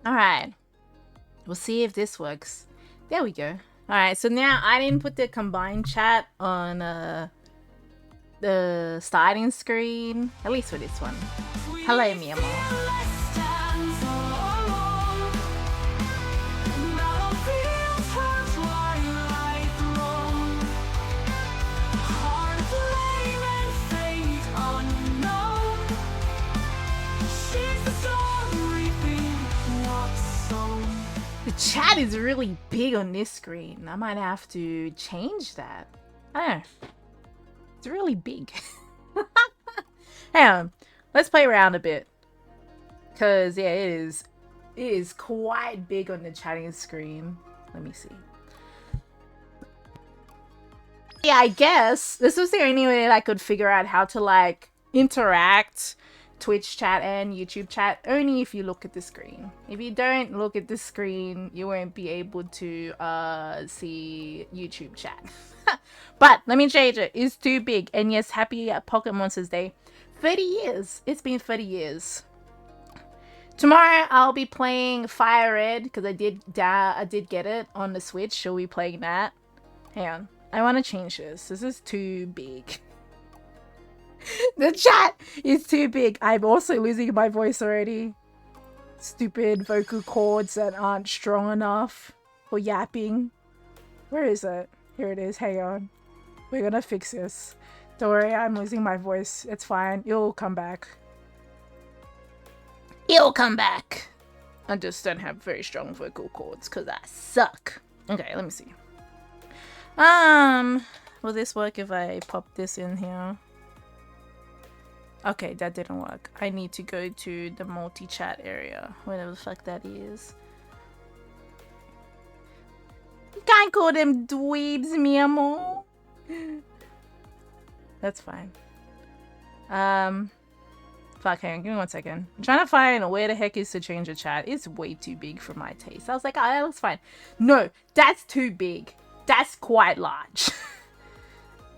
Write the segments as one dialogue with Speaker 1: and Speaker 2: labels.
Speaker 1: Alright. We'll see if this works. There we go. Alright, so now I didn't put the combined chat on the starting screen. At least for this one. Hello, mi amor. The chat is really big on this screen. I might have to change that. I don't know. It's really big. Hang on. Let's play around a bit. Because, yeah, it is quite big on the chatting screen. Let me see. Yeah, I guess this was the only way that I could figure out how to, like, interact Twitch chat and YouTube chat, only if you look at the screen. If you don't look at the screen, you won't be able to see YouTube chat. But let me change it. It's too big. And yes, happy Pocket Monsters Day. 30 years. It's been 30 years. Tomorrow I'll be playing Fire Red because I did get it on the Switch. Shall we playing that? Hang on. I want to change this. This is too big. The chat is too big. I'm also losing my voice already. Stupid vocal cords that aren't strong enough for yapping. Where is it? Here it is. Hang on. We're gonna fix this. Don't worry, I'm losing my voice. It's fine. It'll come back. It'll come back. I just don't have very strong vocal cords because I suck. Okay, let me see. Will this work if I pop this in here? Okay, that didn't work. I need to go to the multi-chat area. Whatever the fuck that is. You can't call them dweebs, mi amor. That's fine. Fuck, hang on, give me 1 second. I'm trying to find where the heck is to change the chat. It's way too big for my taste. I was like, oh, that looks fine. No, that's too big. That's quite large.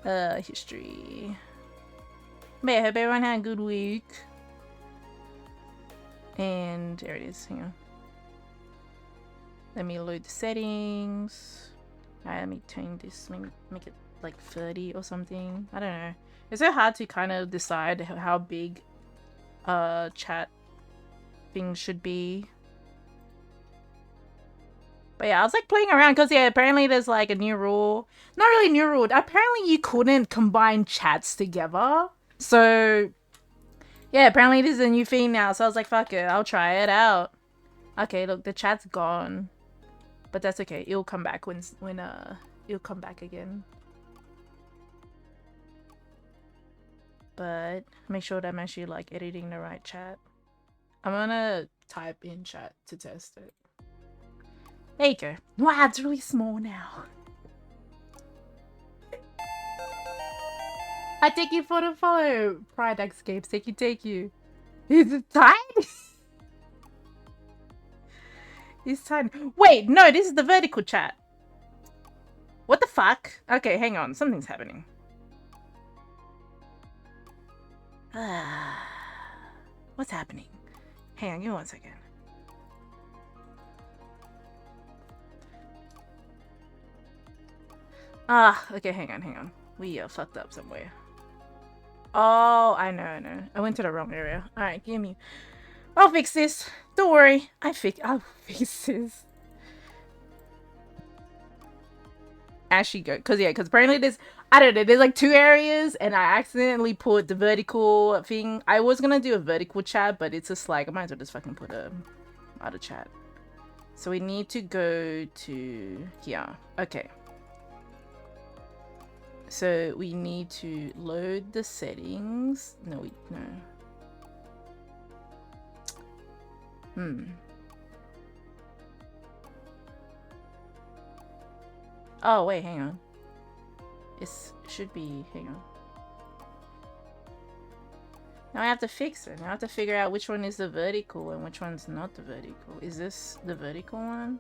Speaker 1: History. But yeah, I hope everyone had a good week. And there it is. Hang on. Let me load the settings. Alright, let me change this. Maybe make it like 30 or something. I don't know. It's so hard to kind of decide how big chat things should be. But yeah, I was like playing around because yeah, apparently there's like a new rule. Not really new rule. Apparently you couldn't combine chats together. So yeah, apparently this is a new thing now. So I was like, fuck it, I'll try it out. Okay, look, the chat's gone. But that's okay. It'll come back when it'll come back again. But make sure that I'm actually like editing the right chat. I'm gonna type in chat to test it. There you go. Wow, it's really small now. I take you for the follow. Pride Escapes. Take you. Is it tiny? It's tiny. Wait, no, this is the vertical chat. What the fuck? Okay, hang on. Something's happening. What's happening? Hang on, give me 1 second. Okay, hang on. We fucked up somewhere. Oh, I know. I went to the wrong area. Alright, give me. I'll fix this. Don't worry. I'll fix this. Actually go. Because apparently there's, I don't know, there's like 2 areas and I accidentally put the vertical thing. I was gonna do a vertical chat, but it's just like, I might as well just fucking put a other chat. So we need to go to here. Okay. So we need to load the settings. No. Oh, wait, hang on. It should be, hang on. Now I have to fix it. Now I have to figure out which one is the vertical and which one's not the vertical. Is this the vertical one?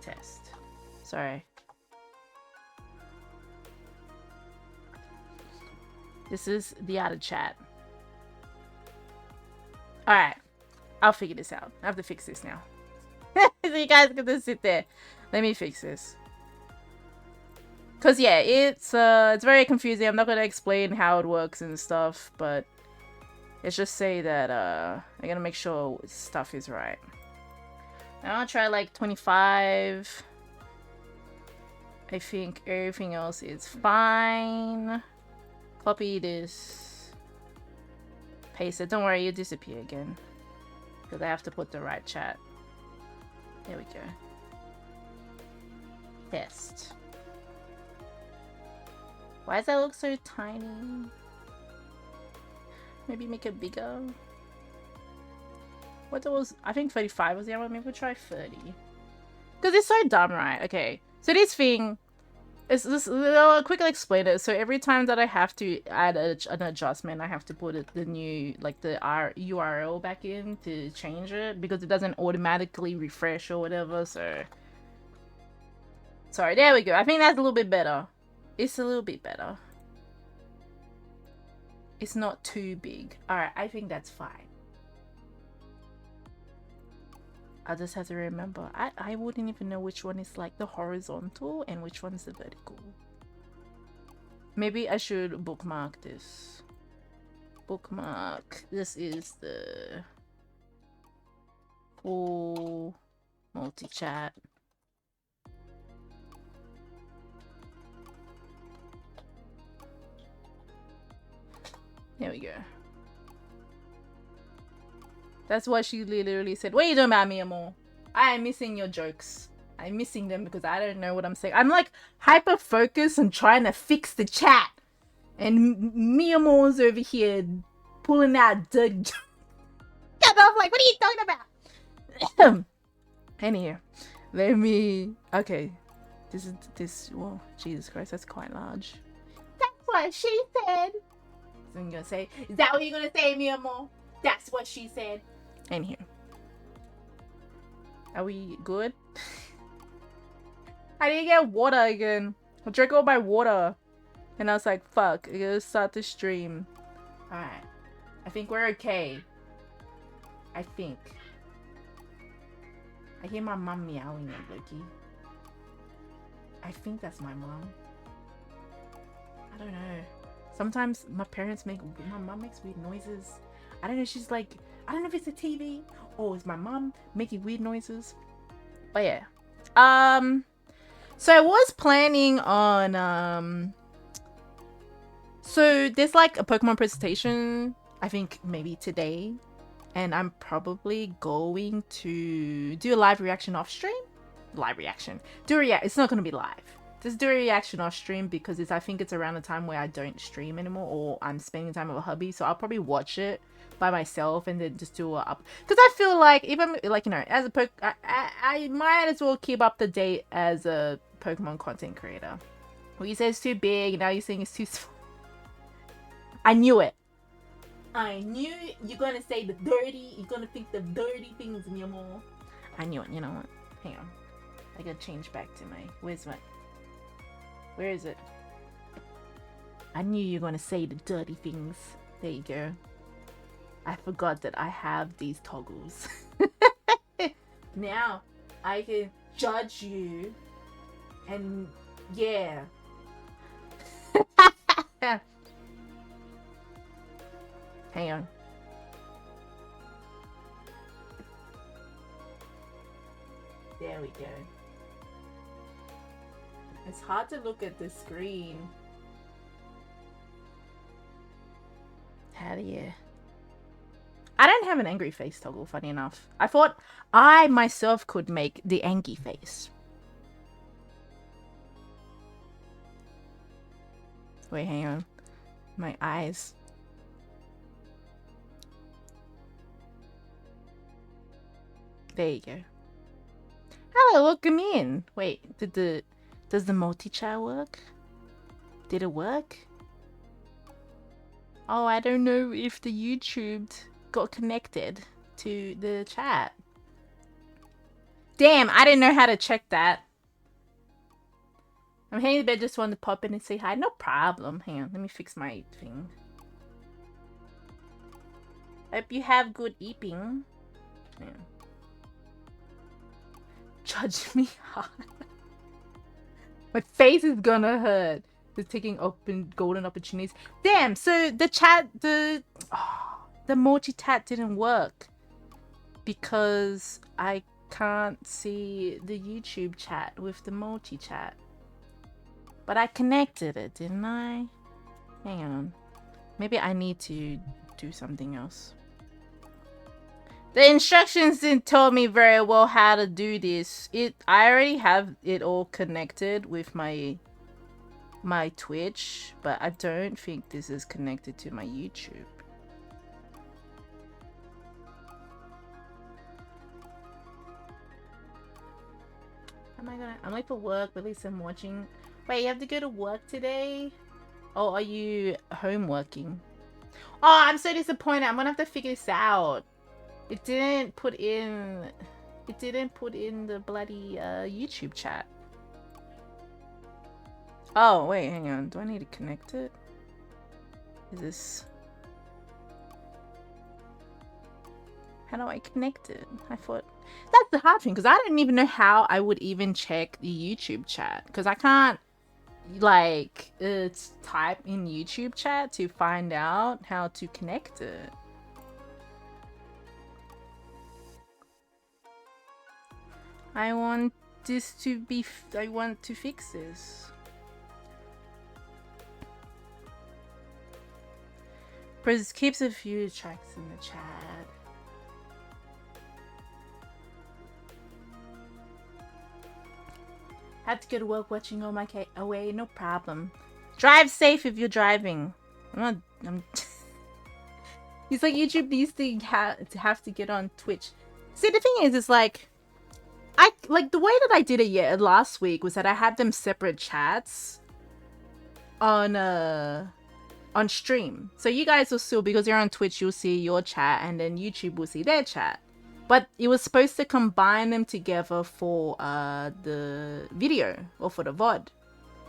Speaker 1: Test. Sorry. This is the other chat. Alright. I'll figure this out. I have to fix this now. So you guys can just sit there. Let me fix this. Cause yeah, it's very confusing. I'm not gonna explain how it works and stuff, but let's just say that I gotta make sure stuff is right. Now I'll try like 25. I think everything else is fine. Copy this. Paste it. Don't worry, you disappear again. Because I have to put the right chat. There we go. Test. Why does that look so tiny? Maybe make it bigger. What was... I think 35 was the other one. Maybe we'll try 30. Because it's so dumb, right? Okay. So this thing... I'll quickly explain it. So every time that I have to add an adjustment, I have to put the new, like the URL back in to change it because it doesn't automatically refresh or whatever. So, sorry, there we go. I think that's a little bit better. It's a little bit better. It's not too big. All right, I think that's fine. I just have to remember. I wouldn't even know which one is like the horizontal and which one's the vertical. Maybe I should bookmark this. Bookmark. This is the full multi-chat. There we go. That's what she literally said. What are you doing about me, Amor? I am missing your jokes. I'm missing them because I don't know what I'm saying. I'm like hyper focused and trying to fix the chat. And me Amor's over here pulling out the jokes. And I'm like, what are you talking about? Anyway, let me... Okay. This... Whoa, Jesus Christ, that's quite large. That's what she said. So I'm gonna say, is that what you're gonna say, me Amor? That's what she said. In here. Are we good? I didn't get water again. I drank all my water. And I was like, fuck, I gotta start the stream. Alright. I think we're okay. I think. I hear my mom meowing at Loki. I think that's my mom. I don't know. Sometimes my mom makes weird noises. I don't know, she's like, I don't know if it's a TV or it's my mom making weird noises. But yeah. So I was planning on, so there's like a Pokemon presentation, I think maybe today. And I'm probably going to do a live reaction off stream. Live reaction. It's not going to be live. Just do a reaction off stream because I think it's around the time where I don't stream anymore or I'm spending time with a hubby. So I'll probably watch it by myself and then just do a up. Because I feel like even like, you know, as a I might as well keep up to date as a Pokemon content creator. Well, you said it's too big. Now you're saying it's too small. I knew it. I knew you're going to say the dirty. You're going to think the dirty things, mi amor. I knew it. You know what? Hang on. I got to change back to my... Where is it? I knew you were going to say the dirty things. There you go. I forgot that I have these toggles. Now, I can judge you. And, yeah. Hang on. There we go. It's hard to look at the screen. Hell yeah. I don't have an angry face toggle, funny enough. I thought I myself could make the angry face. Wait, hang on. My eyes. There you go. Hello, welcome in. Wait, does the multi-chat work? Did it work? Oh, I don't know if the YouTube got connected to the chat. Damn, I didn't know how to check that. I'm heading to bed, just wanted to pop in and say hi. No problem. Hang on, let me fix my thing. Hope you have good eating. Yeah. Judge me hard. My face is gonna hurt. Just taking open golden opportunities. Damn, so the chat, the multi-tat didn't work. Because I can't see the YouTube chat with the multi-chat. But I connected it, didn't I? Hang on. Maybe I need to do something else. The instructions didn't tell me very well how to do this. I already have it all connected with my Twitch, but I don't think this is connected to my YouTube. I'm late for work, but at least I'm watching. Wait, you have to go to work today? Oh, are you home working? Oh, I'm so disappointed. I'm gonna have to figure this out. It didn't put in the bloody YouTube chat. Oh, wait, hang on. Do I need to connect it? Is this... How do I connect it? I thought... That's the hard thing, because I didn't even know how I would even check the YouTube chat. Because I can't, like, type in YouTube chat to find out how to connect it. I want this to be... I want to fix this. Press keeps a few tracks in the chat. Had to go to work watching all my away, no problem. Drive safe if you're driving. I'm He's like, YouTube needs to have to get on Twitch. See, the thing is, it's like, the way that I did it last week was that I had them separate chats on stream. So you guys will still, because you're on Twitch, you'll see your chat, and then YouTube will see their chat. But it was supposed to combine them together for the video or for the VOD.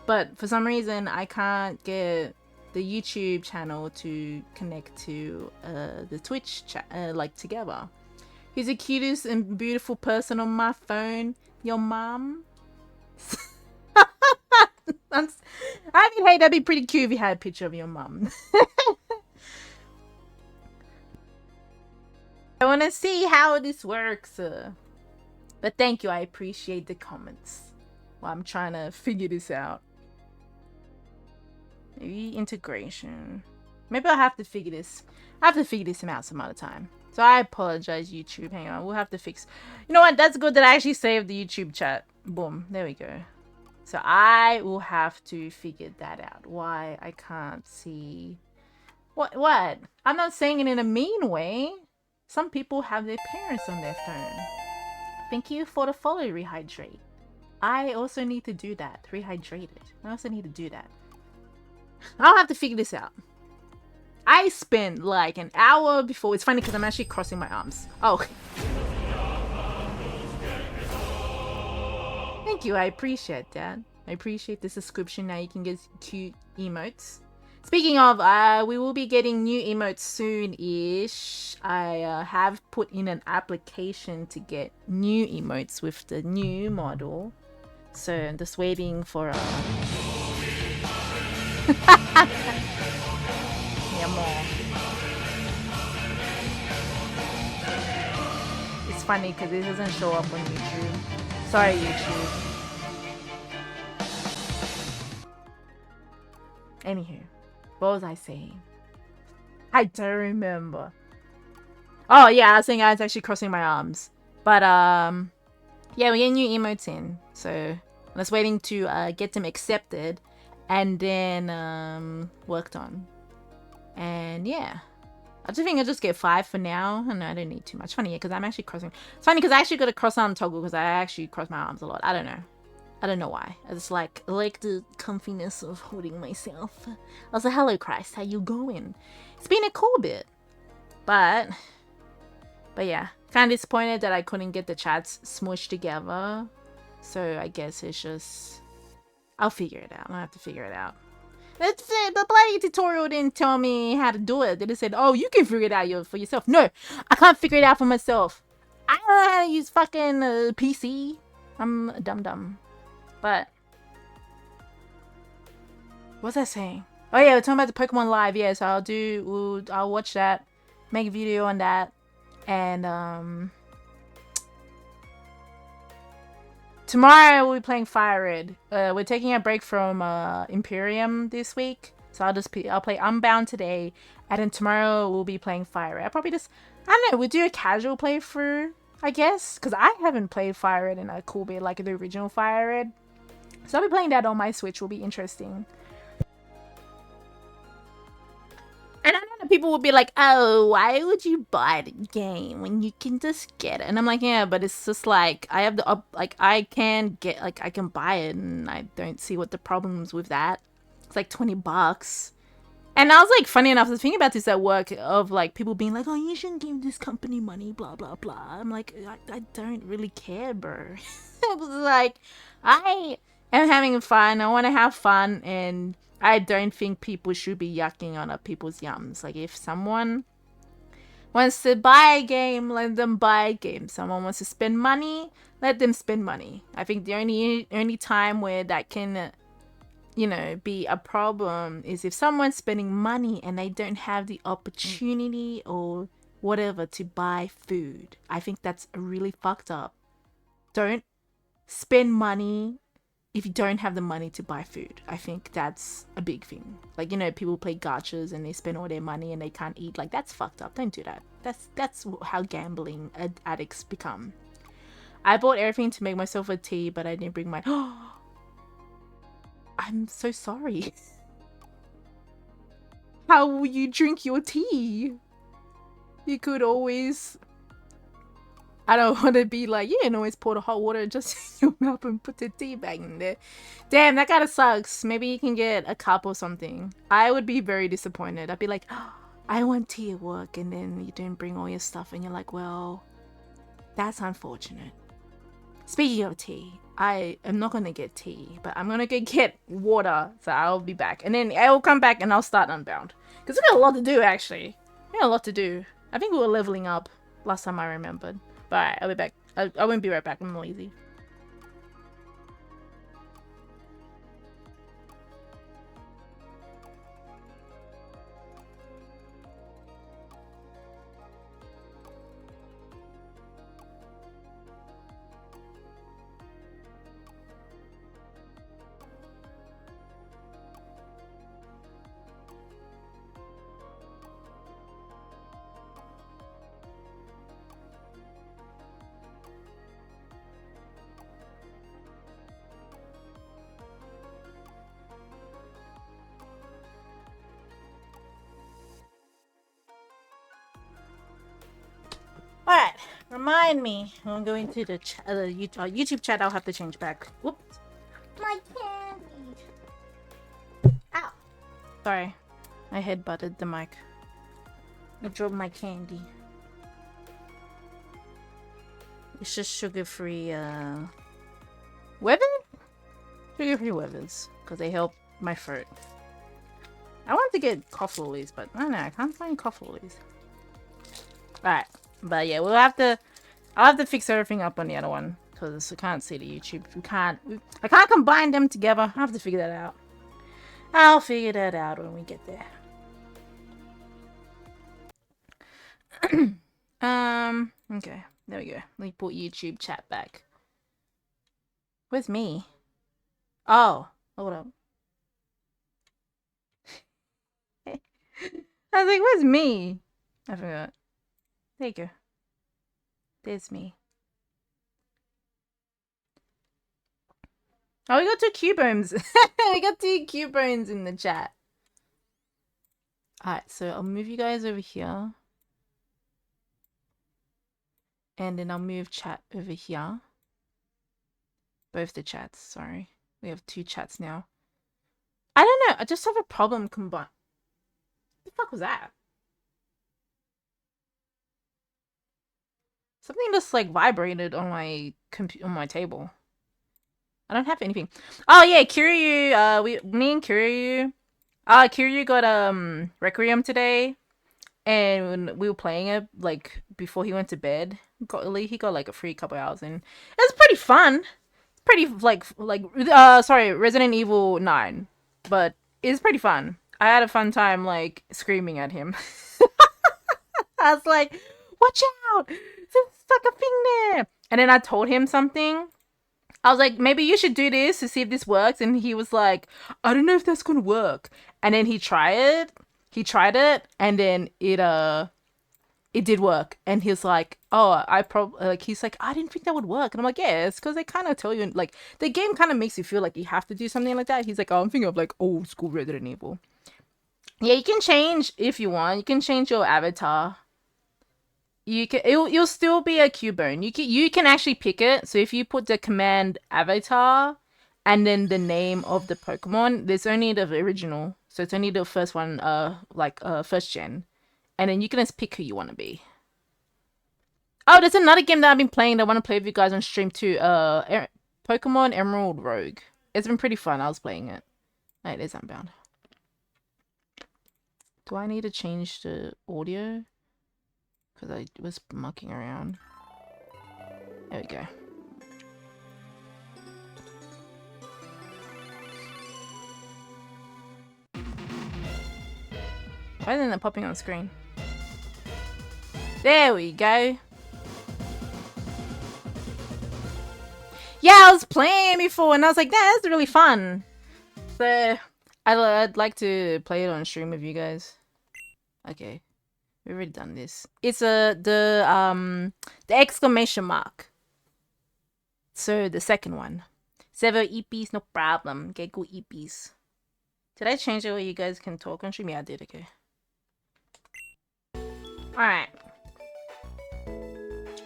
Speaker 1: But for some reason, I can't get the YouTube channel to connect to the Twitch chat, like together. Who's the cutest and beautiful person on my phone? Your mom? I mean, hey, that'd be pretty cute if you had a picture of your mom. I want to see how this works. But thank you, I appreciate the comments. While I'm trying to figure this out. Maybe integration. Maybe I'll have to figure this. I have to figure this out some other time. So I apologize, YouTube. Hang on, we'll have to fix. You know what? That's good that I actually saved the YouTube chat. Boom, there we go. So I will have to figure that out. Why I can't see. What? I'm not saying it in a mean way. Some people have their parents on their phone. Thank you for the follow, Rehydrate. I also need to do that. Rehydrated. I also need to do that. I'll have to figure this out. I spent like an hour before. It's funny because I'm actually crossing my arms. Oh. Thank you. I appreciate that. I appreciate the subscription. Now you can get cute emotes. Speaking of, we will be getting new emotes soon-ish. I have put in an application to get new emotes with the new model. So I'm just waiting for yeah, more. It's funny because it doesn't show up on YouTube. Sorry, YouTube. Anywho. What was I saying? I don't remember. Oh yeah, I was saying I was actually crossing my arms. But yeah, we get new emotes in. So I'm just waiting to get them accepted and then worked on. And yeah. I just think I'll just get 5 for now. And I don't need too much. Funny, yeah, because I'm actually crossing. It's funny because I actually got a cross arm toggle because I actually cross my arms a lot. I don't know. I don't know why. I just like the comfiness of holding myself. I was like, hello Christ, how you going? It's been a cool bit. But yeah. Kind of disappointed that I couldn't get the chats smushed together. So I guess it's just... I'll figure it out. I'll have to figure it out. That's it. The bloody tutorial didn't tell me how to do it. They just said, oh, you can figure it out for yourself. No, I can't figure it out for myself. I don't know how to use fucking PC. I'm a dum-dum. But what's that saying? Oh yeah, we're talking about the Pokemon Live. Yeah, so I'll watch that, make a video on that, and tomorrow we'll be playing Fire Red. We're taking a break from Imperium this week, so I'll play Unbound today, and then tomorrow we'll be playing Fire Red. I'll probably just, I don't know, we'll do a casual playthrough, I guess, because I haven't played Fire Red in a cool bit, like the original Fire Red. So I'll be playing that on my Switch. Will be interesting. And I know people will be like, oh, why would you buy the game when you can just get it? And I'm like, yeah, but it's just like, I have the, I can get, I can buy it, and I don't see what the problems with that. It's like $20. And I was like, funny enough, I was thinking about this at work, of like people being like, oh, you shouldn't give this company money, blah, blah, blah. I'm like, I don't really care, bro. I was like, I am having fun. I want to have fun, and I don't think people should be yucking on other people's yums. Like, if someone wants to buy a game, let them buy a game. Someone wants to spend money, let them spend money. I think the only time where that can, you know, be a problem is if someone's spending money and they don't have the opportunity or whatever to buy food. I think that's really fucked up. Don't spend money if you don't have the money to buy food. I think that's a big thing. Like, you know, people play gachas and they spend all their money and they can't eat. Like, that's fucked up. Don't do that. That's how gambling addicts become. I bought everything to make myself a tea, but I didn't bring my... I'm so sorry. How will you drink your tea? You could always... I don't want to be like, yeah, and always pour the hot water just in your mouth and put the tea bag in there. Damn, that kind of sucks. Maybe you can get a cup or something. I would be very disappointed. I'd be like, oh, I want tea at work, and then you didn't bring all your stuff, and you're like, well, that's unfortunate. Speaking of tea, I am not going to get tea, but I'm going to go get water, so I'll be back. And then I'll come back and I'll start Unbound. Because we got a lot to do, actually. We got a lot to do. I think we were leveling up last time I remembered. But alright, I'll be back. I won't be right back. I'm lazy. Alright, remind me. I'm going to the YouTube chat. I'll have to change back. Whoops. My candy. Ow. Sorry. I headbutted the mic. I dropped my candy. It's just sugar-free, weather? Sugar-free weathers. Because they help my throat. I wanted to get cough lollies, but I don't know. I can't find cough lollies. Alright. But yeah, I'll have to fix everything up on the other one, because I can't see the YouTube. I can't combine them together. I have to figure that out. I'll figure that out when we get there. Okay, there we go. Let me put YouTube chat back. Where's me? Oh, hold up. I was like, where's me? I forgot. There you go. There's me. Oh, we got 2 Cubones. We got 2 Cubones in the chat. Alright, so I'll move you guys over here. And then I'll move chat over here. Both the chats, sorry. We have 2 chats now. I don't know, I just have a problem combined. What the fuck was that? Something just like vibrated on my table. I don't have anything. Oh yeah, Kiryu. Me and Kiryu Kiryu got Requiem today, and we were playing it like before he went to bed. He got like a free couple hours in. It was pretty fun. Pretty sorry, Resident Evil 9, but it's pretty fun. I had a fun time like screaming at him. I was like, "Watch out! There's like a thing there!" And then I told him something. I was like, maybe you should do this to see if this works. And he was like, I don't know if that's gonna work. And then he tried it. And then it did work. And he's like, oh, he's like, I didn't think that would work. And I'm like, yeah, it's because they kind of tell you, like, the game kind of makes you feel like you have to do something like that. He's like, oh, I'm thinking of like old school Resident Evil. Yeah, you can change if you want. You can change your avatar. You'll still be a Cubone. You can actually pick it. So if you put the command avatar and then the name of the Pokemon, there's only the original. So it's only the first one, first gen. And then you can just pick who you want to be. Oh, there's another game that I've been playing that I want to play with you guys on stream too. Pokemon Emerald Rogue. It's been pretty fun. I was playing it. Oh, it is Unbound. Do I need to change the audio? Because I was mucking around. There we go. Why isn't it popping on the screen? There we go. Yeah, I was playing before and I was like, that's really fun. So I'd like to play it on stream with you guys. Okay. We've already done this. It's the exclamation mark. So the second one. Several EPs, no problem. Get good EPs. Did I change it where you guys can talk on stream? Yeah, I did. Okay. Alright.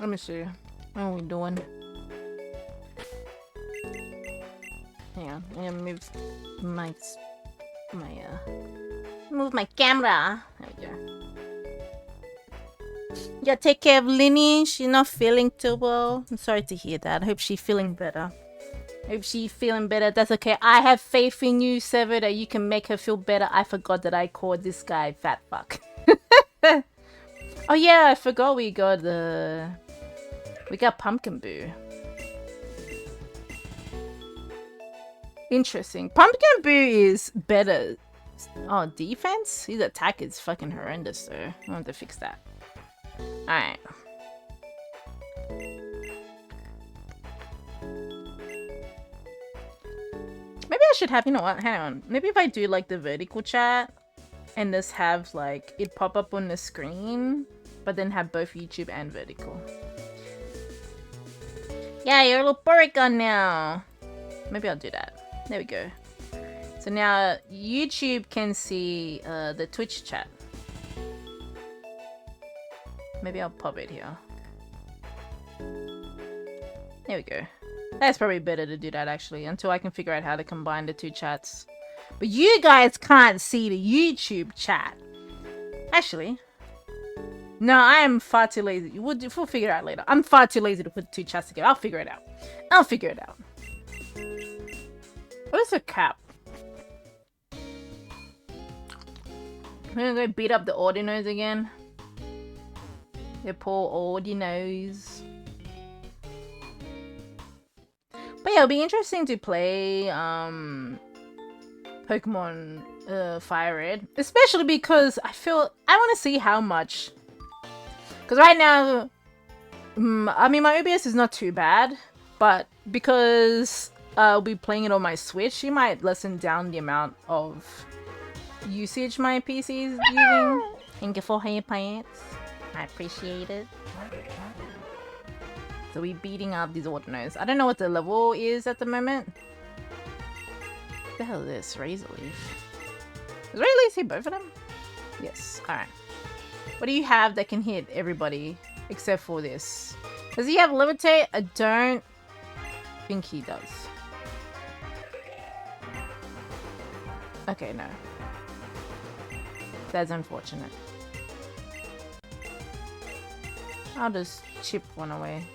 Speaker 1: Let me see. What are we doing? Hang on. I'm gonna move move my camera. There we go. Yeah, take care of Linny. She's not feeling too well. I'm sorry to hear that. I hope she's feeling better. That's okay. I have faith in you, Sever, that you can make her feel better. I forgot that I called this guy fat fuck. Oh yeah, I forgot we got Pumpkin Boo. Interesting. Pumpkin Boo is better. Oh, defense? His attack is fucking horrendous though. I want to fix that. Alright. Maybe I should have, you know what, hang on. Maybe if I do like the vertical chat and just have like it pop up on the screen, but then have both YouTube and vertical. Yeah, you're a little Porygon now. Maybe I'll do that. There we go. So now YouTube can see the Twitch chat. Maybe I'll pop it here. There we go. That's probably better to do that actually, until I can figure out how to combine the two chats. But you guys can't see the YouTube chat. Actually. No, I am far too lazy. We'll figure it out later. I'm far too lazy to put two chats together. I'll figure it out. What is a cap? I'm gonna go beat up the Ordinos again. The poor Ordinos. But yeah, it'll be interesting to play Pokemon Fire Red. Especially because I want to see how much. Because right now, I mean, my OBS is not too bad. But because I'll be playing it on my Switch, it might lessen down the amount of usage my PC is using. Thank you for your pants. I appreciate it. So we're beating up these Ordinos. I don't know what the level is at the moment. What the hell is this? Razor Leaf. Does Razor Leaf hit both of them? Yes. Alright. What do you have that can hit everybody except for this? Does he have Levitate? I don't think he does. Okay, no. That's unfortunate. I'll just chip one away.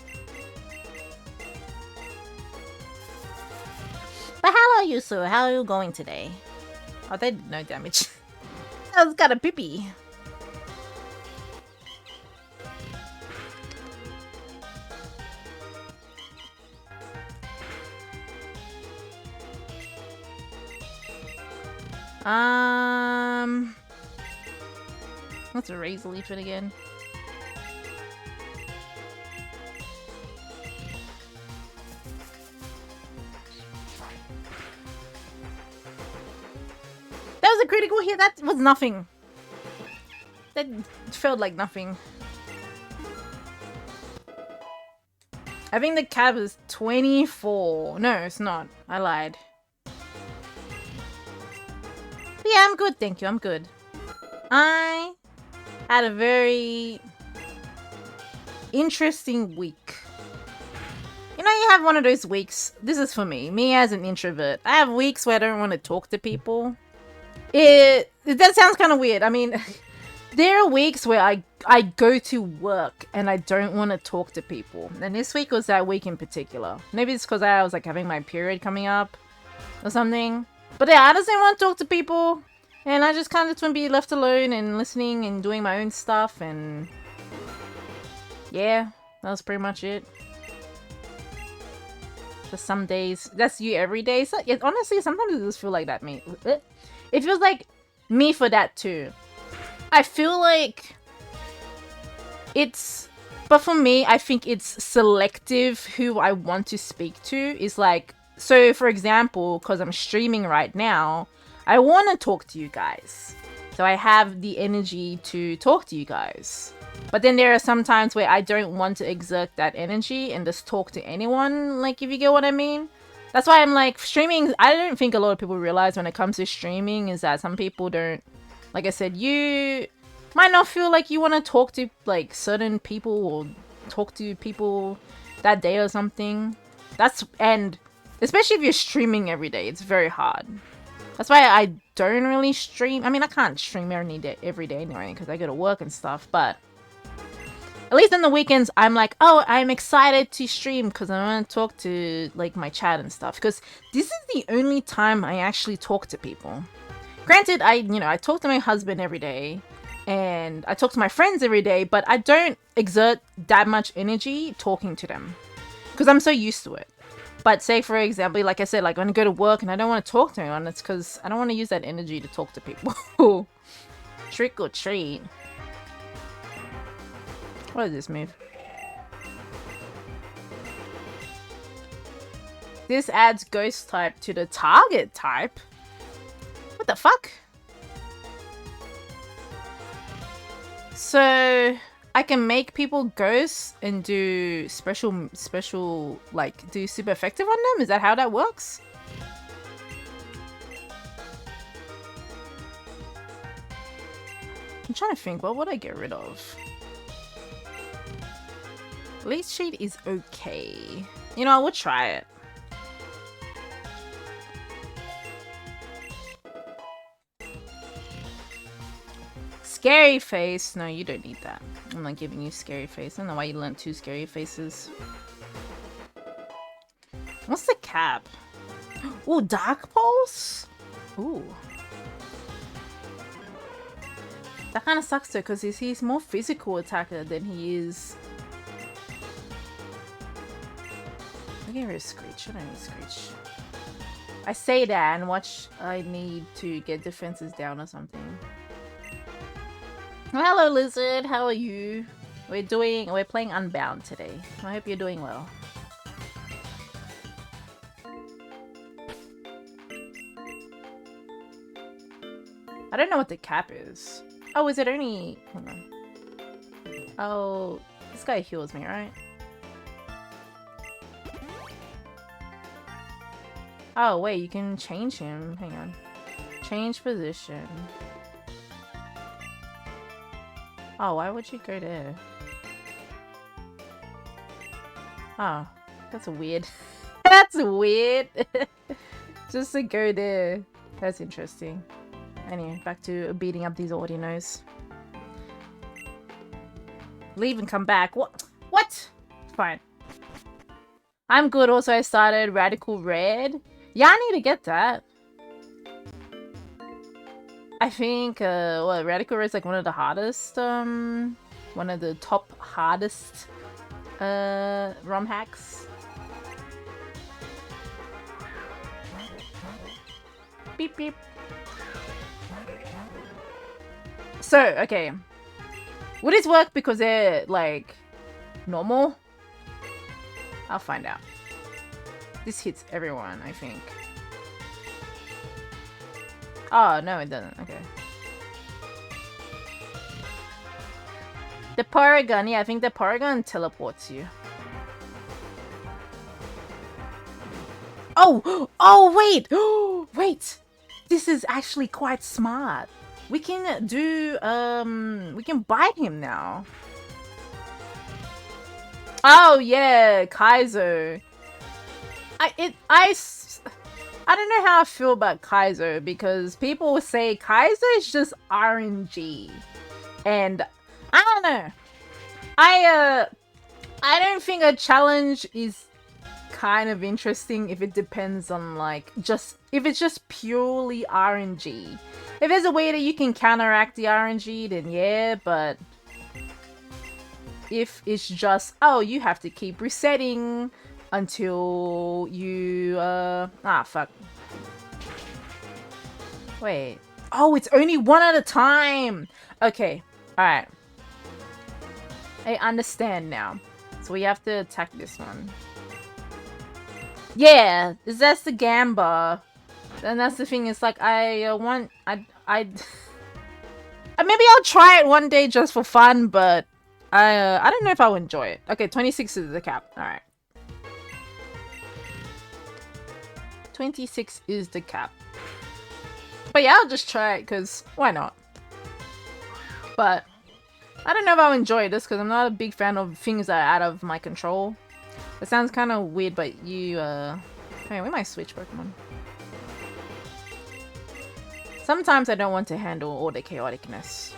Speaker 1: But hello, Yusu. How are you going today? Oh, they did no damage. That was kind of pippy. What's a razor leaf it again? That was a critical hit. That was nothing. That felt like nothing. I think the cap is 24. No, it's not. I lied. But yeah, I'm good. Thank you. I'm good. I had a very interesting week. You know, you have one of those weeks. This is for me as an introvert. I have weeks where I don't want to talk to people. That sounds kind of weird. I mean, there are weeks where I go to work and I don't want to talk to people. And this week was that week in particular. Maybe it's because I was like having my period coming up or something. But yeah, I just didn't want to talk to people. And I just kind of just want to be left alone and listening and doing my own stuff. And yeah, that was pretty much it. For some days, that's you every day. So yeah, honestly, sometimes it just feel like that. It feels like me for that too. I feel like but for me, I think it's selective who I want to speak to. Is like, so for example, because I'm streaming right now, I want to talk to you guys. So I have the energy to talk to you guys. But then there are some times where I don't want to exert that energy and just talk to anyone, like, if you get what I mean. That's why I'm like, streaming, I don't think a lot of people realize when it comes to streaming is that some people don't, like I said, you might not feel like you want to talk to like certain people or talk to people that day or something. And especially if you're streaming every day, it's very hard. That's why I don't really stream. I mean, I can't stream every day anyway because I go to work and stuff, but at least on the weekends, I'm like, oh, I'm excited to stream because I want to talk to like my chat and stuff. Because this is the only time I actually talk to people. Granted, I talk to my husband every day, and I talk to my friends every day, but I don't exert that much energy talking to them because I'm so used to it. But say, for example, like I said, like when I go to work and I don't want to talk to anyone, it's because I don't want to use that energy to talk to people. Trick or treat. What is this move? This adds ghost type to the target type? What the fuck? So I can make people ghosts and do special, like, do super effective on them? Is that how that works? I'm trying to think, what would I get rid of? Leech Sheet is okay. You know, I would try it. Scary face. No, you don't need that. I'm not giving you scary face. I don't know why you learned 2 scary faces. What's the cap? Ooh, Dark Pulse? Ooh. That kind of sucks though, because he's more physical attacker than he is. I get rid of Screech. I don't need Screech. I say that and watch. I need to get defenses down or something. Hello, Lizard. How are you? We're playing Unbound today. I hope you're doing well. I don't know what the cap is. Oh, is it only... Hold on. Oh, this guy heals me, right? Oh, wait, you can change him. Hang on. Change position. Oh, why would you go there? Oh, that's weird. That's weird. Just to go there. That's interesting. Anyway, back to beating up these Audinos. Leave and come back. What? What? Fine. I'm good. Also, I started Radical Red. Yeah, I need to get that. I think well, Radical Red is like one of the hardest, one of the top hardest ROM hacks. Beep beep. So, okay. Would this work because they're like normal? I'll find out. This hits everyone, I think. Oh, no, it doesn't. Okay. The Porygon, yeah, I think the Porygon teleports you. Oh! Oh, wait! Wait! This is actually quite smart. We can do, we can bite him now. Oh, yeah, Kaizo. I don't know how I feel about Kaizo because people say Kaizo is just RNG. And I don't know. I don't think a challenge is kind of interesting if it depends on like if it's just purely RNG. If there's a way that you can counteract the RNG, then yeah, but if it's just, oh, you have to keep resetting until you, fuck. Wait. Oh, it's only one at a time! Okay, alright. I understand now. So we have to attack this one. Yeah, that's the Gamba. And that's the thing, it's like, maybe I'll try it one day just for fun, but I don't know if I'll enjoy it. Okay, 26 is the cap. Alright. 26 is the cap. But yeah, I'll just try it, because why not? But I don't know if I'll enjoy this, because I'm not a big fan of things that are out of my control. It sounds kind of weird, but you, Hey, we might switch Pokemon. Sometimes I don't want to handle all the chaoticness.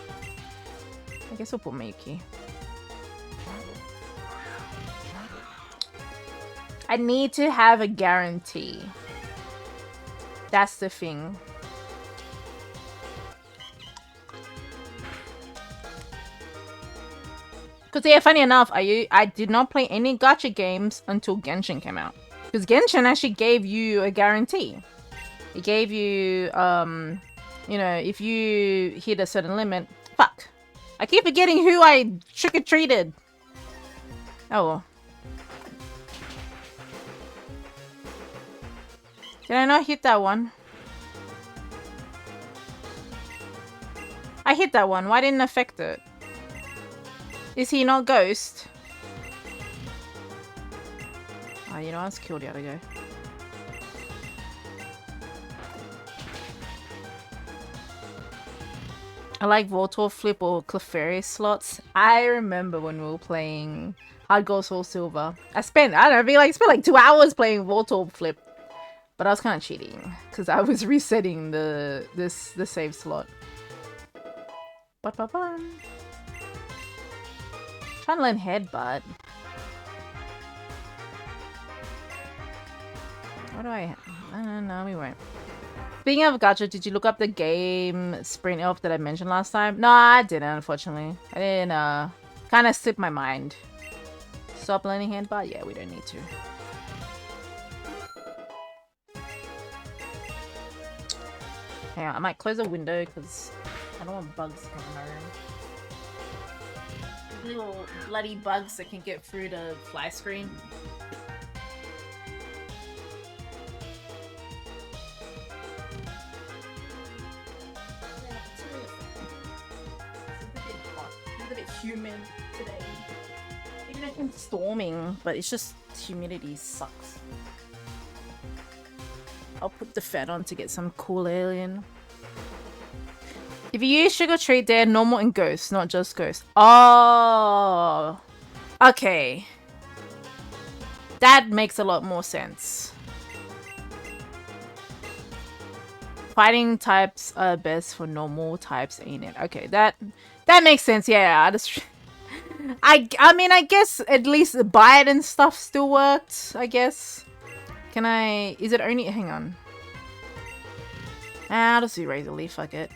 Speaker 1: I guess we'll put Miyuki. I need to have a guarantee. That's the thing. Because yeah, funny enough, I did not play any gacha games until Genshin came out. Because Genshin actually gave you a guarantee. It gave you, you know, if you hit a certain limit. Fuck. I keep forgetting who I trick-or-treated. Oh well. Did I not hit that one? I hit that one. Why didn't it affect it? Is he not Ghost? Oh, you know, let's kill the other guy. I like Voltorb Flip or Clefairy slots. I remember when we were playing Hard Gold Soul Silver. I don't know, I spent like 2 hours playing Voltorb Flip. But I was kind of cheating because I was resetting the save slot. Ba-ba-bum. Trying to learn Headbutt. What do I don't know, we won't. Speaking of gacha, did you look up the game Sprint Elf that I mentioned last time? No, I didn't, unfortunately. I didn't, kind of slipped my mind. Stop learning Headbutt? Yeah, we don't need to. Hang on, I might close the window because I don't want bugs coming in my room. Little bloody bugs that can get through the fly screen. It's a bit humid today. Even though it's storming, but it's just humidity sucks. I'll put the fan on to get some cool alien. If you use Sugar Treat, they're normal and Ghost, not just Ghost. Oh, okay. That makes a lot more sense. Fighting types are best for normal types, ain't it? Okay, that makes sense. Yeah, I mean, I guess at least the Bite and stuff still worked, I guess. Can I... Is it only... Hang on. I'll just do Razor Leaf, fuck it.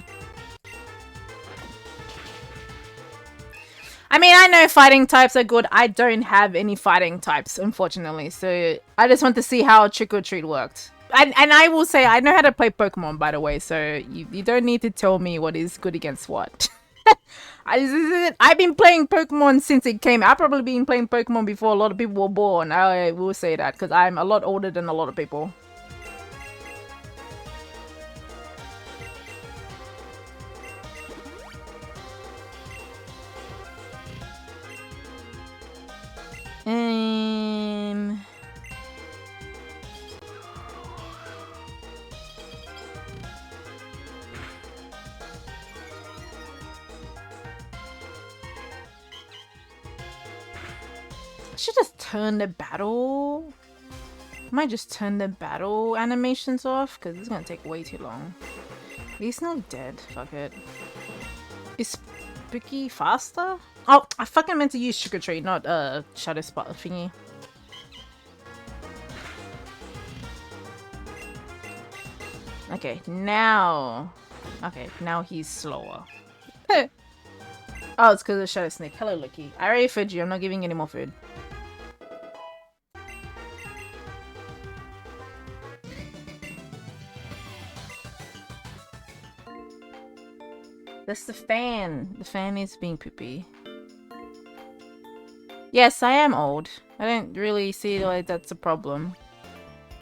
Speaker 1: I mean, I know fighting types are good. I don't have any fighting types, unfortunately. So I just want to see how Trick or Treat worked. And I will say, I know how to play Pokemon, by the way. So you don't need to tell me what is good against what. I've been playing Pokemon since it came. I've probably been playing Pokemon before a lot of people were born. I will say that because I'm a lot older than a lot of people. I should just turn the battle. I might just turn the battle animations off because it's gonna take way too long. He's not dead. Fuck it. Is Spooky faster? Oh, I fucking meant to use Trick or Treat, not Shadow Spot thingy. Okay, now. Okay, now he's slower. Oh, it's because of Shadow Snake. Hello, Lucky. I already fed you. I'm not giving you any more food. That's the fan. The fan is being poopy. Yes, I am old. I don't really see like that's a problem.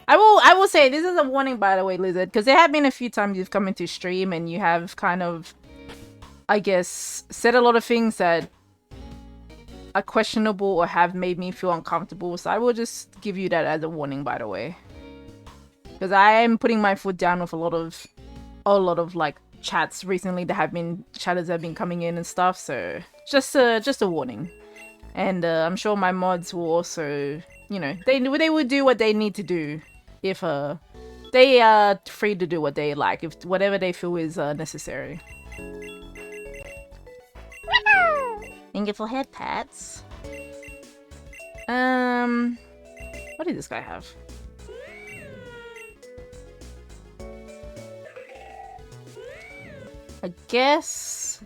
Speaker 1: I will say this is a warning, by the way, Lizard, because there have been a few times you've come into stream and you have kind of, I guess, said a lot of things that are questionable or have made me feel uncomfortable. So I will just give you that as a warning, by the way, because I am putting my foot down with a lot of like chats recently that have been chatters have been coming in and stuff. So just a warning, and I'm sure my mods will also, you know, they would do what they need to do if they are free to do what they like, if whatever they feel is necessary. Thank you for head pats. What did this guy have? I guess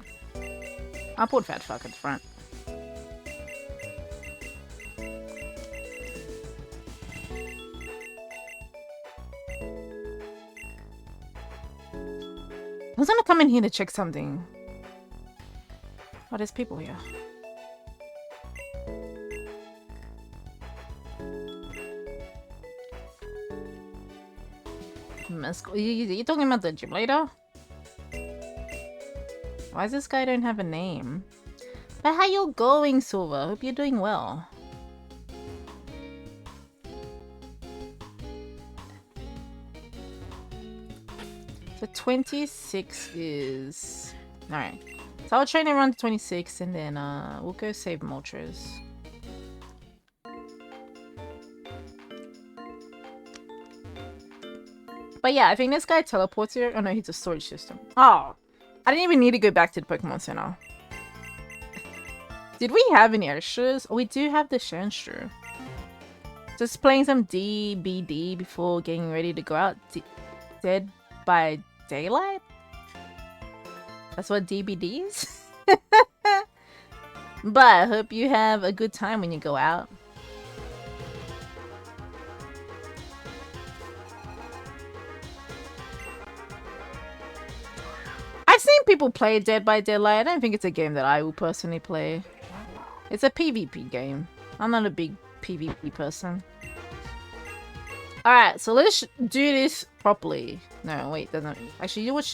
Speaker 1: I'll put Fat Fuck at the front. I was gonna come in here to check something. Oh, there's people here. You talking about the gym leader? Why does this guy don't have a name? But how you going, Silver? Hope you're doing well. So 26 is... Alright. So I'll train around 26 and then we'll go save Moltres. But yeah, I think this guy teleports here. Oh no, he's a storage system. Oh! I didn't even need to go back to the Pokemon Center. Did we have any extras? Oh, we do have the Shanstru. Just playing some DBD before getting ready to go out. Dead by Daylight? That's what DBD is? But I hope you have a good time when you go out. I've seen people play Dead by Daylight. I don't think it's a game that I will personally play. It's a PvP game. I'm not a big PvP person. Alright, so let's do this properly. No, wait, doesn't... Actually, you would...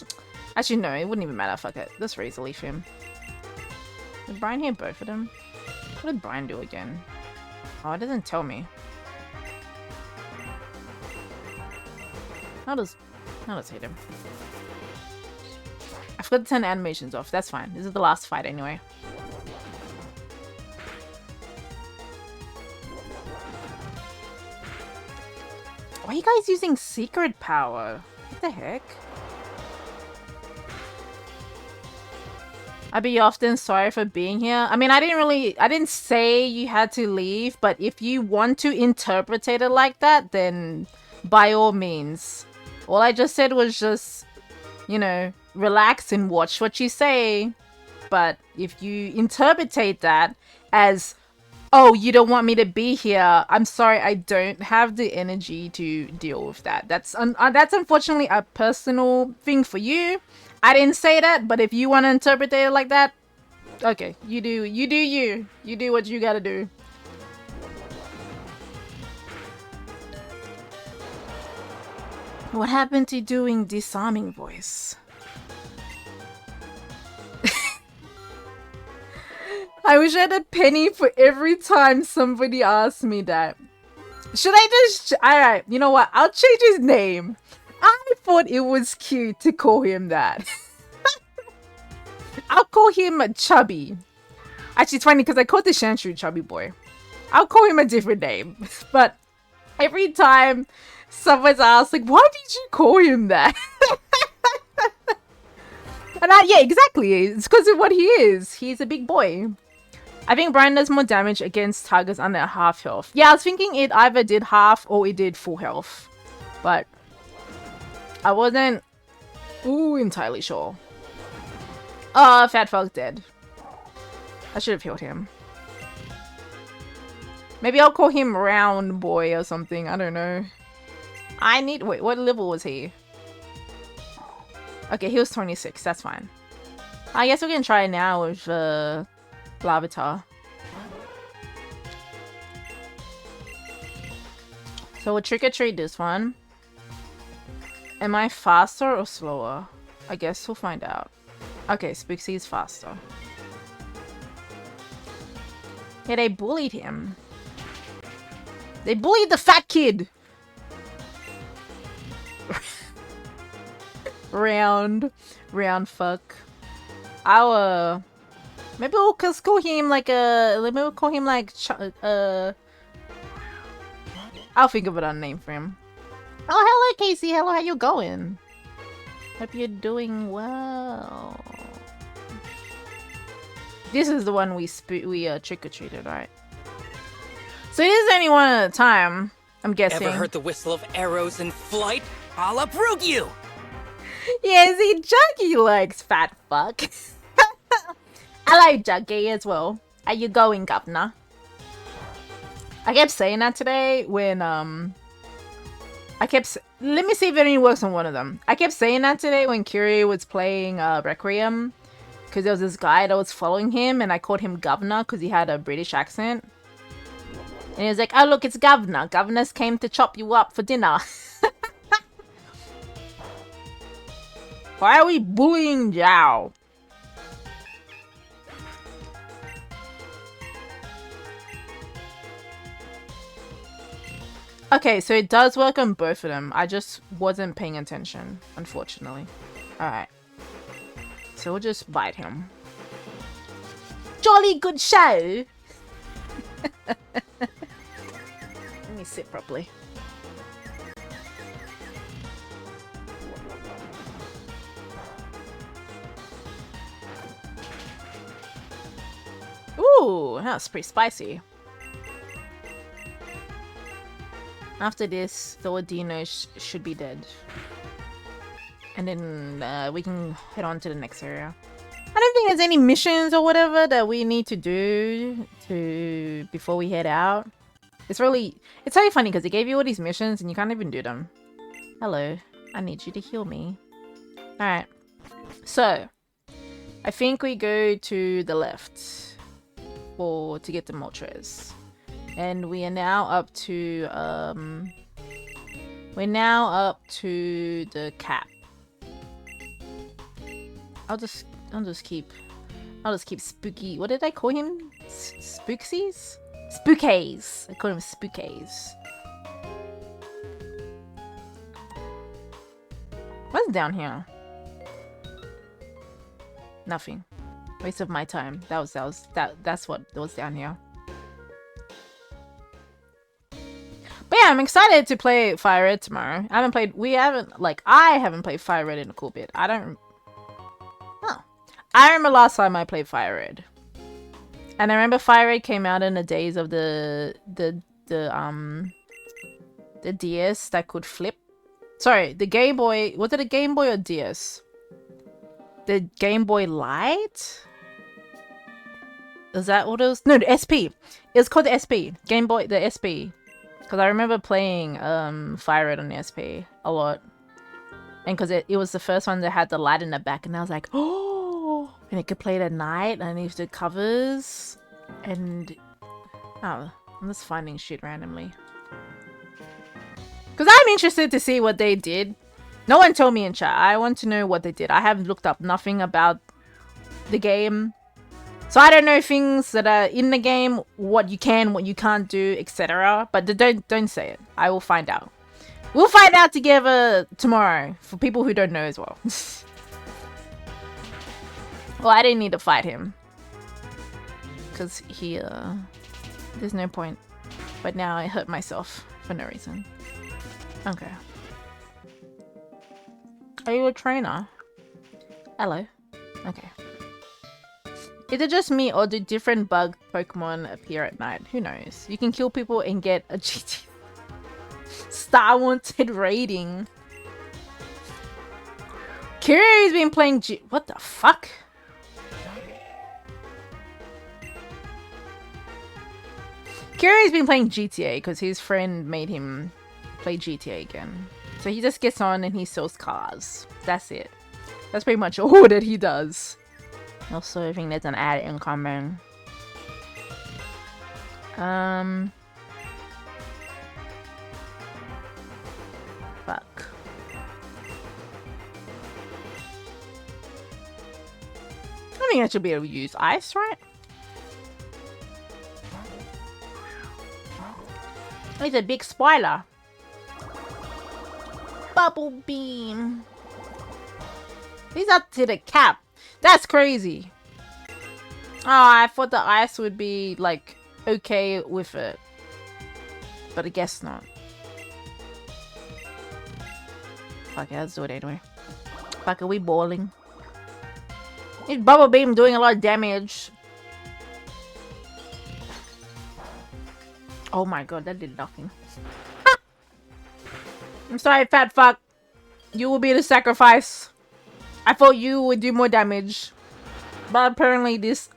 Speaker 1: Actually, no, it wouldn't even matter. Fuck it. Let's Razor Leaf him. Did Brian hear both of them? What did Brian do again? Oh, it doesn't tell me. How does hit him? I forgot to turn the animations off. That's fine. This is the last fight anyway. Why are you guys using secret power? What the heck? I'd be often sorry for being here. I mean, I didn't say you had to leave, but if you want to interpret it like that, then by all means. All I just said was just, you know, relax and watch what you say. But if you interpretate that as, oh, you don't want me to be here, I'm sorry, I don't have the energy to deal with that. That's unfortunately a personal thing for you. I didn't say that, but if you want to interpret it like that, okay, you do you do what you gotta do. What happened to doing disarming voice? I wish I had a penny for every time somebody asked me that. Should I just... Alright, you know what? I'll change his name. I thought it was cute to call him that. I'll call him Chubby. Actually, it's funny because I called the Shanshu Chubby Boy. I'll call him a different name. But every time someone's asked, like, why did you call him that? And yeah, exactly. It's because of what he is. He's a big boy. I think Brian does more damage against targets under half health. Yeah, I was thinking it either did half or it did full health. But I wasn't entirely sure. Oh, Fat Frog's dead. I should have healed him. Maybe I'll call him Round Boy or something. I don't know. Wait, what level was he? Okay, he was 26. That's fine. I guess we can try now with Larvitar. So we'll trick or treat this one. Am I faster or slower? I guess we'll find out. Okay, Spooksy's faster. Yeah, they bullied him. They bullied the fat kid! round fuck. Maybe we'll call him like maybe we'll call him like I'll think of a name for him. Oh, hello Casey, hello, how you going? Hope you're doing well. This is the one we trick-or-treated, right? So it is only one at a time, I'm guessing.
Speaker 2: Ever heard the whistle of arrows in flight? I'll uproot you!
Speaker 1: Yeah, see, Juggy likes fat fuck. I like Juggy as well. How you going, governor? I kept saying that today when, let me see if it only works on one of them. I kept saying that today when Curie was playing Requiem. Because there was this guy that was following him and I called him Governor because he had a British accent. And he was like, oh look, it's Governor. Governors came to chop you up for dinner. Why are we bullying Zhao? Okay, so it does work on both of them. I just wasn't paying attention, unfortunately. Alright. So we'll just bite him. Jolly good show! Let me sit properly. Ooh, that's pretty spicy. After this, the Ordino should be dead. And then we can head on to the next area. I don't think there's any missions or whatever that we need to do before we head out. It's really funny because they gave you all these missions and you can't even do them. Hello, I need you to heal me. Alright, so I think we go to the left to get the Moltres. And we are now up to the cap. I'll just keep spooky. What did I call him? Spooksies? Spookays. I call him Spookays. What's down here? Nothing. Waste of my time. That's what was down here. But yeah, I'm excited to play Fire Red tomorrow. I haven't played Fire Red in a cool bit. I remember last time I played Fire Red. And I remember Fire Red came out in the days of the DS that could flip. Sorry, the Game Boy. Was it a Game Boy or DS? The Game Boy Light? Is that what it was? No, the SP. It was called the SP. Game Boy, the SP. Because I remember playing Fire Red on the SP a lot. And because it was the first one that had the light in the back. And I was like, oh! And it could play it at night. And it used to covers. And... oh, I'm just finding shit randomly. Because I'm interested to see what they did. No one told me in chat. I want to know what they did. I have looked up nothing about the game. So I don't know things that are in the game, what you can, what you can't do, etc. But don't say it. I will find out. We'll find out together tomorrow for people who don't know as well. Well, I didn't need to fight him. Because there's no point. But now I hurt myself for no reason. Okay. Are you a trainer? Hello. Okay. Is it just me or do different bug Pokemon appear at night? Who knows? You can kill people and get a GT Star Wanted rating. Kiryu's been playing what the fuck? Kiryu's been playing GTA because his friend made him play GTA again. So he just gets on and he sells cars. That's it. That's pretty much all that he does. Also, I think there's an ad incoming. Fuck. I think I should be able to use ice, right? It's a big spoiler. Bubble beam. He's up to the cap. That's crazy. Oh, I thought the ice would be like okay with it, but I guess not. Fuck it, let's do it anyway. Fuck, are we balling? Is bubble beam doing a lot of damage? Oh my god, that did nothing. I'm sorry, fat fuck. You will be the sacrifice. I thought you would do more damage. But apparently this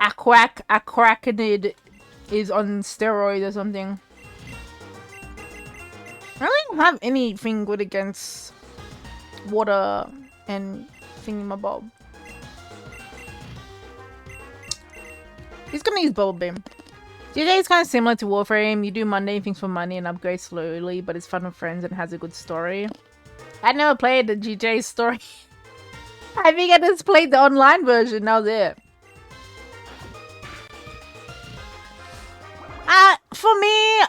Speaker 1: Aquacanid is on steroids or something. I don't have anything good against water and thingamabob. He's gonna use Bubble Beam. GTA is kind of similar to Warframe. You do mundane things for money and upgrade slowly, but it's fun with friends and has a good story. I never played the GTA story. I think I just played the online version. That was it. For me,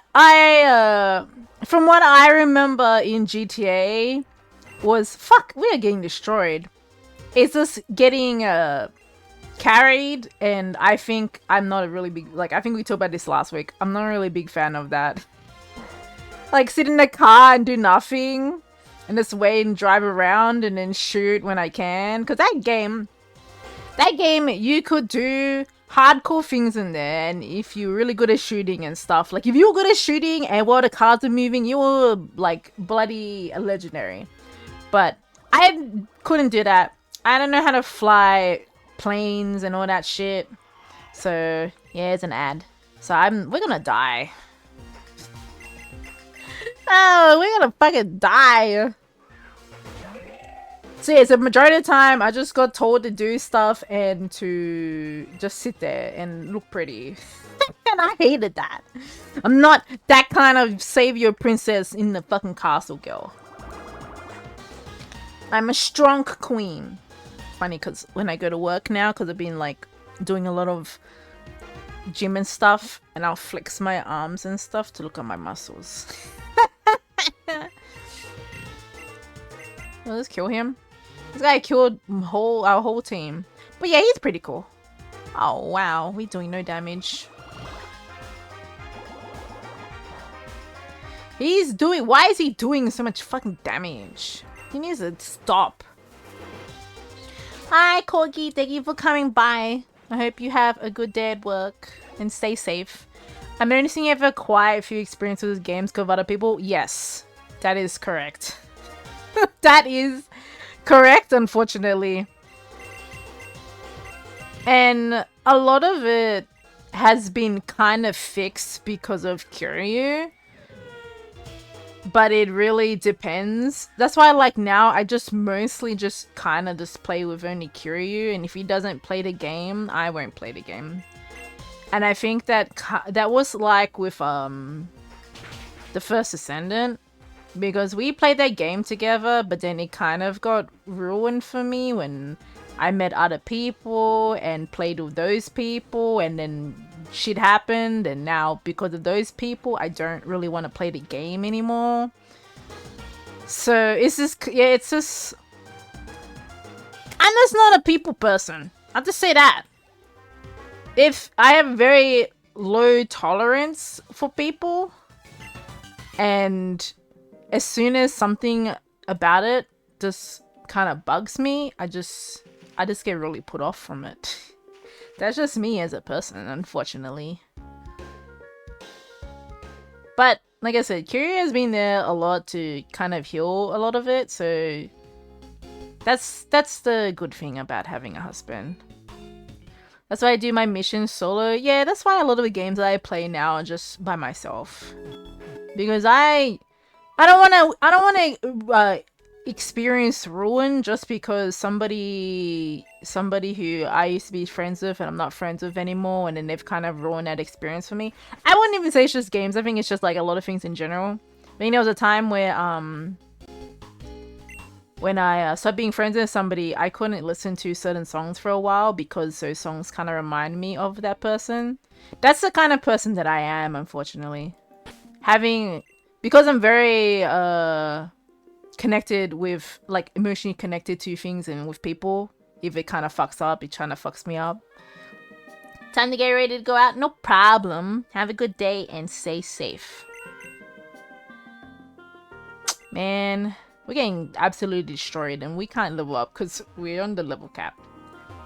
Speaker 1: from what I remember in GTA was, fuck, we are getting destroyed. It's just getting carried, and I think I'm not a really big, like, I think we talked about this last week. I'm not a really big fan of that. Like, sit in the car and do nothing. And just wait and drive around and then shoot when I can. Because that game, you could do hardcore things in there. And if you're really good at shooting and stuff. Like, if you're good at shooting and while the cars are moving, you were, like, bloody legendary. But I couldn't do that. I don't know how to fly planes and all that shit. So, yeah, it's an ad. So, we're gonna die. Oh, we're gonna fucking die. So yeah, so majority of the time I just got told to do stuff and to just sit there and look pretty. And I hated that. I'm not that kind of savior princess in the fucking castle, girl. I'm a strong queen. Funny because when I go to work now, because I've been like doing a lot of gym and stuff, and I'll flex my arms and stuff to look at my muscles. Let's kill him. This guy killed our whole team. But yeah, he's pretty cool. Oh wow, we're doing no damage. Why is he doing so much fucking damage? He needs to stop. Hi Corgi, thank you for coming by. I hope you have a good day at work and stay safe. I'm noticing you have quite a few experiences with games because of other people. Yes, that is correct. That is correct, unfortunately. And a lot of it has been kind of fixed because of Kiryu. But it really depends. That's why, like, now I just mostly just kind of just play with only Kiryu, and if he doesn't play the game, I won't play the game. And I think that that was like with the first Ascendant, because we played that game together, but then it kind of got ruined for me when I met other people and played with those people, and then shit happened, and now because of those people I don't really want to play the game anymore. So it's just, yeah, it's just, I'm just not a people person. I'll just say that. If I have very low tolerance for people, and as soon as something about it just kind of bugs me, I just get really put off from it. That's just me as a person, unfortunately. But like I said, Kiryu has been there a lot to kind of heal a lot of it, so that's the good thing about having a husband. That's why I do my missions solo. Yeah, that's why a lot of the games that I play now are just by myself, because I don't want to experience ruin just because somebody who I used to be friends with and I'm not friends with anymore, and then they've kind of ruined that experience for me. I wouldn't even say it's just games. I think it's just like a lot of things in general. I mean, there was a time where when I started being friends with somebody, I couldn't listen to certain songs for a while because those songs kind of remind me of that person. That's the kind of person that I am, unfortunately. Because I'm very connected with, like, emotionally connected to things and with people. If it kind of fucks up, it kind of fucks me up. Time to get ready to go out? No problem. Have a good day and stay safe. Man, we're getting absolutely destroyed and we can't level up because we're on the level cap.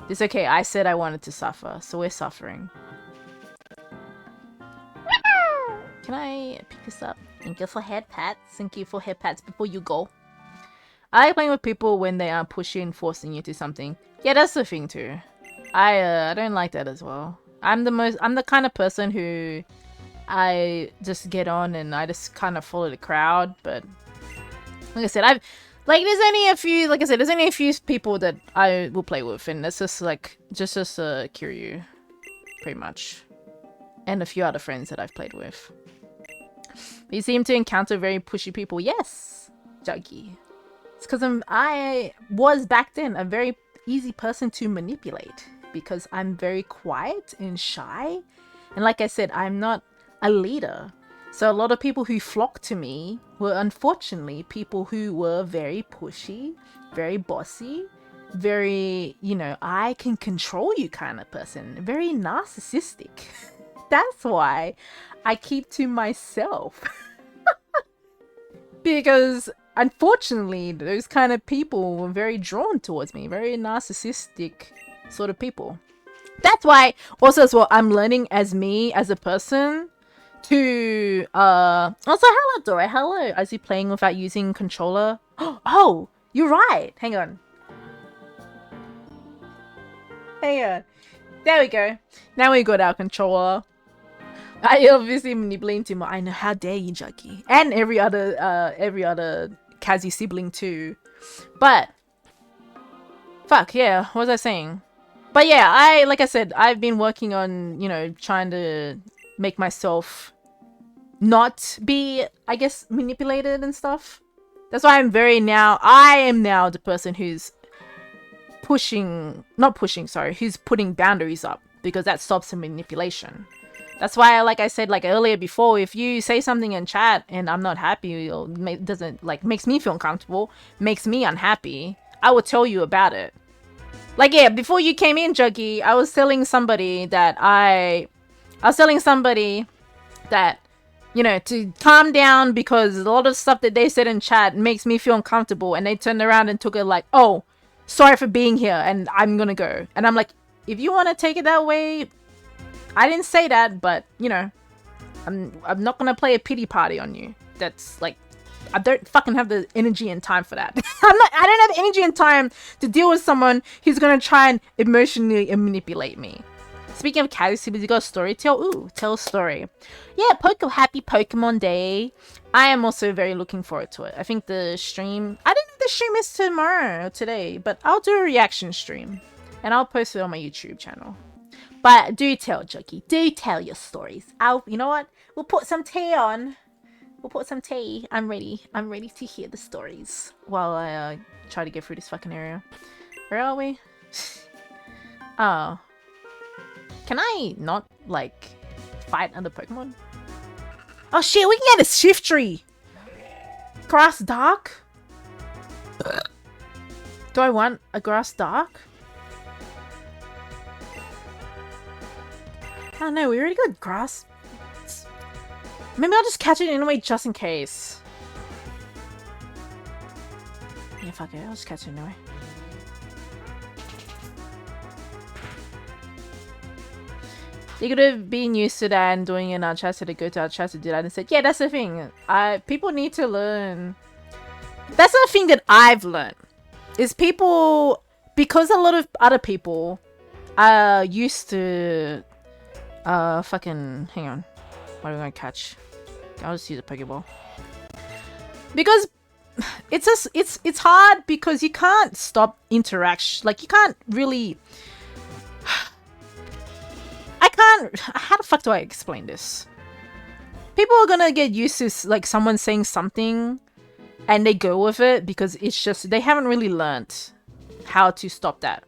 Speaker 1: It's okay, I said I wanted to suffer, so we're suffering. Can I pick this up? Thank you for head pats. Thank you for head pats before you go. I like playing with people when they are pushing and forcing you to something. Yeah, that's the thing too. I don't like that as well. I'm the kind of person who I just get on and I just kind of follow the crowd. But like I said, there's only a few people that I will play with, and that's just like just Kiryu, pretty much, and a few other friends that I've played with. You seem to encounter very pushy people. Yes, Juggy. It's because I was back then a very easy person to manipulate because I'm very quiet and shy. And like I said, I'm not a leader. So a lot of people who flocked to me were unfortunately people who were very pushy, very bossy, very, I can control you kind of person, very narcissistic. That's why I keep to myself. Because unfortunately, those kind of people were very drawn towards me, very narcissistic sort of people. That's why also as well, I'm learning as me as a person to also hello Dora, hello. Is he playing without using controller? Oh, you're right. Hang on. There we go. Now we got our controller. I obviously manipulating too much. I know, how dare you, Juggy. And every other Kazi sibling too. But fuck, yeah, what was I saying? But yeah, like I said, I've been working on, trying to make myself not be, I guess, manipulated and stuff. That's why I am now the person who's who's putting boundaries up, because that stops the manipulation. That's why, like I said, like earlier before, if you say something in chat and I'm not happy, or makes me feel uncomfortable, makes me unhappy, I will tell you about it. Like, yeah, before you came in, Juggy, I was telling somebody that to calm down because a lot of stuff that they said in chat makes me feel uncomfortable, and they turned around and took it like, oh, sorry for being here and I'm gonna go. And I'm like, if you want to take it that way, I didn't say that, but I'm not gonna play a pity party on you. That's like, I don't fucking have the energy and time for that. I don't have energy and time to deal with someone who's gonna try and emotionally manipulate me. Speaking of characters, you got a story to tell? Ooh, tell a story. Yeah, happy Pokemon Day. I am also very looking forward to it. I think the stream... I don't know if the stream is tomorrow or today, but I'll do a reaction stream. And I'll post it on my YouTube channel. But do tell, Juggy. Do tell your stories. You know what? We'll put some tea on. We'll put some tea. I'm ready. I'm ready to hear the stories. While I try to get through this fucking area. Where are we? Oh. Can I not, like, fight other Pokemon? Oh shit, we can get a Shift Tree! Grass Dark? Do I want a Grass Dark? I don't know, we already got Grass. Maybe I'll just catch it anyway just in case. Yeah, fuck it, I'll just catch it anyway. You could have been used to that and doing it in our chat, so to go to our chat to do that and said, yeah, that's the thing. People need to learn. That's the thing that I've learned. Is people, because a lot of other people are used to, fucking, hang on. What are we gonna catch? I'll just use a Pokeball. Because it's hard because you can't stop interaction. Like, you can't really... How the fuck do I explain this? People are gonna get used to like someone saying something and they go with it because it's just they haven't really learnt how to stop that.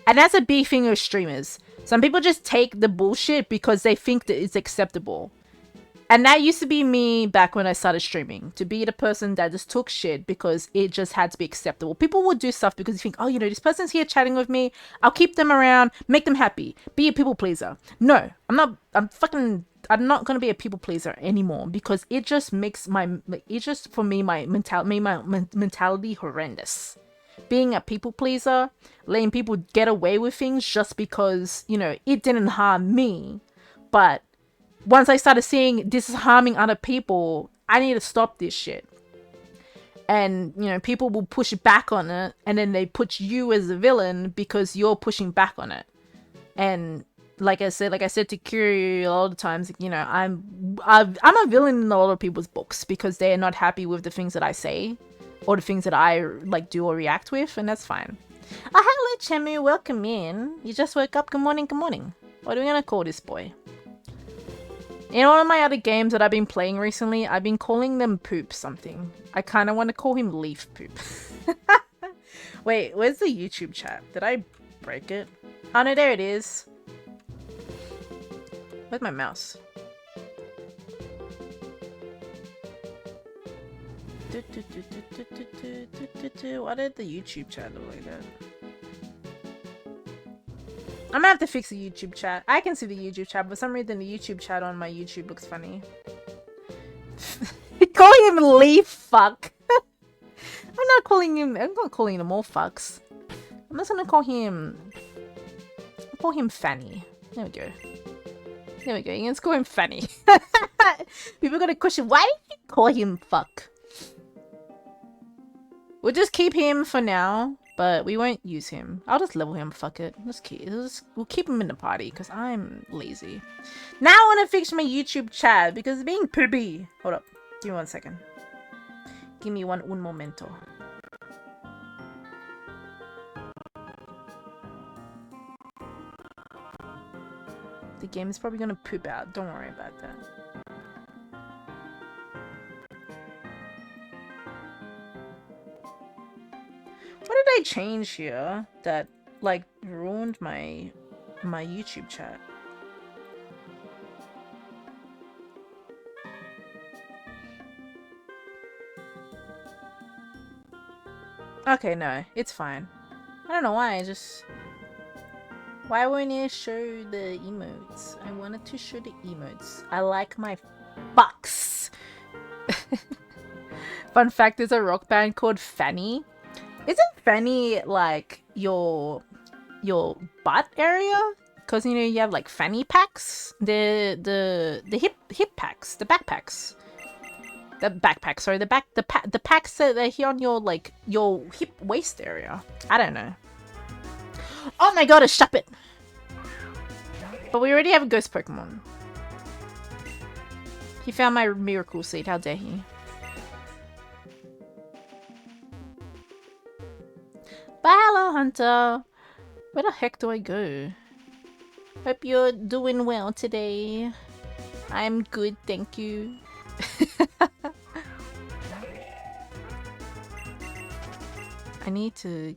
Speaker 1: And that's a big thing with streamers. Some people just take the bullshit because they think that it's acceptable. And that used to be me back when I started streaming. To be the person that just took shit because it just had to be acceptable. People would do stuff because you think, oh, you know, this person's here chatting with me. I'll keep them around, make them happy. Be a people pleaser. No, I'm not going to be a people pleaser anymore because it just makes my mentality horrendous. Being a people pleaser, letting people get away with things just because, you know, it didn't harm me. But once I started seeing this is harming other people, I need to stop this shit. And, you know, people will push back on it, and then they put you as the villain because you're pushing back on it. And like I said to Kiri a lot of times, you know, I'm a villain in a lot of people's books because they're not happy with the things that I say or the things that I like do or react with, and that's fine. Oh, hello, Chemu, welcome in. You just woke up. Good morning, good morning. What are we gonna call this boy? In one of my other games that I've been playing recently, I've been calling them Poop something. I kind of want to call him Leaf Poop. Wait, where's the YouTube chat? Did I break it? Oh no, there it is. Where's my mouse? Why did the YouTube chat look like that? I'm gonna have to fix the YouTube chat. I can see the YouTube chat, but for some reason the YouTube chat on my YouTube looks funny. Calling him Leaf Fuck. I'm not calling him all fucks. I'm just gonna call him Fanny. There we go. There we go. You can call him Fanny. People are gonna question, why did you call him Fuck? We'll just keep him for now. But we won't use him. I'll just level him. Fuck it. We'll keep him in the party because I'm lazy. Now I want to fix my YouTube chat because it's being poopy. Hold up. Give me 1 second. Give me un momento. The game is probably going to poop out. Don't worry about that. What did I change here that like ruined my YouTube chat? Okay, no, it's fine. I don't know why, why won't it show the emotes? I wanted to show the emotes. I like my fucks. Fun fact, there's a rock band called Fanny. Isn't Fanny like your butt area? Because you know you have like fanny packs, the hip packs, the backpacks, sorry, the packs that are here on your like your hip waist area. I don't know. Oh my god, stop it! But we already have a ghost Pokemon. He found my miracle seed. How dare he? Bye, hello, Hunter. Where the heck do I go? Hope you're doing well today. I'm good, thank you. I need to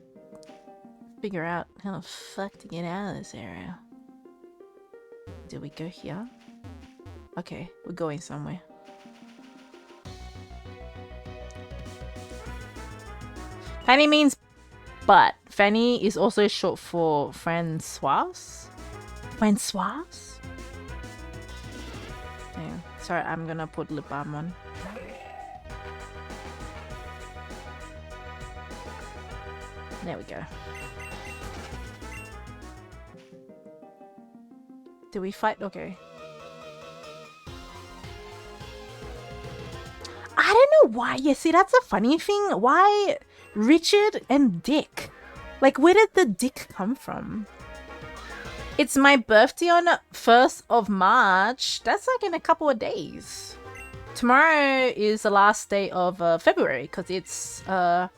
Speaker 1: figure out how the fuck to get out of this area. Do we go here? Okay, we're going somewhere. Fanny means butt. Fanny is also short for Francoise. Francoise? Yeah. Sorry, I'm gonna put lip balm on. There we go. Do we fight? Okay. I don't know why. Yeah, see, that's a funny thing. Why Richard and Dick? Like, where did the Dick come from? It's my birthday on 1st of March. That's like in a couple of days. Tomorrow is the last day of February because it's the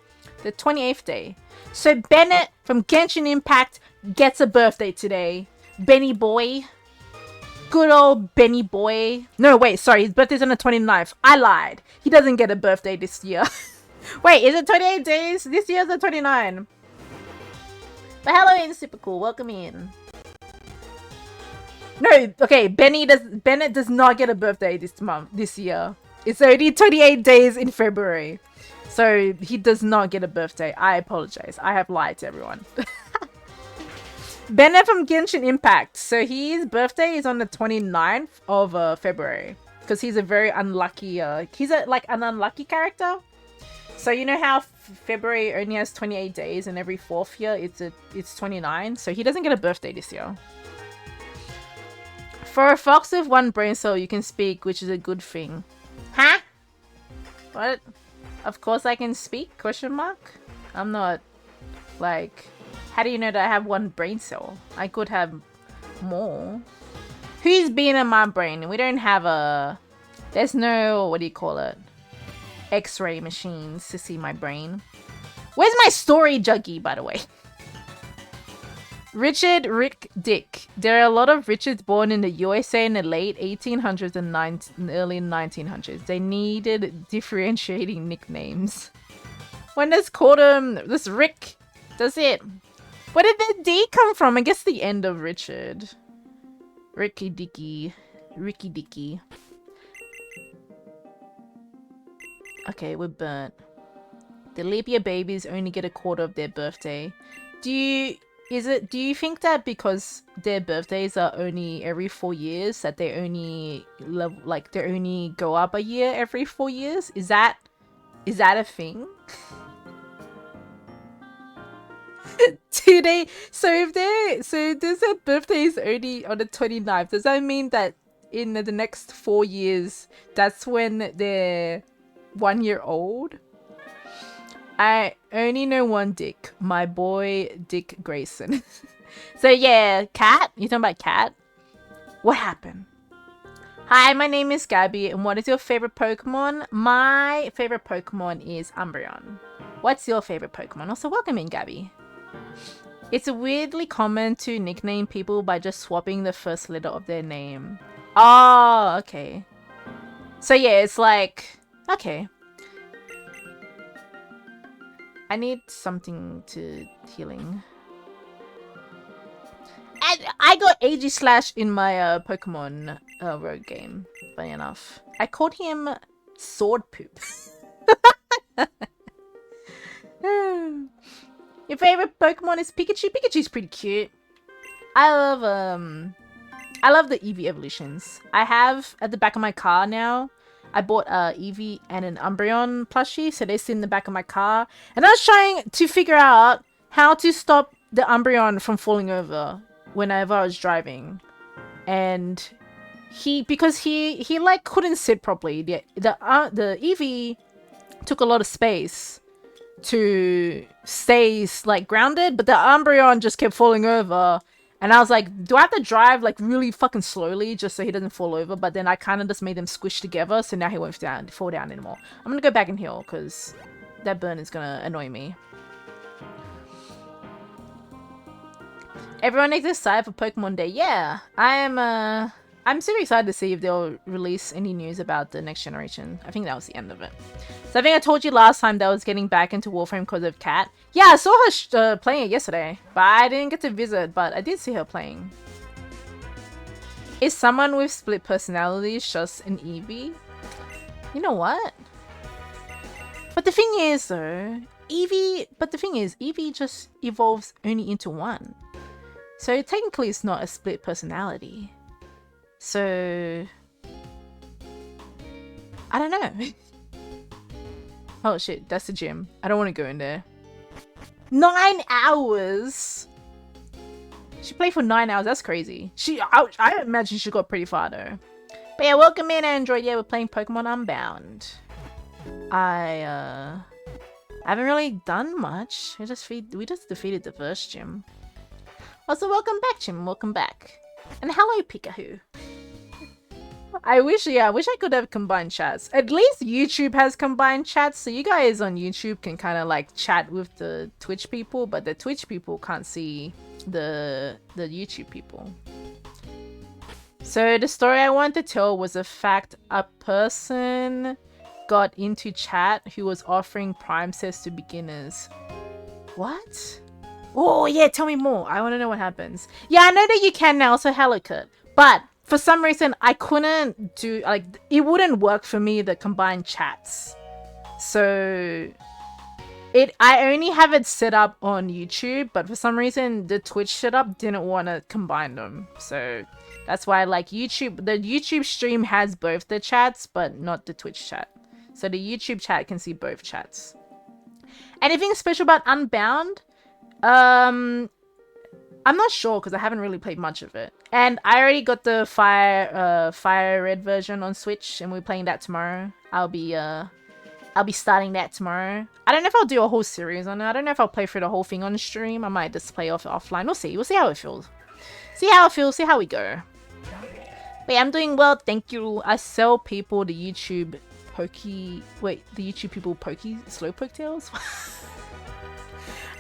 Speaker 1: 28th day. So Bennett from Genshin Impact gets a birthday today. Benny boy. Good old Benny boy. No, wait, sorry. His birthday's on the 29th. I lied. He doesn't get a birthday this year. Wait, is it 28 days? This year's the 29. But Halloween's super cool. Welcome in. No, okay, Bennett does not get a birthday this year. It's already 28 days in February. So he does not get a birthday. I apologize. I have lied to everyone. Bennett from Genshin Impact. So his birthday is on the 29th of February. Because he's a very unlucky, he's like an unlucky character. So you know how February only has 28 days and every 4th year it's 29. So he doesn't get a birthday this year. For a fox with 1 brain cell, you can speak, which is a good thing. Huh? What? Of course I can speak? Question mark? I'm not, like... How do you know that I have 1 brain cell? I could have more. Who's been in my brain? We don't have a... There's no... What do you call it? X-ray machines to see my brain. Where's my story juggy, by the way? Richard, Rick, Dick. There are a lot of Richards born in the USA in the late 1800s and early 1900s. They needed differentiating nicknames. When this called him... This Rick... That's it. Where did the D come from? I guess the end of Richard. Ricky Dicky. Ricky Dicky. Okay, we're burnt. The leap year babies only get a quarter of their birthday. Do you think that because their birthdays are only every 4 years that they only they only go up a year every 4 years? Is that a thing? So if their birthday is only on the 29th, does that mean that in the next 4 years that's when they're 1 year old? I only know one Dick, my boy Dick Grayson. So yeah, Cat? You talking about Cat? What happened? Hi, my name is Gabby, and what is your favorite Pokemon? My favorite Pokemon is Umbreon. What's your favorite Pokemon? Also, welcome in, Gabby. It's weirdly common to nickname people by just swapping the first letter of their name. Oh, okay. So yeah, it's like... Okay. I need something to healing. And I got Aegislash in my Pokemon Rogue game, funny enough. I called him Sword Poop. Your favorite Pokemon is Pikachu? Pikachu's pretty cute. I love the Eevee evolutions. I have at the back of my car now. I bought Eevee and an Umbreon plushie, so they sit in the back of my car. And I was trying to figure out how to stop the Umbreon from falling over whenever I was driving. And because he like couldn't sit properly. The Eevee took a lot of space to stay like grounded, but the Umbreon just kept falling over And I was like, do I have to drive like really fucking slowly just so he doesn't fall over? But then I kind of just made them squish together, so now he won't fall down anymore. I'm gonna go back and heal because that burn is gonna annoy me. Everyone is excited for Pokemon Day. Yeah, I'm super excited to see if they'll release any news about the next generation. I think that was the end of it. So I think I told you last time that I was getting back into Warframe because of Kat. Yeah, I saw her playing it yesterday, but I didn't get to visit, but I did see her playing. Is someone with split personalities just an Eevee? You know what? But the thing is though, Eevee just evolves only into one. So technically it's not a split personality. So I don't know. Oh shit, that's the gym. I don't want to go in there. 9 hours? She played for 9 hours. That's crazy. I imagine she got pretty far though. But yeah, welcome in Android. Yeah, we're playing Pokemon Unbound. I haven't really done much. We just defeated the first gym. Also, welcome back, Jim. Welcome back. And hello, Pikachu. I wish I could have combined chats. At least YouTube has combined chats, so you guys on YouTube can kind of like chat with the Twitch people, but the Twitch people can't see the YouTube people. So the story I wanted to tell was the fact a person got into chat who was offering prime sets to beginners. What? Oh yeah, tell me more. I want to know what happens. Yeah, I know that you can now, so hello Kurt. But for some reason, I couldn't do, like, it wouldn't work for me, the combined chats. So I only have it set up on YouTube, but for some reason, the Twitch setup didn't want to combine them. So that's why, like, the YouTube stream has both the chats, but not the Twitch chat. So the YouTube chat can see both chats. Anything special about Unbound? I'm not sure because I haven't really played much of it. And I already got the Fire Red version on Switch, and we're playing that tomorrow. I'll be starting that tomorrow. I don't know if I'll do a whole series on it. I don't know if I'll play through the whole thing on stream. I might just play offline. We'll see. We'll see how it feels. See how it feels. See how we go. But yeah, I'm doing well. Thank you. I sell people the YouTube people slowpoke tails.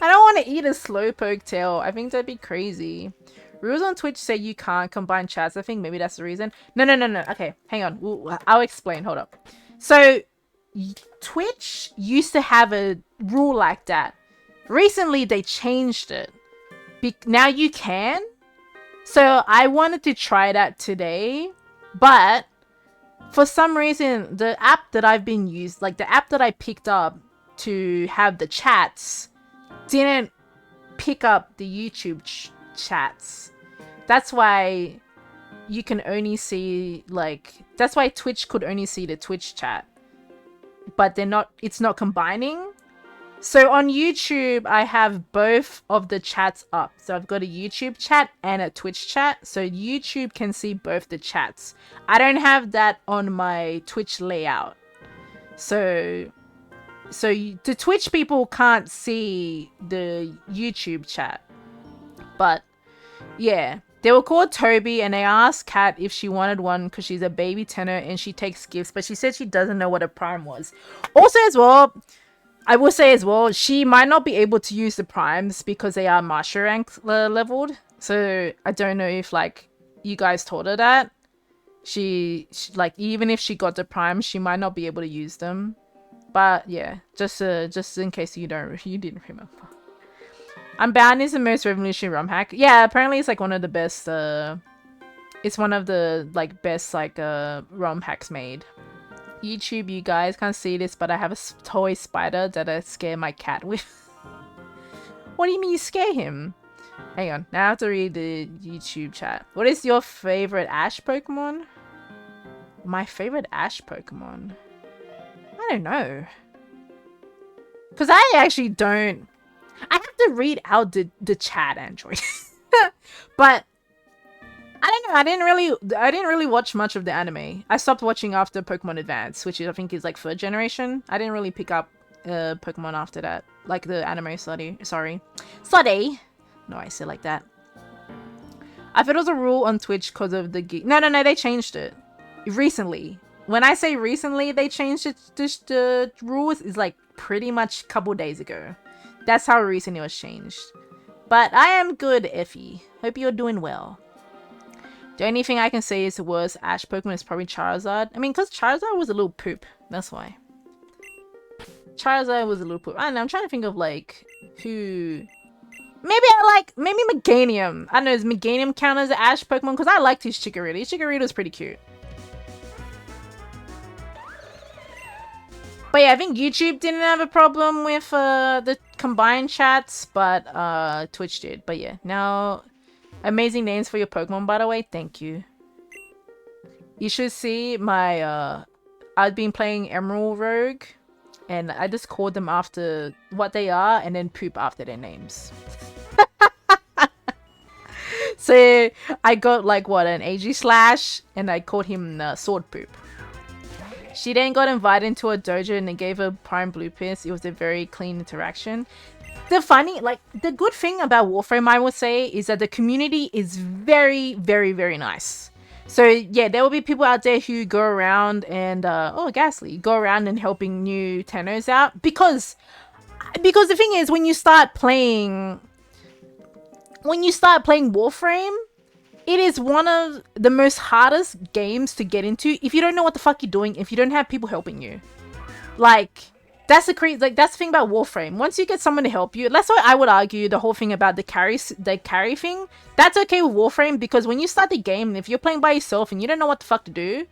Speaker 1: I don't want to eat a slowpoke tail. I think that'd be crazy. Rules on Twitch say you can't combine chats. I think maybe that's the reason. No. Okay, hang on. I'll explain. Hold up. So, Twitch used to have a rule like that. Recently, they changed it. Now you can. So, I wanted to try that today. But, for some reason, the app that I've been used, like the app that I picked up to have the chats, didn't pick up the YouTube chats. That's why you can only see, like, that's why Twitch could only see the Twitch chat, but it's not combining. So on YouTube I have both of the chats up. So I've got a YouTube chat and a Twitch chat, so YouTube can see both the chats. I don't have that on my Twitch layout, so the Twitch people can't see the YouTube chat. But yeah, they were called Toby, and they asked Kat if she wanted one because she's a baby tenor and she takes gifts, but she said she doesn't know what a prime was. Also as well, I will say as well, she might not be able to use the primes because they are master rank leveled. So I don't know if like you guys told her that. She like, even if she got the primes, she might not be able to use them. But yeah, just in case you didn't remember. Unbound is the most revolutionary ROM hack. Yeah, apparently it's like one of the best. It's one of the like best like ROM hacks made. YouTube, you guys can't see this, but I have a toy spider that I scare my cat with. What do you mean you scare him? Hang on, now I have to read the YouTube chat. What is your favorite Ash Pokemon? My favorite Ash Pokemon? I don't know. Because I actually don't... I have to read out the chat, Android. But I don't know. I didn't really watch much of the anime. I stopped watching after Pokemon Advance, which I think is like 3rd generation. I didn't really pick up Pokemon after that, like the anime study. Sorry, study. No, I say like that. I thought it was a rule on Twitch because of the no, they changed it recently. When I say recently, they changed it. The rules is like pretty much a couple days ago. That's how recent it was changed. But I am good, Effie. Hope you're doing well. The only thing I can say is the worst Ash Pokemon is probably Charizard. I mean, because Charizard was a little poop. That's why. Charizard was a little poop. I don't know. I'm trying to think of like who. Maybe Meganium. I don't know. Does Meganium count as an Ash Pokemon? Because I liked his Chikorita. His Chikorita was pretty cute. But yeah, I think YouTube didn't have a problem with the combined chats, but Twitch did. But yeah, now amazing names for your Pokemon, by the way. Thank you. You should see my I've been playing Emerald Rogue, and I just called them after what they are and then poop after their names. So I got like what, an Aegislash, and I called him Sword Poop. She then got invited into a dojo and they gave her prime blue piss. It was a very clean interaction. The good thing about Warframe, I would say, is that the community is very, very, very nice. So yeah, there will be people out there who go around and Ghastly, go around and helping new Tennos out because the thing is, when you start playing Warframe, it is one of the most hardest games to get into if you don't know what the fuck you're doing, if you don't have people helping you. Like, that's the thing about Warframe. Once you get someone to help you, that's why I would argue the whole thing about the carry thing, that's okay with Warframe, because when you start the game, if you're playing by yourself and you don't know what the fuck to do,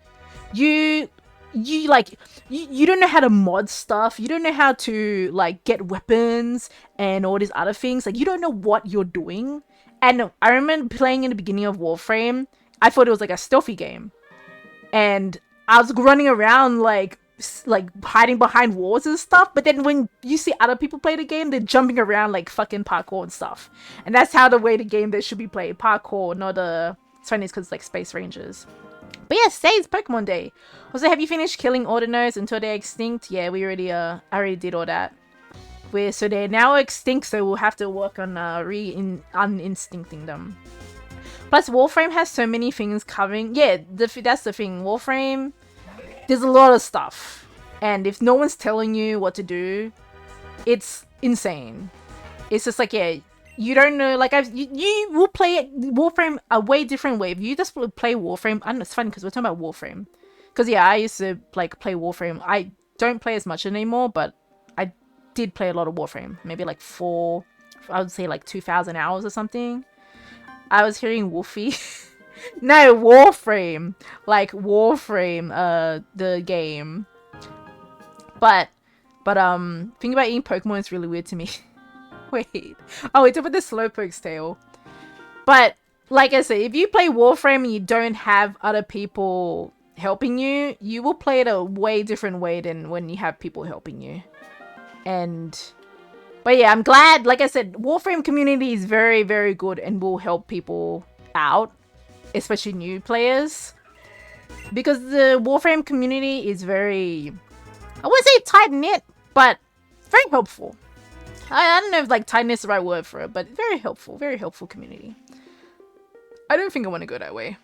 Speaker 1: you don't know how to mod stuff, you don't know how to like get weapons and all these other things, like you don't know what you're doing. And I remember playing in the beginning of Warframe, I thought it was like a stealthy game. And I was running around like hiding behind walls and stuff. But then when you see other people play the game, they're jumping around like fucking parkour and stuff. And that's how the way the game that should be played. Parkour, not it's funny because it's like Space Rangers. But yeah, today is Pokemon Day. Also, have you finished killing Ordinals until they're extinct? Yeah, we already I already did all that. So they're now extinct, so we'll have to work on uninstincting them. Plus, Warframe has so many things covering. Yeah, that's the thing. Warframe, there's a lot of stuff, and if no one's telling you what to do, it's insane. It's just like, yeah, you don't know. Like you will play Warframe a way different way. If you just play Warframe, I don't know, it's funny because we're talking about Warframe. Because yeah, I used to like play Warframe. I don't play as much anymore, but I did play a lot of Warframe. Maybe like I would say like 2,000 hours or something. I was hearing Wolfie. No, Warframe. Like Warframe, the game. But thinking about eating Pokemon is really weird to me. Wait. Oh, it's about the Slowpoke's tail. But like I said, if you play Warframe and you don't have other people helping you, you will play it a way different way than when you have people helping you. But yeah, I'm glad, like I said, Warframe community is very, very good and will help people out, especially new players. Because the Warframe community is very, I wouldn't say tight-knit, but very helpful. I don't know if like tight-knit is the right word for it, but very helpful community. I don't think I want to go that way.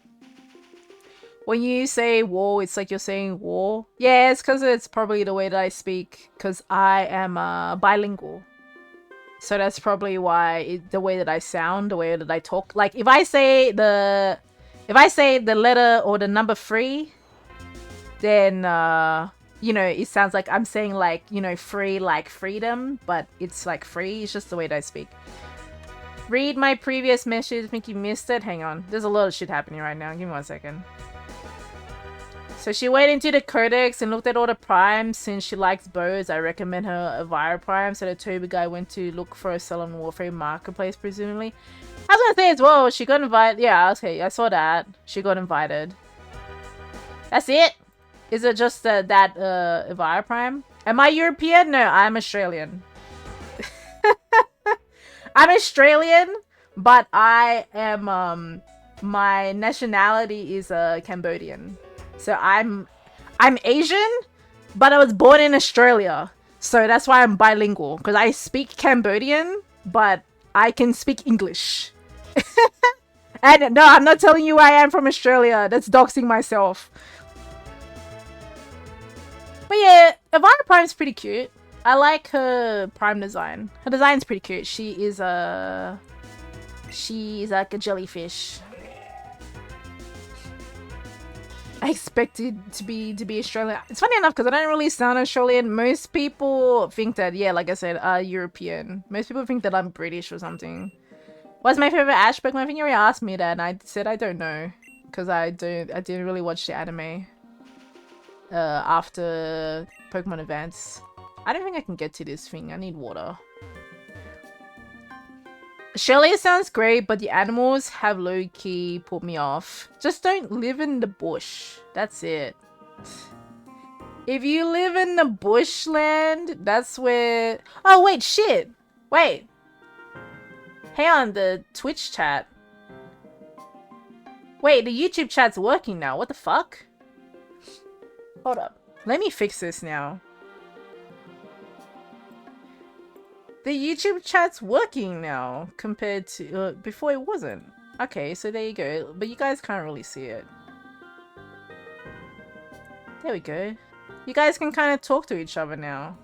Speaker 1: When you say war, it's like you're saying war. Yeah, it's because it's probably the way that I speak, because I am bilingual. So that's probably why the way that I sound, the way that I talk. Like if I say the letter or the number 3, then you know, it sounds like I'm saying like, you know, free like freedom, but it's like free. It's just the way that I speak. Read my previous message. I think you missed it. Hang on. There's a lot of shit happening right now. Give me 1 second. So she went into the codex and looked at all the primes. Since she likes bows, I recommend her a Vira prime. So the Toby guy went to look for a sell on Warframe marketplace, presumably. I was gonna say as well, she got invited. Yeah, okay, I saw that. She got invited. That's it? Is it just that Vira prime? Am I European? No, I'm Australian. I'm Australian, but I am my nationality is Cambodian. So I'm Asian, but I was born in Australia. So that's why I'm bilingual, because I speak Cambodian, but I can speak English. And And no, I'm not telling you I am from Australia. That's doxing myself. But yeah, Ivana Prime's pretty cute. I like her Prime design. Her design's pretty cute. She's like a jellyfish. I expected to be Australian. It's funny enough because I don't really sound Australian. Most people think that, yeah, like I said, European. Most people think that I'm British or something. What's my favorite Ash Pokemon? I think you already asked me that, and I said I don't know because I didn't really watch the anime after Pokemon events. I don't think I can get to this thing. I need water. Australia sounds great, but the animals have low-key put me off. Just don't live in the bush. That's it. If you live in the bushland, that's where... Oh, wait, shit. Wait. Hey, on the Twitch chat. Wait, the YouTube chat's working now. What the fuck? Hold up. Let me fix this now. The YouTube chat's working now compared to before it wasn't. Okay, so there you go. But you guys can't really see it. There we go. You guys can kind of talk to each other now.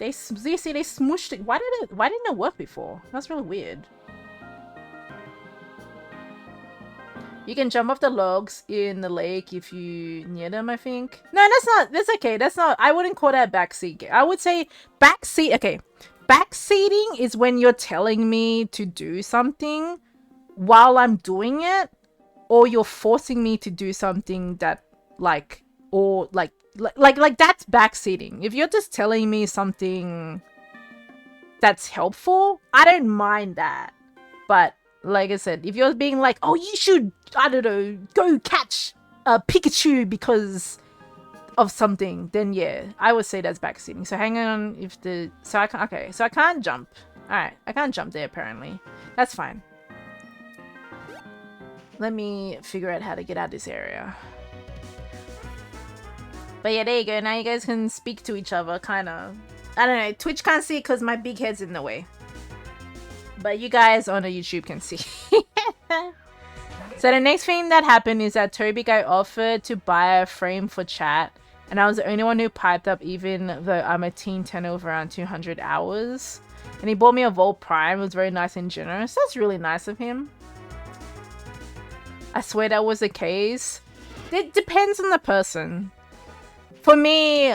Speaker 1: You see, they smushed it. Why didn't it work before? That's really weird. You can jump off the logs in the lake if you near them, I think. No, that's okay. That's not, I wouldn't call that backseat. I would say backseat, okay. Backseating is when you're telling me to do something while I'm doing it, or you're forcing me to do something that, like, or like that's backseating. If you're just telling me something that's helpful, I don't mind that. But like I said, if you're being like, oh, you should, I don't know, go catch a Pikachu because of something, then yeah, I would say that's backseating. So hang on, if the, so I can't, okay, so I can't jump. Alright, I can't jump there apparently. That's fine. Let me figure out how to get out of this area. But yeah, there you go. Now you guys can speak to each other, kind of. I don't know, Twitch can't see it because my big head's in the way. But you guys on the YouTube can see. So the next thing that happened is that Toby guy offered to buy a frame for chat. And I was the only one who piped up, even though I'm a teen 10 over around 200 hours. And he bought me a Volt Prime. It was very nice and generous. That's really nice of him. I swear that was the case. It depends on the person. For me,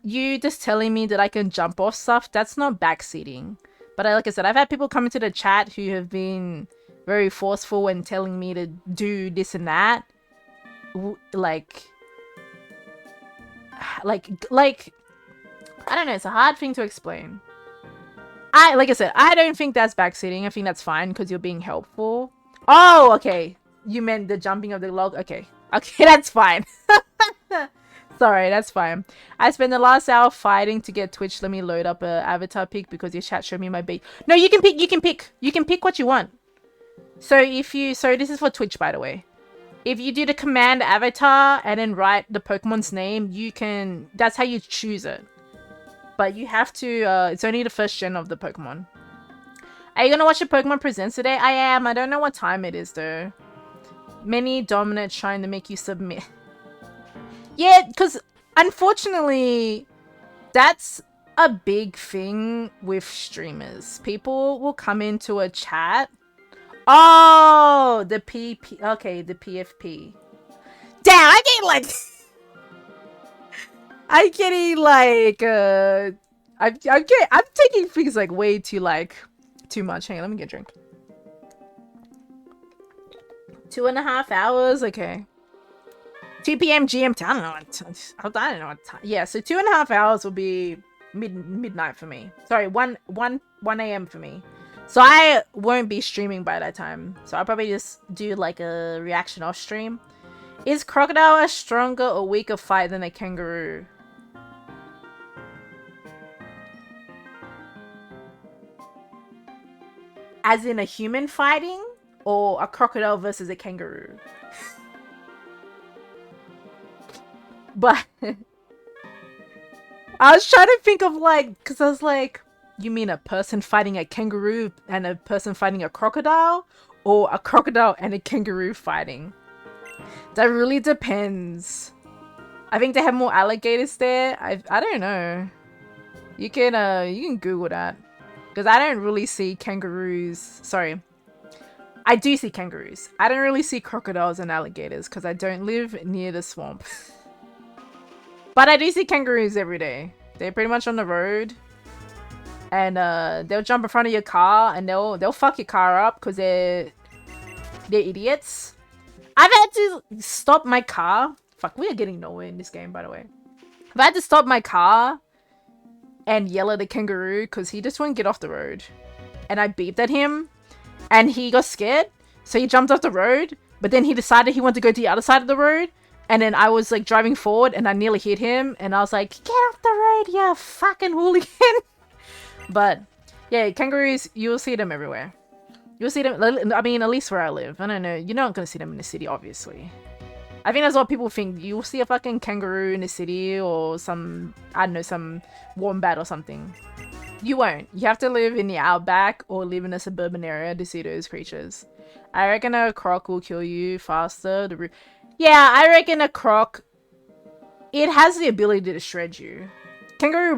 Speaker 1: you just telling me that I can jump off stuff, that's not backseating. But like I said, I've had people come into the chat who have been very forceful and telling me to do this and that. Like, I don't know, it's a hard thing to explain. Like I said, I don't think that's backseating. I think that's fine because you're being helpful. Oh, okay. You meant the jumping of the log? Okay. Okay, that's fine. Sorry, that's fine. I spent the last hour fighting to get Twitch. Let me load up a avatar pic because your chat showed me my bait. No, you can pick what you want. So if you, so this is for Twitch, by the way. If you do the command avatar and then write the Pokemon's name, you can, that's how you choose it. But you have to, it's only the first gen of the Pokemon. Are you gonna watch the Pokemon Presents today? I am. I don't know what time it is though. Many dominants trying to make you submit. Yeah, because unfortunately, that's a big thing with streamers. People will come into a chat. Oh, the PP. Okay, the PFP. Damn, I get like... I'm getting like... I'm taking things like way too like... Too much. Hang on, let me get a drink. 2.5 hours? Okay. 2 p.m. GMT. I don't know what time. Yeah, so 2.5 hours will be midnight for me. Sorry, 1 a.m. for me. So I won't be streaming by that time. So I'll probably just do like a reaction off stream. Is Crocodile a stronger or weaker fight than a kangaroo? As in a human fighting? Or a crocodile versus a kangaroo? But I was trying to think of like, because I was like, you mean a person fighting a kangaroo and a person fighting a crocodile? or a crocodile and a kangaroo fighting? That really depends. I think they have more alligators there. I don't know. You can Google that. Because I don't really see kangaroos. Sorry. I do see kangaroos. I don't really see crocodiles and alligators because I don't live near the swamp. But I do see kangaroos every day. They're pretty much on the road. And they'll jump in front of your car and they'll fuck your car up because they're idiots. I've had to stop my car. Fuck, we are getting nowhere in this game, by the way. I've had to stop my car and yell at the kangaroo because he just wouldn't get off the road. And I beeped at him and he got scared. So he jumped off the road, but then he decided he wanted to go to the other side of the road. And then I was like driving forward and I nearly hit him. And I was like, get off the road, you fucking hooligan. But yeah, kangaroos, you'll see them everywhere. You'll see them, I mean, at least where I live. I don't know, you're not going to see them in the city, obviously. I think that's what people think. You'll see a fucking kangaroo in the city or some, I don't know, some wombat or something. You won't. You have to live in the outback or live in a suburban area to see those creatures. I reckon a croc will kill you faster. Yeah, I reckon a croc, it has the ability to shred you. Kangaroo will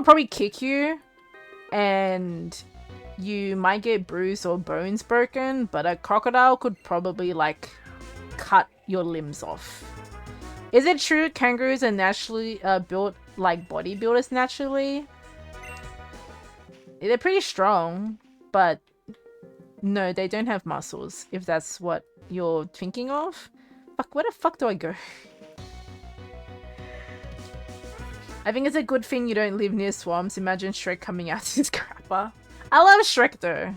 Speaker 1: probably kick you and you might get bruised or bones broken, but a crocodile could probably like cut your limbs off. Is it true kangaroos are naturally built like bodybuilders naturally? They're pretty strong, but no, they don't have muscles, if that's what you're thinking of. Fuck, where the fuck do I go? I think it's a good thing you don't live near swamps. Imagine Shrek coming out his crapper. I love Shrek though.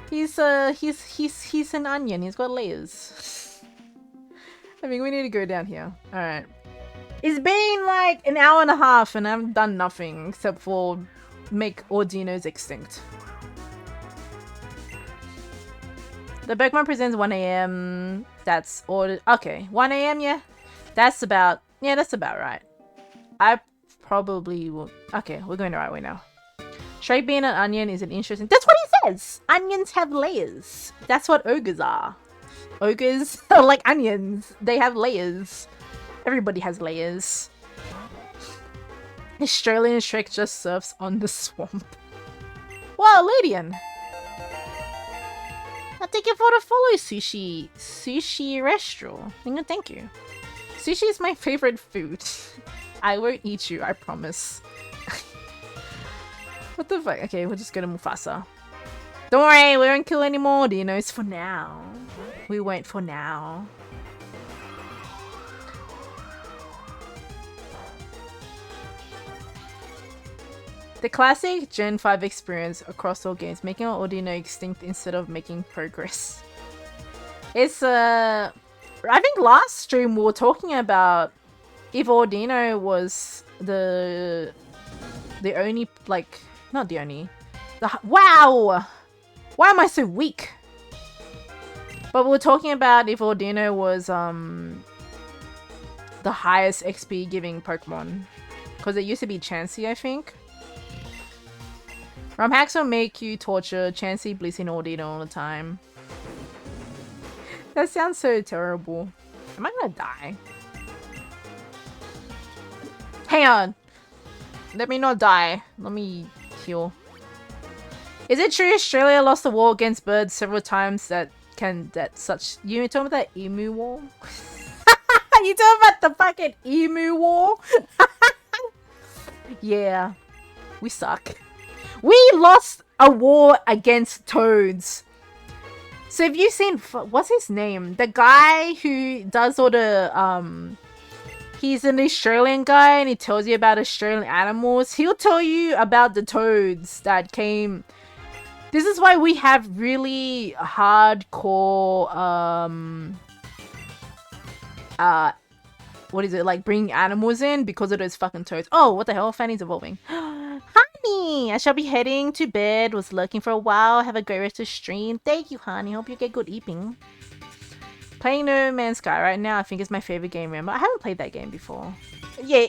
Speaker 1: He's an onion. He's got layers. I mean, we need to go down here. All right. It's been like an hour and a half and I've done nothing except for make Ordinos extinct. The Pokemon presents 1 AM. That's ordered. Okay, 1 AM. Yeah, that's about right. I probably will. Okay, we're going the right way now. Shrek being an onion is an interesting. That's what he says. Onions have layers. That's what ogres are. Ogres are like onions. They have layers. Everybody has layers. Australian Shrek just surfs on the swamp. Wow, Ladian. Thank you for the follow, Sushi Restaurant. Thank you. Sushi is my favorite food. I won't eat you, I promise. What the fuck? Okay, we'll just go to Mufasa. Don't worry, we won't kill any more dinos for now. We won't for now. The classic Gen 5 experience across all games, making an Ordino extinct instead of making progress. It's I think last stream we were talking about if Ordino was the only, like, not the only. Wow! Why am I so weak? But we were talking about if Ordino was the highest XP giving Pokemon. Because it used to be Chansey, I think. ROM hacks will make you torture Chansey, Blissey, and Ordino all the time. That sounds so terrible. Am I gonna die? Hang on. Let me not die. Let me heal. Is it true Australia lost the war against birds several times you talking about that emu war? You talking about the fucking emu war? Yeah. We suck. We lost a war against toads. So have you seen, what's his name? The guy who does all the, he's an Australian guy and he tells you about Australian animals. He'll tell you about the toads that came. This is why we have really hardcore, what is it, like bringing animals in because of those fucking toads. Oh, what the hell? Fanny's evolving. Honey, I shall be heading to bed. Was lurking for a while. Have a great rest of stream. Thank you, honey. Hope you get good eating. Playing No Man's Sky right now. I think it's my favorite game. Remember, I haven't played that game before. Yeah,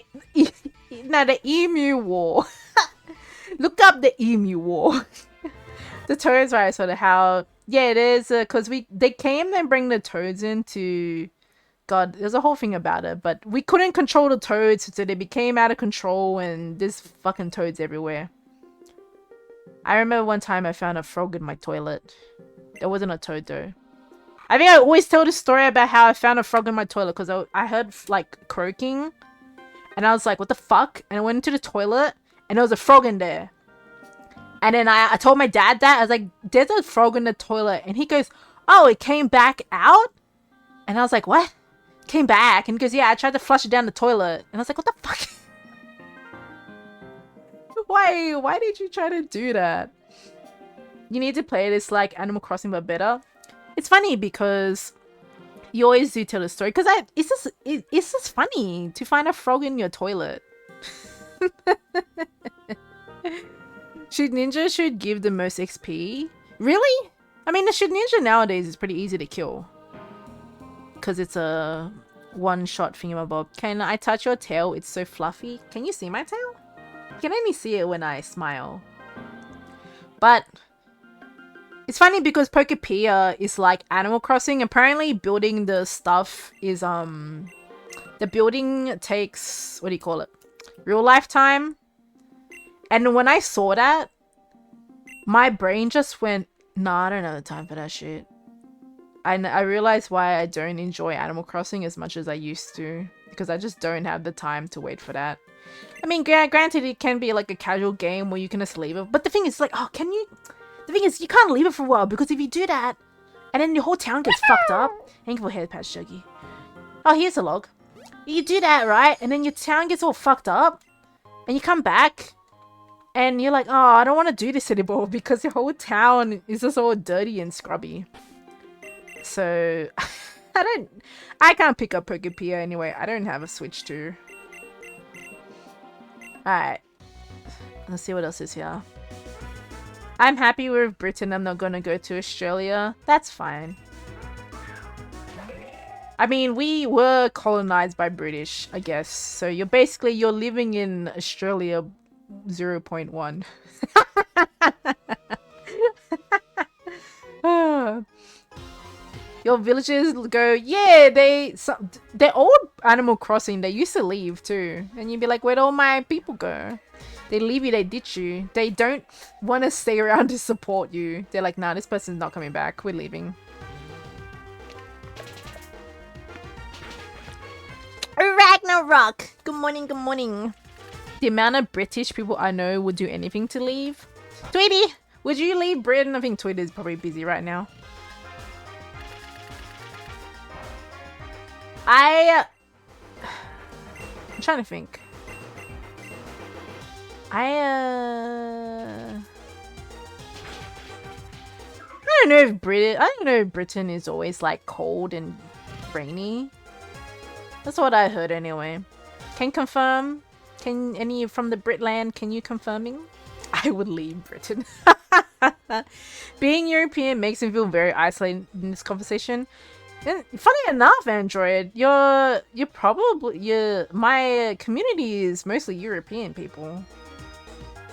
Speaker 1: no, the Emu War. Look up the Emu War. The toads, right? Sort of how, yeah, it is, because they came and bring the toads into, God, there's a whole thing about it, but we couldn't control the toads, so they became out of control, and there's fucking toads everywhere. I remember one time I found a frog in my toilet. It wasn't a toad though. I think I always tell the story about how I found a frog in my toilet because I heard like croaking, and I was like, what the fuck? And I went into the toilet, and there was a frog in there. And then I told my dad that. I was like, there's a frog in the toilet. And he goes, oh, it came back out? And I was like, what? Came back? And he goes, yeah, I tried to flush it down the toilet. And I was like, what the fuck? Why did you try to do that? You need to play this like Animal Crossing but better. It's funny because you always do tell a story. Because it's just funny to find a frog in your toilet. Should Ninja should give the most XP? Really? I mean, the Should Ninja nowadays is pretty easy to kill. Because it's a one-shot thingamabob. Can I touch your tail? It's so fluffy. Can you see my tail? You can only see it when I smile. But it's funny because Pokepedia is like Animal Crossing. Apparently building the stuff is, the building takes, what do you call it? Real life time. And when I saw that, my brain just went, nah, I don't have the time for that shit. And I realized why I don't enjoy Animal Crossing as much as I used to. Because I just don't have the time to wait for that. I mean, granted, it can be like a casual game where you can just leave it. But the thing is, like, oh, can you... The thing is, you can't leave it for a while. Because if you do that, and then your whole town gets fucked up. Thank you for hair patch, Juggy. Oh, here's a log. You do that, right? And then your town gets all fucked up. And you come back... And you're like, oh, I don't want to do this anymore because your whole town is just all dirty and scrubby. So, I can't pick up Pokepedia anyway. I don't have a Switch 2. Alright. Let's see what else is here. I'm happy with Britain. I'm not going to go to Australia. That's fine. I mean, we were colonized by British, I guess. So you're living in Australia 0.1. Your villagers go, yeah, they're all Animal Crossing. They used to leave too. And you'd be like, where'd all my people go? They leave you, they ditch you. They don't want to stay around to support you. They're like, nah, this person's not coming back. We're leaving. Ragnarok! Good morning, good morning. The amount of British people I know would do anything to leave. Tweety, would you leave Britain? I think Tweety's probably busy right now. I'm trying to think. I don't know if Britain is always like cold and rainy. That's what I heard anyway. Can confirm. Can any from the Britland, can you confirming? I would leave Britain. Being European makes me feel very isolated in this conversation. And funny enough, Android, my community is mostly European people.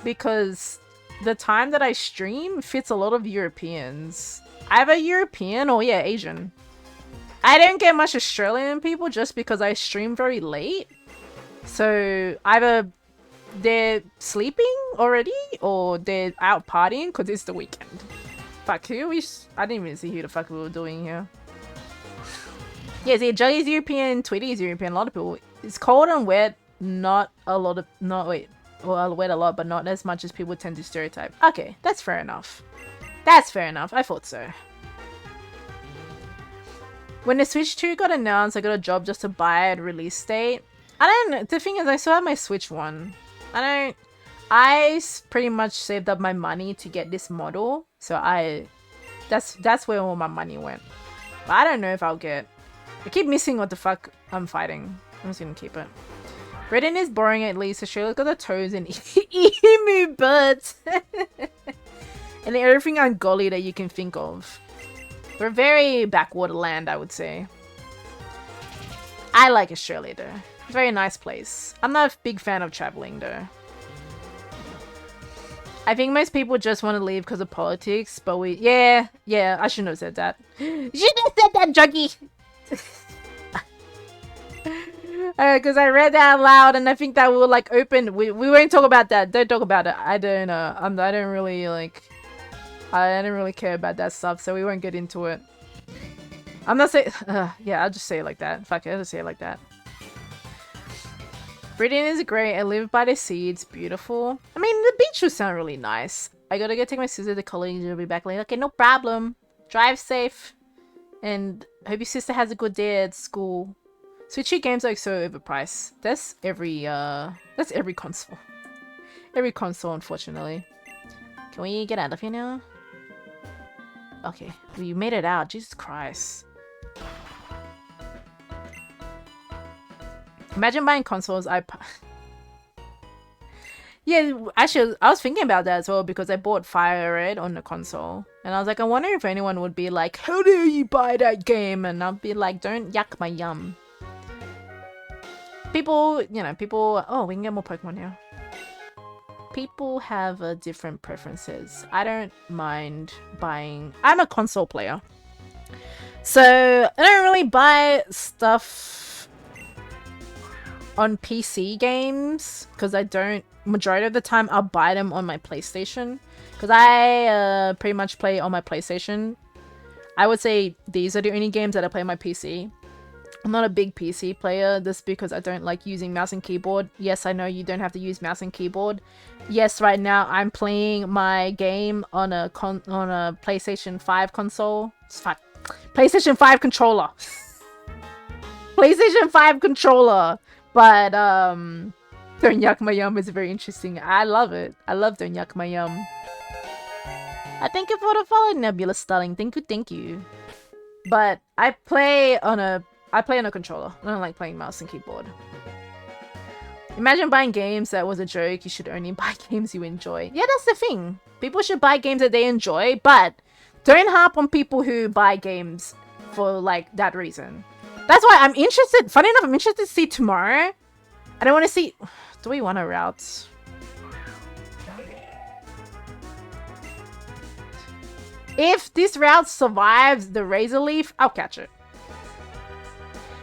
Speaker 1: Because the time that I stream fits a lot of Europeans. Either European or yeah, Asian. I don't get much Australian people just because I stream very late. So either they're sleeping already or they're out partying because it's the weekend. Fuck, I didn't even see who the fuck we were doing here. Yeah, see, Juggy's European, Tweety's European, a lot of people. It's cold and wet, wet a lot, but not as much as people tend to stereotype. Okay, that's fair enough. That's fair enough, I thought so. When the Switch 2 got announced, I got a job just to buy it at release date. The thing is, I still have my Switch 1. I pretty much saved up my money to get this model. So that's where all my money went. But I don't know if I'll get... I keep missing what the fuck I'm fighting. I'm just gonna keep it. Britain is boring at least. Australia's got the toes and emu birds. And everything Angoli that you can think of. We're very backwater land, I would say. I like Australia though. Very nice place. I'm not a big fan of traveling though. I think most people just want to leave because of politics, but yeah, I shouldn't have said that. You shouldn't have said that, Juggy! Because I read that out loud, and I think that will like open. We won't talk about that. Don't talk about it. I don't. I don't really like. I don't really care about that stuff, so we won't get into it. I'm not saying. Yeah, I'll just say it like that. Fuck it, I'll just say it like that. Britain is great. I live by the sea. It's beautiful. I mean, the beach will sound really nice. I gotta go take my sister to college. I'll be back later. Okay, no problem. Drive safe, and hope your sister has a good day at school. Switch games are so overpriced. That's every console. Every console, unfortunately. Can we get out of here now? Okay, we made it out. Jesus Christ. Imagine buying consoles. Yeah, actually, I was thinking about that as well because I bought Fire Red on the console. And I was like, I wonder if anyone would be like, how dare you buy that game? And I'll be like, don't yuck my yum. People, you know, oh, we can get more Pokemon now. People have different preferences. I don't mind buying. I'm a console player. So I don't really buy stuff on PC games because I don't. Majority of the time, I'll buy them on my PlayStation because I pretty much play on my PlayStation. I would say these are the only games that I play on my PC. I'm not a big PC player, just because I don't like using mouse and keyboard. Yes, I know you don't have to use mouse and keyboard. Yes, right now I'm playing my game on a PlayStation 5 console. Fuck. PlayStation 5 controller. PlayStation 5 controller. But Don't Yuck My Yum is very interesting. I love it. I love Don't Yuck My Yum. I thank you for the follow, Nebula Starling. Thank you. But I play on a controller. I don't like playing mouse and keyboard. Imagine buying games that was a joke. You should only buy games you enjoy. Yeah, that's the thing. People should buy games that they enjoy, but don't harp on people who buy games for like that reason. That's why I'm interested. Funny enough, I'm interested to see tomorrow. And I want to see. Do we want a route? If this route survives the Razor Leaf, I'll catch it.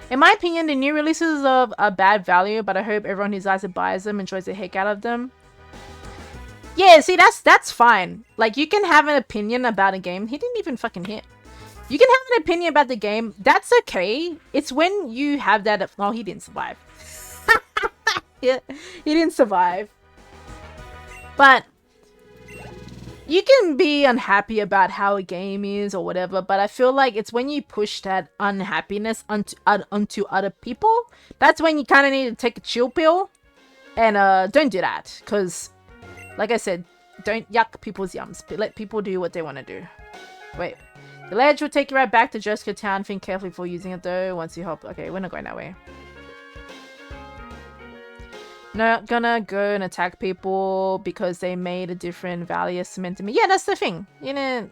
Speaker 1: In my opinion, the new releases are bad value, but I hope everyone who either buys them enjoys the heck out of them. Yeah, see, that's fine. Like, you can have an opinion about a game. He didn't even fucking hit. You can have an opinion about the game. That's okay. It's when you have that... Oh, he didn't survive. Yeah, he didn't survive. But... you can be unhappy about how a game is or whatever, but I feel like it's when you push that unhappiness onto other people. That's when you kind of need to take a chill pill. And don't do that. Because, like I said, don't yuck people's yums. Let people do what they want to do. Wait. The ledge will take you right back to Jessica Town. Think carefully before using it though. Once you hop... Okay, we're not going that way. Not gonna go and attack people because they made a different value estimate to me. Yeah, that's the thing. You know,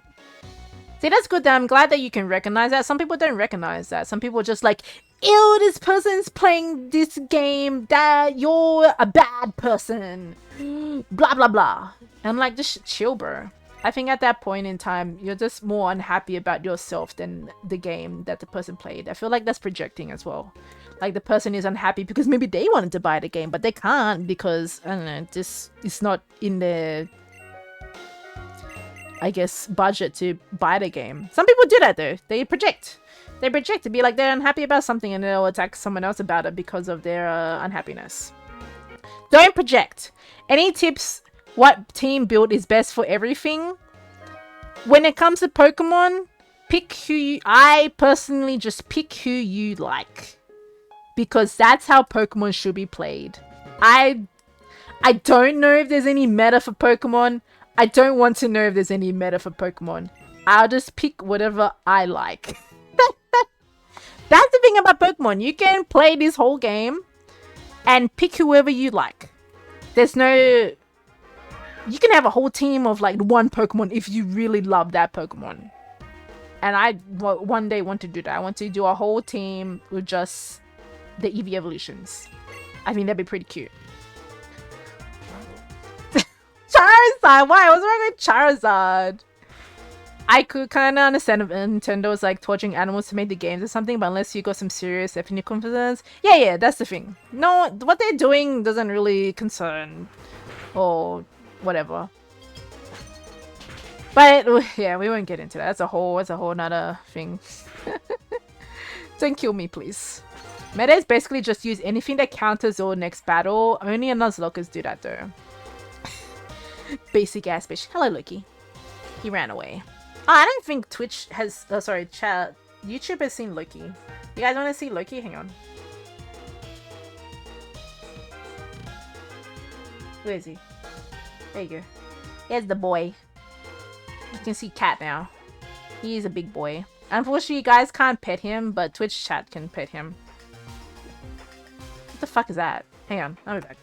Speaker 1: see, that's good. I'm glad that you can recognize that. Some people don't recognize that. Some people are just like, ew, this person's playing this game. That you're a bad person. Blah blah blah. And I'm like, just chill, bro. I think at that point in time, you're just more unhappy about yourself than the game that the person played. I feel like that's projecting as well. Like, the person is unhappy because maybe they wanted to buy the game, but they can't because, I don't know, just it's not in their, I guess, budget to buy the game. Some people do that though. They project. They project to be like they're unhappy about something and they'll attack someone else about it because of their unhappiness. Don't project. Any tips? What team build is best for everything? When it comes to Pokemon, pick who you... I personally just pick who you like. Because that's how Pokemon should be played. I don't know if there's any meta for Pokemon. I don't want to know if there's any meta for Pokemon. I'll just pick whatever I like. That's the thing about Pokemon. You can play this whole game and pick whoever you like. There's no... You can have a whole team of like one Pokemon if you really love that Pokemon. And I one day want to do that. I want to do a whole team with just the EV evolutions. I think that'd be pretty cute. Charizard! Why? What's wrong with Charizard? I could kind of understand if Nintendo's like torturing animals to make the games or something, but unless you got some serious ethnic confidence, yeah, that's the thing. No, what they're doing doesn't really concern or whatever. But yeah, we won't get into that. That's a whole nother thing. Don't kill me, please. Meta is basically just use anything that counters your next battle. Only Nuzlockers do that though. Basic ass bitch. Hello, Loki. He ran away. Oh, I don't think Twitch has... Oh, sorry, chat. YouTube has seen Loki. You guys want to see Loki? Hang on. Where is he? There you go. Here's the boy. You can see Cat now. He's a big boy. Unfortunately, you guys can't pet him, but Twitch chat can pet him. What the fuck is that? Hang on, I'll be back.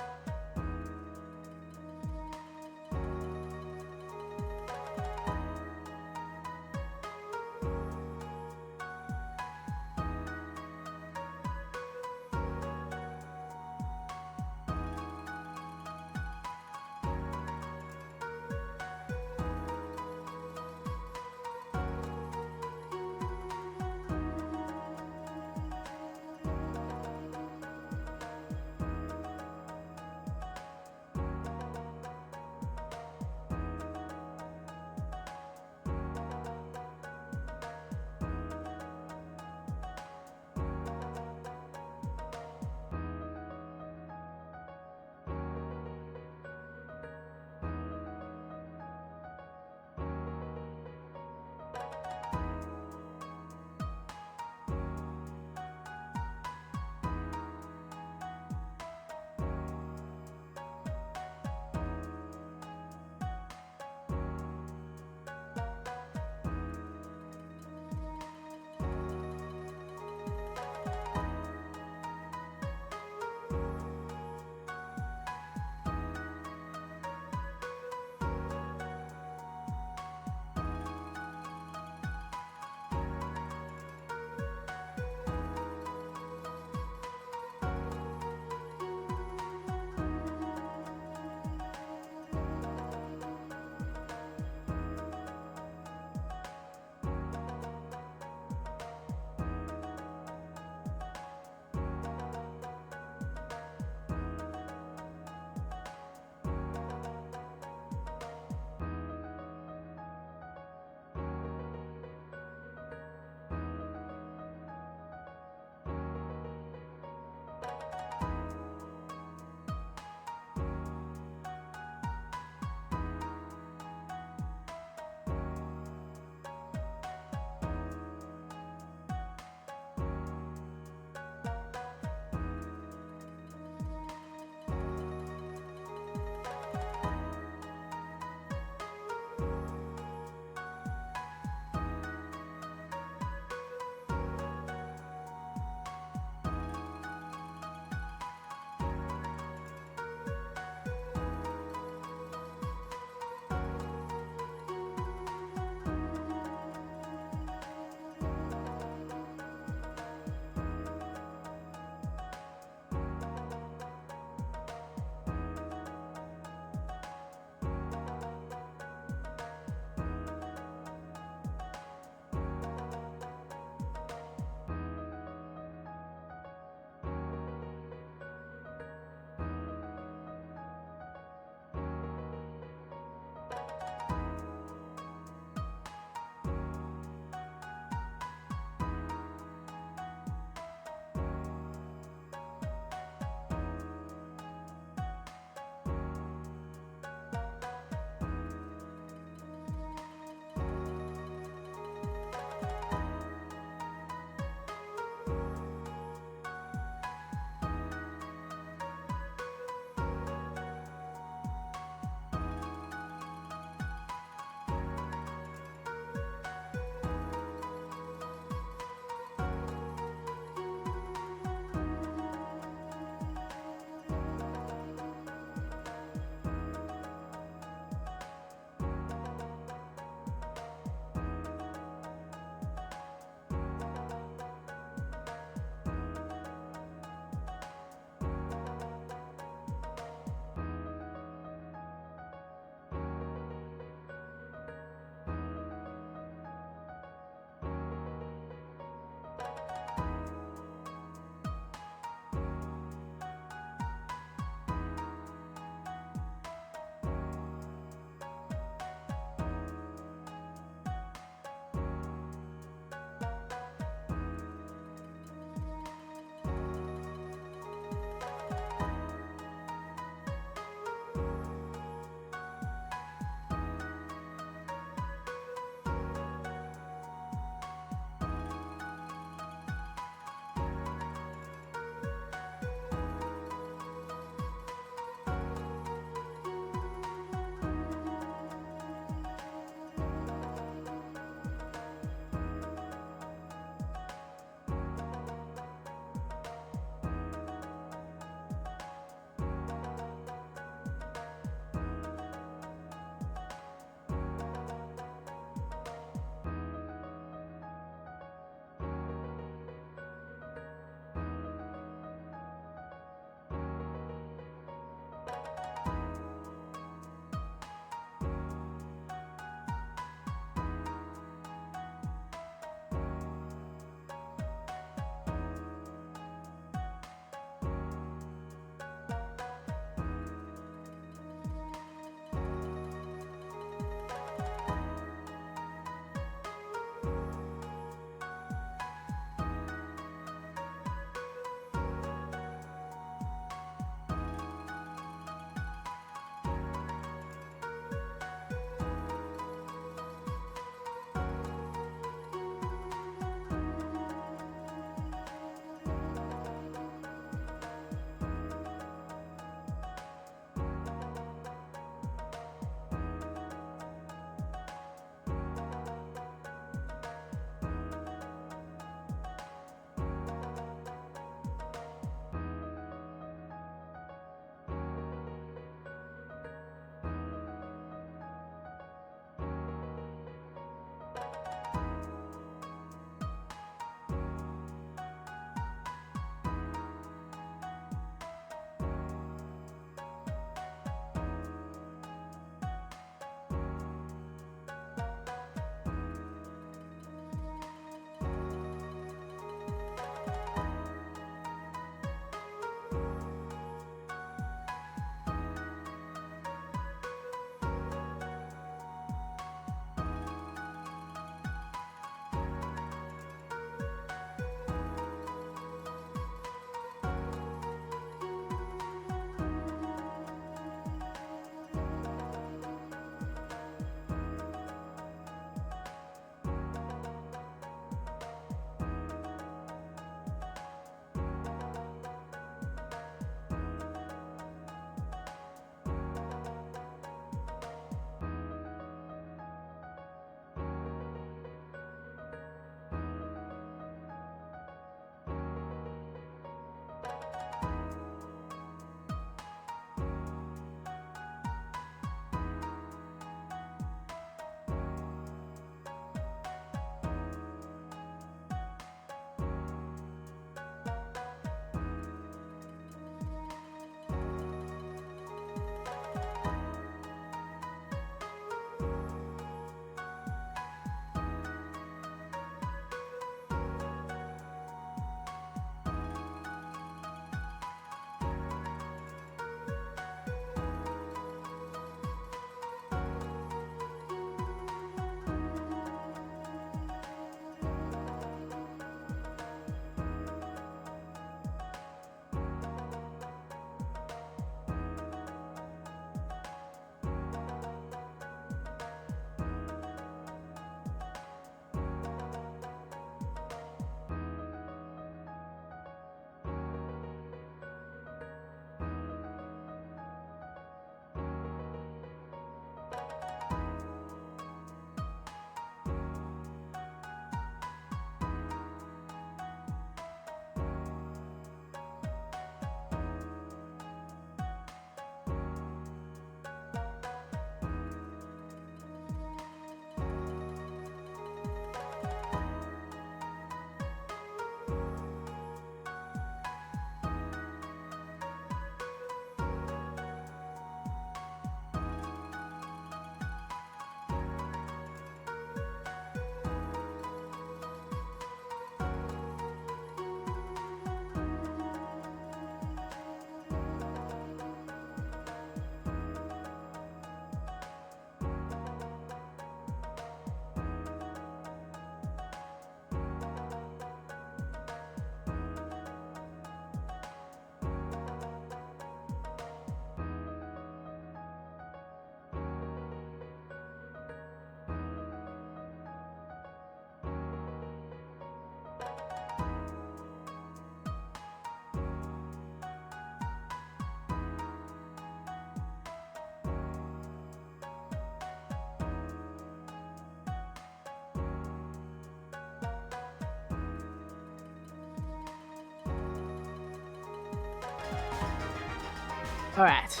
Speaker 1: Alright.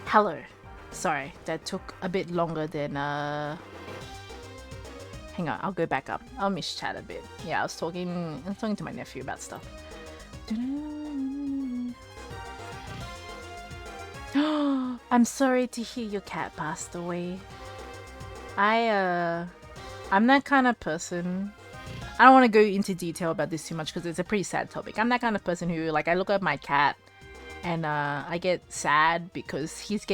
Speaker 1: Hello. Sorry, that took a bit longer than, Hang on, I'll go back up. I'll mischat a bit. Yeah, I was talking to my nephew about stuff. I'm sorry to hear your cat passed away. I'm that kind of person. I don't want to go into detail about this too much because it's a pretty sad topic. I'm that kind of person who, like, I look at my cat and I get sad because he's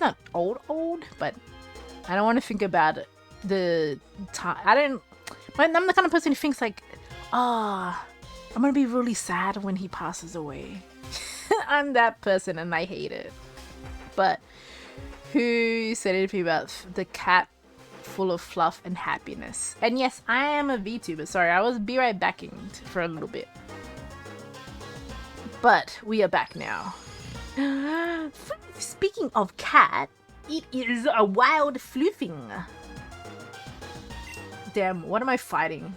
Speaker 1: not old, but I don't want to think about the time. I'm the kind of person who thinks like, I'm gonna be really sad when he passes away. I'm that person and I hate it. But who said anything about the cat full of fluff and happiness? And yes, I am a VTuber. Sorry, I was be right backing for a little bit. But we are back now. Speaking of cat, it is a wild floofing. Damn, what am I fighting?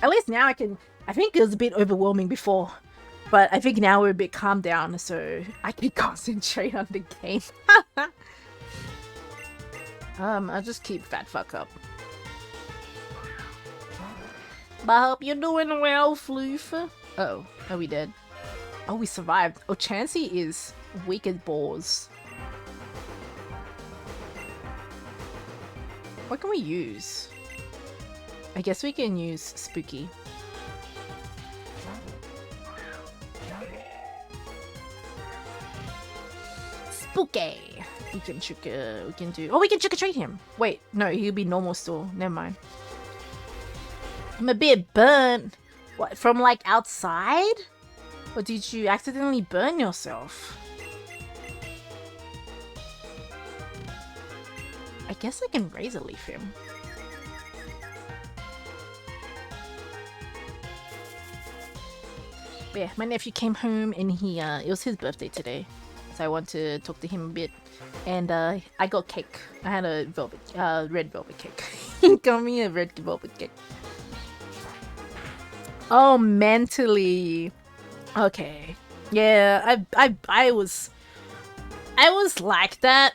Speaker 1: At least now I think it was a bit overwhelming before. But I think now we're a bit calmed down, so I can concentrate on the game. I'll just keep fat fuck up. But I hope you're doing well, Floof. Oh, are we dead? Oh, we survived. Oh, Chansey is weak as balls. What can we use? I guess we can use Spooky. Spooky! We can do... Oh, we can trick-or-treat him! Wait, no, he'll be normal still. Never mind. I'm a bit burnt. What, from like outside? Or did you accidentally burn yourself? I guess I can razor leaf him. But yeah, my nephew came home and it was his birthday today. So I want to talk to him a bit. And I got cake. I had a red velvet cake. He got me a red velvet cake. Oh, mentally. Okay. Yeah, I was like that.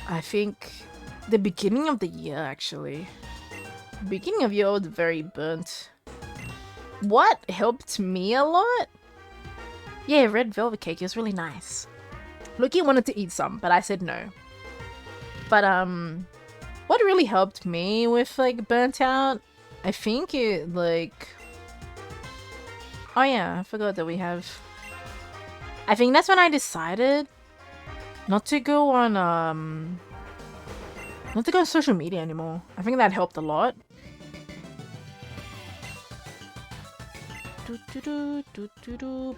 Speaker 1: I think the beginning of the year, actually. Beginning of year, I was very burnt. What helped me a lot? Yeah, red velvet cake is really nice. Loki wanted to eat some, but I said no. But what really helped me with like burnt out, I think it like... Oh yeah, I forgot that we have... I think that's when I decided not to go on social media anymore. I think that helped a lot.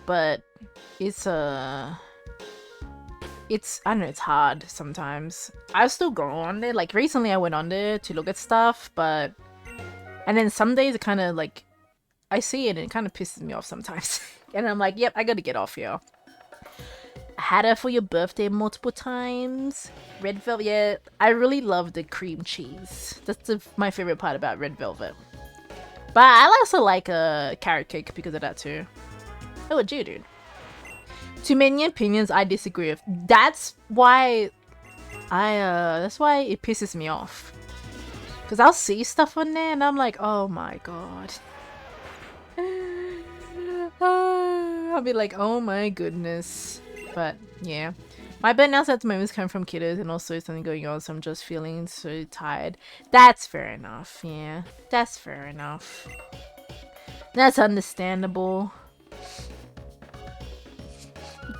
Speaker 1: But it's I don't know, it's hard sometimes. I still go on there. Like recently I went on there to look at stuff, but and then some days it kind of like I see it and it kind of pisses me off sometimes. And I'm like, yep, I gotta get off here. I had it for your birthday multiple times. Red velvet, yeah, I really love the cream cheese. That's my favorite part about red velvet. But I also like a carrot cake because of that too. Oh, would you, dude? Too many opinions I disagree with. That's why that's why it pisses me off. Because I'll see stuff on there and I'm like, oh my god. I'll be like, oh my goodness. But yeah. My burnouts at the moment is coming from kiddos and also something going on, so I'm just feeling so tired. That's fair enough, yeah. That's fair enough. That's understandable.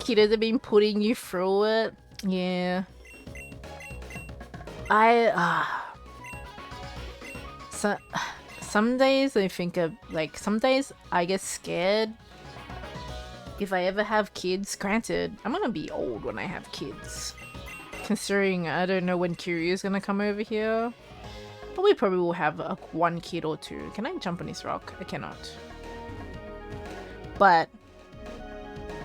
Speaker 1: Kiddos have been putting you through it. Yeah. Some days I think of, like, some days I get scared if I ever have kids. Granted, I'm gonna be old when I have kids. Considering I don't know when Kiryu's gonna come over here. But we probably will have one kid or two. Can I jump on this rock? I cannot. But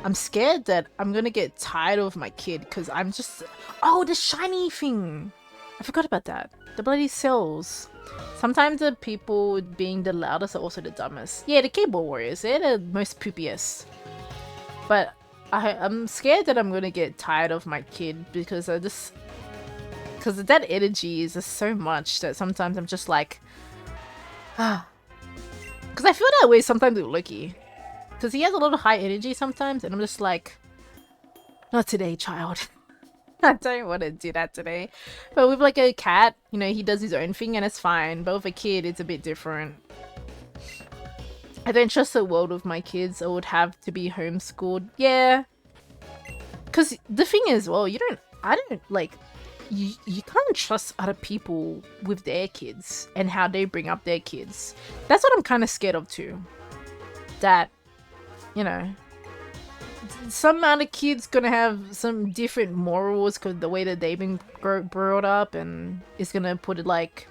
Speaker 1: I'm scared that I'm gonna get tired of my kid because I'm just... Oh, the shiny thing! I forgot about that. The bloody cells. Sometimes the people being the loudest are also the dumbest. Yeah, the keyboard warriors, they're the most poopiest. But I'm scared that I'm gonna get tired of my kid because that energy is just so much that sometimes I'm just like, ah. Because I feel that way sometimes with Loki. Because he has a lot of high energy sometimes, and I'm just like, not today, child. I don't want to do that today. But with like a cat, you know, he does his own thing and it's fine. But with a kid, it's a bit different. I don't trust the world with my kids. I would have to be homeschooled. Yeah. Because the thing is, well, you can't trust other people with their kids and how they bring up their kids. That's what I'm kind of scared of too. That, you know, some other kids gonna have some different morals because the way that they've been brought up, and it's gonna put it like,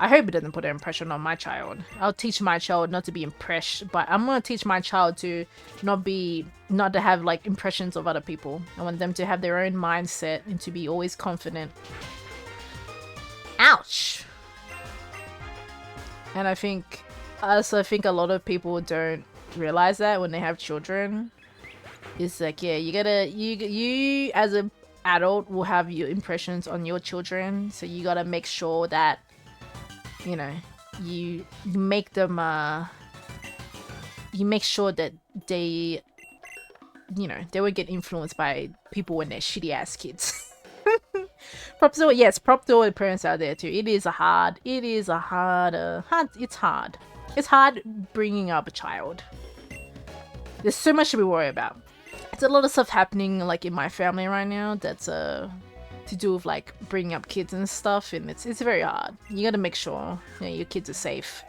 Speaker 1: I hope it doesn't put an impression on my child. I'll teach my child not to be impressed, but I'm gonna teach my child to not to have like impressions of other people. I want them to have their own mindset and to be always confident. Ouch. And I think a lot of people don't realize that when they have children. It's like, yeah, you as an adult will have your impressions on your children, so you gotta make sure that, you know, you make them you make sure that they, you know, they won't get influenced by people when they're shitty ass kids. Props to, yes, prop to all the parents out there too. It's hard bringing up a child. There's so much to be worried about. There's a lot of stuff happening like in my family right now that's to do with like bringing up kids and stuff, and it's very hard. You gotta make sure, you know, your kids are safe.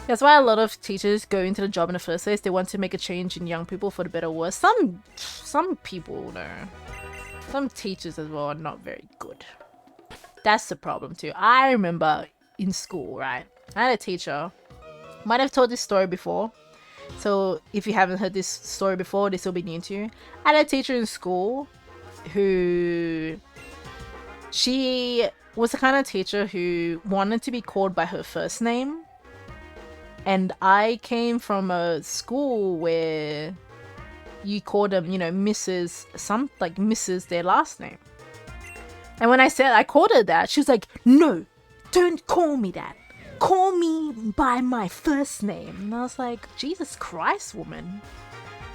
Speaker 1: That's why a lot of teachers go into the job in the first place. They want to make a change in young people for the better or worse. Some people, no. Some teachers as well are not very good. That's the problem too. I remember in school, right? I had a teacher. Might have told this story before. So if you haven't heard this story before, this will be new to you. I had a teacher in school who, she was the kind of teacher who wanted to be called by her first name. And I came from a school where you called them, you know, Mrs. their last name. And when I called her that, she was like, no, don't call me that. Call me by my first name. And I was like, Jesus Christ, woman.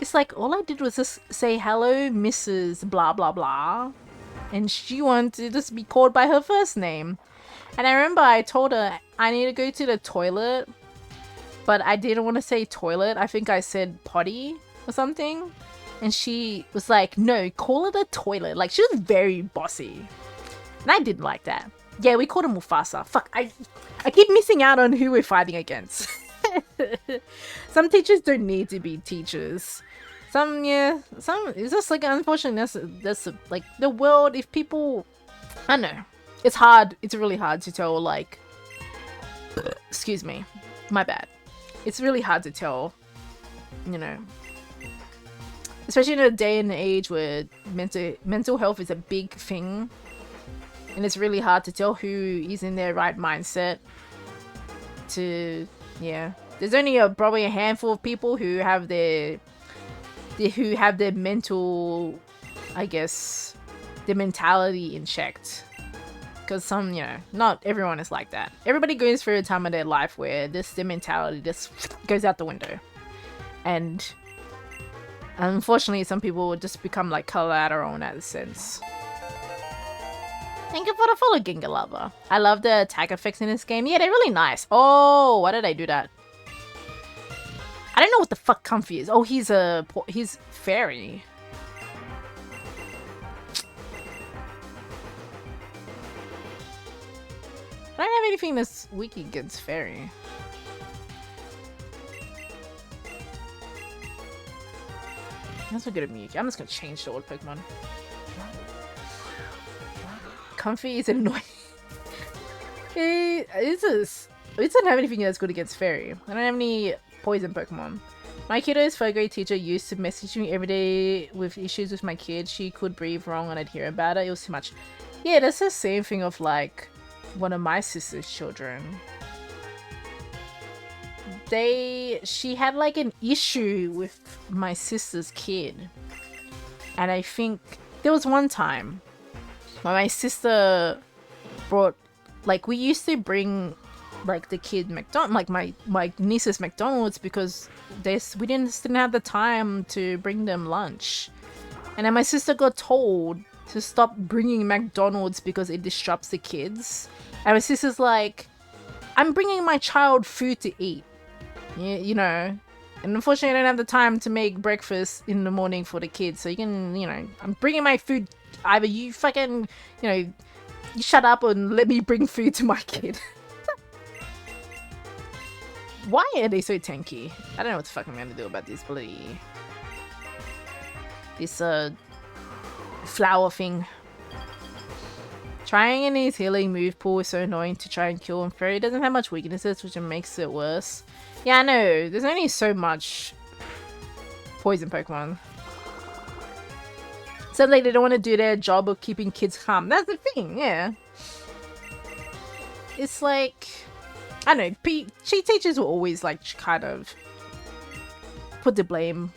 Speaker 1: It's like, all I did was just say, hello, Mrs. blah, blah, blah. And she wanted to just be called by her first name. And I remember I told her I need to go to the toilet. But I didn't want to say toilet. I think I said potty or something. And she was like, no, call it a toilet. Like, she was very bossy. And I didn't like that. Yeah, we called him Mufasa. Fuck, I keep missing out on who we're fighting against. Some teachers don't need to be teachers. Some, it's just like, unfortunately, that's like the world. If people, I don't know, it's hard. It's really hard to tell, like, excuse me, my bad. It's really hard to tell, you know, especially in a day and age where mental health is a big thing. And it's really hard to tell who is in their right mindset to, yeah. There's only probably a handful of people who have their mental, I guess, their mentality in check. Because some, you know, not everyone is like that. Everybody goes through a time of their life where their mentality just goes out the window. And unfortunately, some people will just become like collateral in that sense. Thank you for the follow, Ginga Lover. I love the attack effects in this game. Yeah, they're really nice. Oh, why did I do that? I don't know what the fuck Comfy is. Oh, he's fairy. I don't have anything that's weak against fairy. That's so good at Mewtwo. I'm just gonna change the old Pokemon. Comfy is annoying. It doesn't have anything that's good against fairy. I don't have any poison Pokemon. My kiddo's third grade teacher used to message me every day with issues with my kid. She could breathe wrong and I'd hear about it. It was too much. Yeah, that's the same thing of like one of my sister's children. she had like an issue with my sister's kid. And I think there was one time when my sister brought, like, we used to bring like the kid like my niece's McDonald's because we didn't have the time to bring them lunch. And then my sister got told to stop bringing McDonald's because it disrupts the kids. And my sister's like, I'm bringing my child food to eat, you know. And unfortunately, I don't have the time to make breakfast in the morning for the kids. So you can, you know, I'm bringing my food. Either you fucking, you know, you shut up and let me bring food to my kid. Why are they so tanky? I don't know what the fuck I'm gonna do about this bloody... This, flower thing. Trying in his healing move pool is so annoying to try and kill him. Fairy doesn't have much weaknesses, which makes it worse. Yeah, I know. There's only so much poison Pokemon. So like they don't want to do their job of keeping kids calm. That's the thing, yeah. It's like, I don't know, teachers will always like kind of put the blame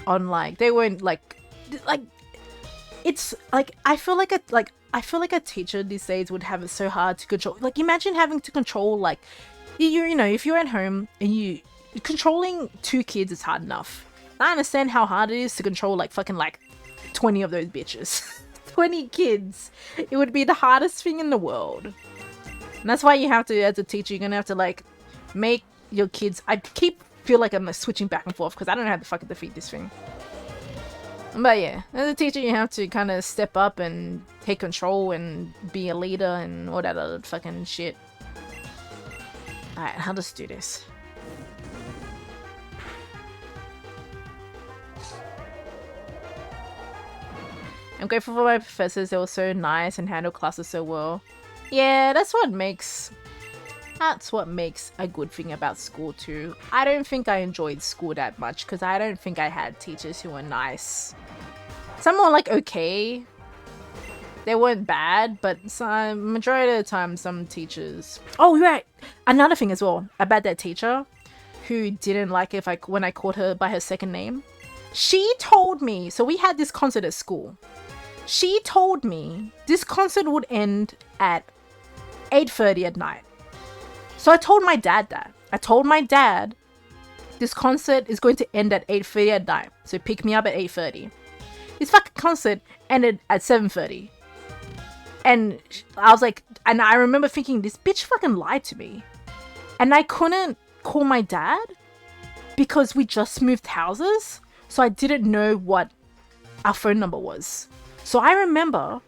Speaker 1: on like, they weren't like it's like I feel like a teacher these days would have it so hard to control. Like imagine having to control like you know, if you're at home and controlling 2 kids is hard enough. I understand how hard it is to control like fucking like 20 of those bitches. 20 kids. It would be the hardest thing in the world. And that's why you have to, as a teacher, you're gonna have to like make your kids. I feel like I'm like switching back and forth because I don't know how to fucking defeat this thing. But yeah, as a teacher, you have to kind of step up and take control and be a leader and all that other fucking shit. Alright, I'll just do this. I'm grateful for my professors. They were so nice and handled classes so well. Yeah, that's what makes a good thing about school too. I don't think I enjoyed school that much because I don't think I had teachers who were nice. Some were like okay. They weren't bad, but some majority of the time some teachers... Oh, right! Another thing as well about that teacher who didn't like it when I called her by her second name. She told me, so we had this concert at school. She told me this concert would end at 8:30 at night. So I told my dad that. I told my dad this concert is going to end at 8:30 at night. So pick me up at 8:30. This fucking concert ended at 7:30. And I was like, and I remember thinking, this bitch fucking lied to me. And I couldn't call my dad because we just moved houses. So I didn't know what our phone number was. So I remember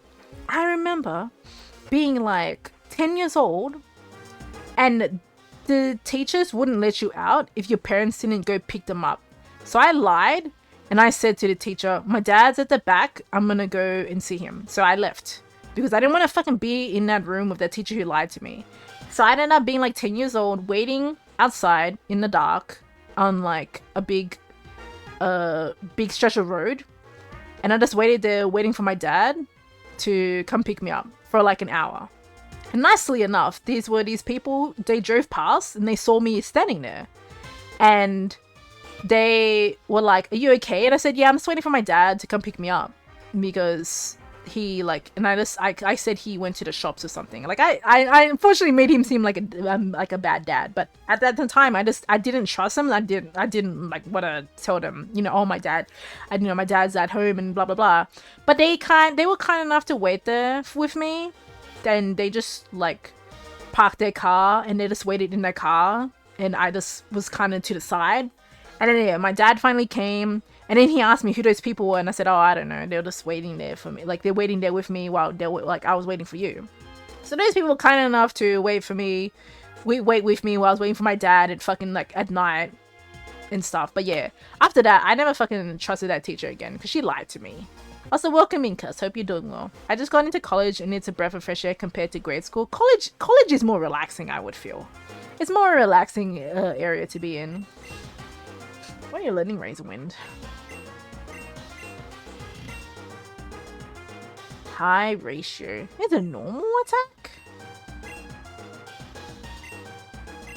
Speaker 1: being like 10 years old and the teachers wouldn't let you out if your parents didn't go pick them up. So I lied and I said to the teacher, my dad's at the back, I'm gonna go and see him. So I left because I didn't want to fucking be in that room with that teacher who lied to me. So I ended up being like 10 years old, waiting outside in the dark on like a big stretch of road. And I just waited there waiting for my dad to come pick me up for like an hour. And nicely enough, these people, they drove past and they saw me standing there. And they were like, are you okay? And I said, yeah, I'm just waiting for my dad to come pick me up. Because he like, and I said he went to the shops or something. Like I unfortunately made him seem like a bad dad. But at that time, I didn't trust him. I didn't like want to tell them, you know, oh my dad, my dad's at home and blah blah blah. But they were kind enough to wait there with me. Then they just like parked their car and they just waited in their car, and I just was kind of to the side. And then yeah, my dad finally came. And then he asked me who those people were, and I said, oh, I don't know. They were just waiting there for me. Like, they're waiting there with me while they were, like, I was waiting for you. So those people were kind enough to wait for me. Wait with me while I was waiting for my dad and fucking, like, at night and stuff. But yeah, after that, I never fucking trusted that teacher again because she lied to me. Also, welcome in, Cuz. Hope you're doing well. I just got into college and it's a breath of fresh air compared to grade school. College is more relaxing, I would feel. It's more a relaxing area to be in. Why are you learning Razor Wind? High ratio. It's a normal attack?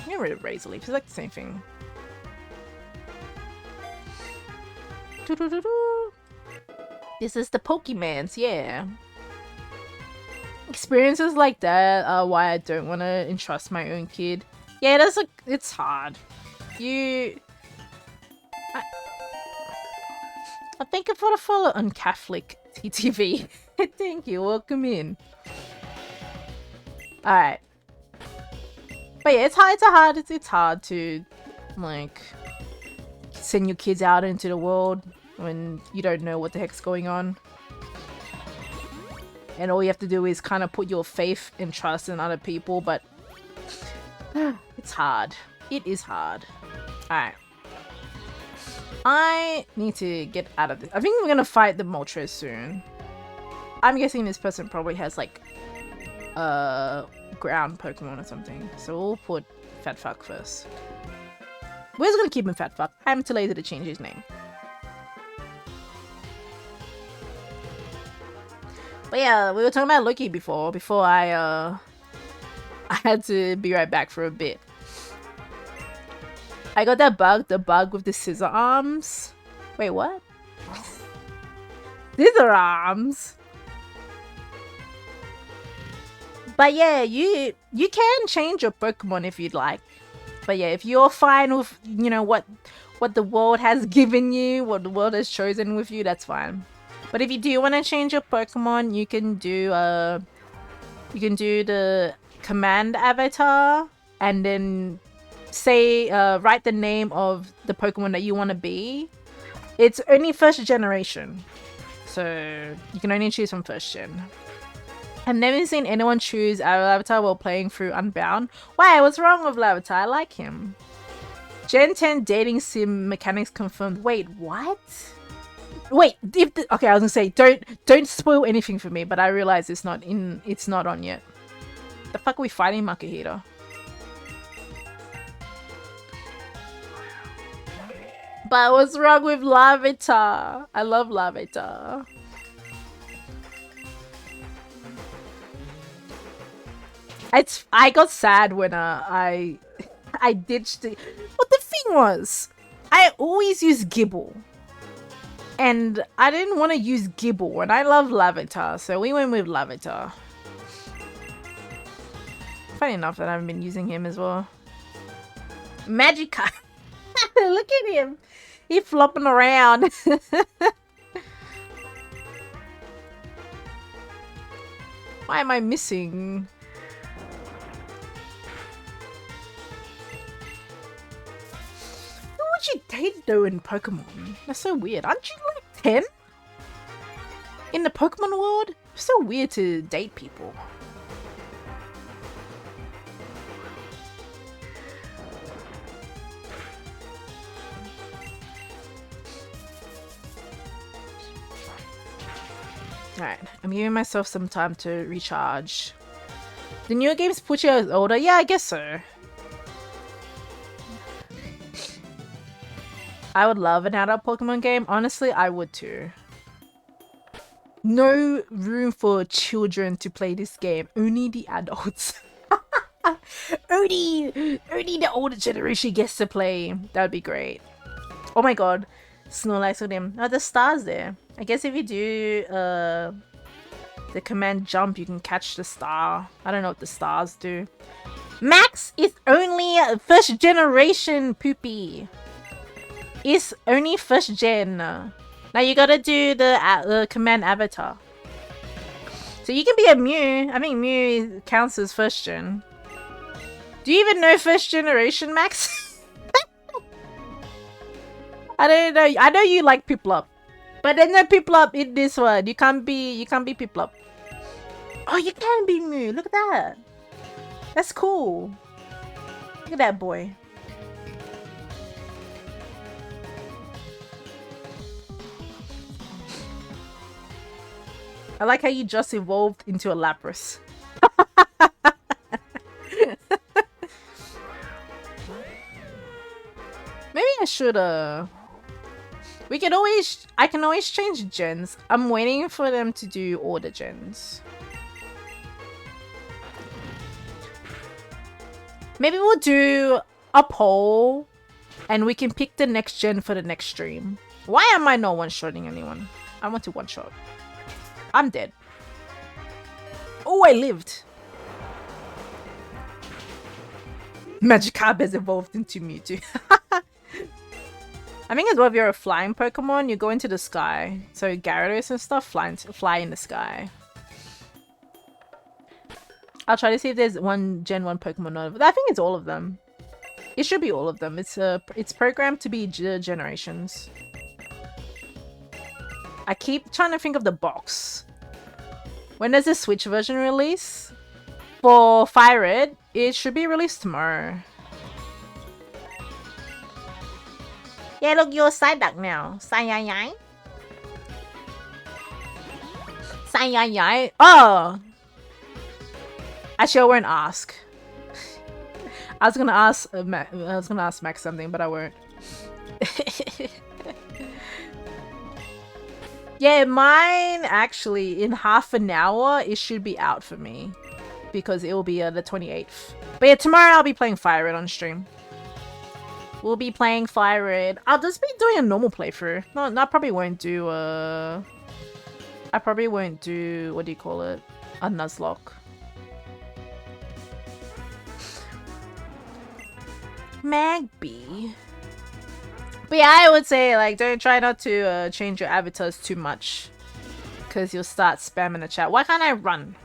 Speaker 1: Get rid of Razor Leaf. It's like the same thing. This is the Pokemans, yeah. Experiences like that are why I don't want to entrust my own kid. Yeah, it's hard. I thank you for the follow on Catholic TTV. Thank you, welcome in. Alright. But yeah, it's hard to like send your kids out into the world when you don't know what the heck's going on. And all you have to do is kind of put your faith and trust in other people, but it's hard. It is hard. Alright. I need to get out of this. I think we're gonna fight the Moltres soon. I'm guessing this person probably has like ground Pokemon or something. So we'll put Fat Fuck first. We're just gonna keep him Fat Fuck. I'm too lazy to change his name. But yeah, we were talking about Loki before I had to be right back for a bit. I got that bug, the bug with the scissor arms. Wait, what? Scissor arms? But yeah, you can change your Pokemon if you'd like. But yeah, if you're fine with, you know, what the world has given you, what the world has chosen with you, that's fine. But if you do want to change your Pokemon, you can do the command avatar and then say write the name of the Pokemon that you want to be. It's only first generation, so you can only choose from first gen. I've never seen anyone choose our Avatar while playing through Unbound. Why? What's wrong with Avatar? I like him. Gen 10 dating sim mechanics confirmed. Wait, what? Wait, okay, I was gonna say don't spoil anything for me, but I realize it's not on yet. The fuck are we fighting, Makahito? But what's wrong with Larvitar? I love Larvitar. I got sad when I ditched it. What the thing was, I always use Gibble. And I didn't want to use Gibble, and I love Larvitar, so we went with Larvitar. Funny enough that I haven't been using him as well. Magikarp. Look at him. He's flopping around. Why am I missing? Who would you date though in Pokemon? That's so weird. Aren't you like 10? In the Pokemon world? It's so weird to date people. Alright, I'm giving myself some time to recharge. The newer games put you as older? Yeah, I guess so. I would love an adult Pokemon game. Honestly, I would too. No room for children to play this game. Only the adults. only the older generation gets to play. That would be great. Oh my god. Snorlax with him. Oh, the stars there. I guess if you do the command jump, you can catch the star. I don't know what the stars do. Max is only first generation, Poopy. It's only first gen. Now you gotta do the command avatar. So you can be a Mew. I think Mew counts as first gen. Do you even know first generation, Max? I don't know. I know you like Piplup. But there's no Piplup in this one. You can't be Piplup. Oh, you can be Mew. Look at that. That's cool. Look at that boy. I like how you just evolved into a Lapras. Maybe I should I can always change gens. I'm waiting for them to do all the gens. Maybe we'll do a poll And we can pick the next gen for the next stream. Why am I not one-shotting anyone? I want to one-shot. I'm dead. Oh, I lived. Magikarp has evolved into Mewtwo. I think as well, if you're a flying Pokemon, you go into the sky. So Gyarados and stuff fly in the sky. I'll try to see if there's one Gen 1 Pokemon over. I think it's all of them. It should be all of them. It's programmed to be generations. I keep trying to think of the box. When does the Switch version release? For Fire Red, it should be released tomorrow. Yeah, look, you're a Psyduck now. Psy-yai-yai. Psy-yai-yai. Oh! Actually, I won't ask. I was gonna ask Max something, but I won't. Yeah, mine actually in half an hour it should be out for me because it will be the 28th. But yeah, tomorrow I'll be playing Fire Red on stream. We'll be playing Fire Red. I'll just be doing a normal playthrough. No, I probably won't do I probably won't do, what do you call it? A Nuzlocke. Magby. But yeah, I would say like don't try not to change your avatars too much, because you'll start spamming the chat. Why can't I run?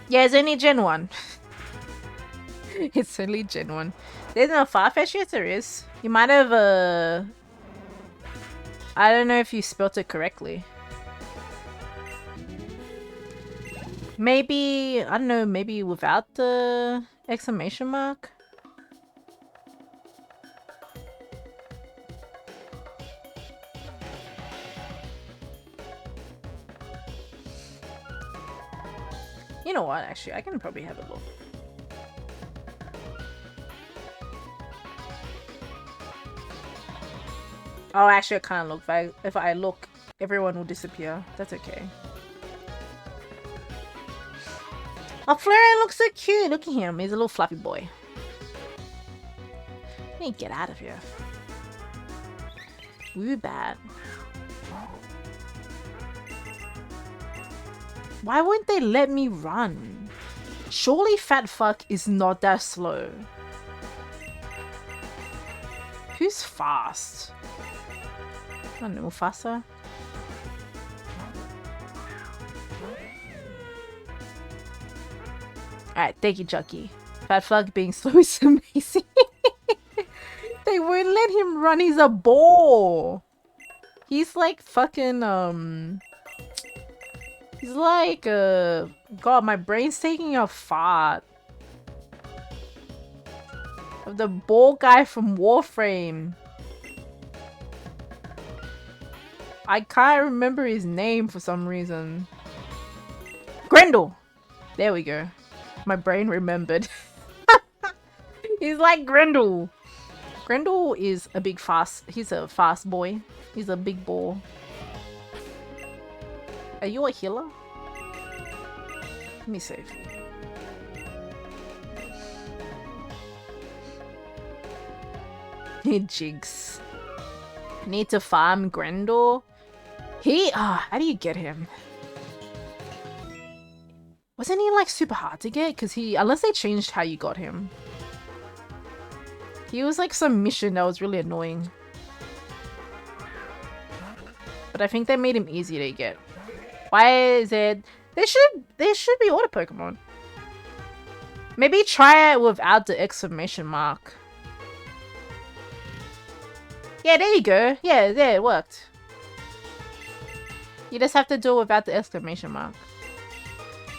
Speaker 1: Yeah, it's only Gen 1. It's only Gen 1. There's no Farfetch? Yes, there is. You might have I don't know if you spelt it correctly. Maybe, I don't know, maybe without the exclamation mark? You know what, actually, I can probably have a look. Oh, actually, I can't look. If I look, everyone will disappear. That's okay. Oh, Flareon looks so cute. Look at him. He's a little fluffy boy. I need to get out of here. Woo bad. Why won't they let me run? Surely fat fuck is not that slow. Who's fast? I don't know, Mufasa? Alright, thank you, Chucky. Fat fuck being slow is amazing. They won't let him run, he's a ball. He's like fucking, he's like, God, my brain's taking a fart. Of the ball guy from Warframe. I can't remember his name for some reason. Grendel! There we go. My brain remembered. He's like Grendel. Grendel is a big he's a fast boy. He's a big ball. Are you a healer? Let me save. Jigs. Need to farm Grendel. How do you get him? Wasn't he like super hard to get? Because unless they changed how you got him. He was like some mission that was really annoying. But I think they made him easy to get. Why is it? There should be auto Pokemon. Maybe try it without the exclamation mark. Yeah, there you go. Yeah, it worked. You just have to do it without the exclamation mark.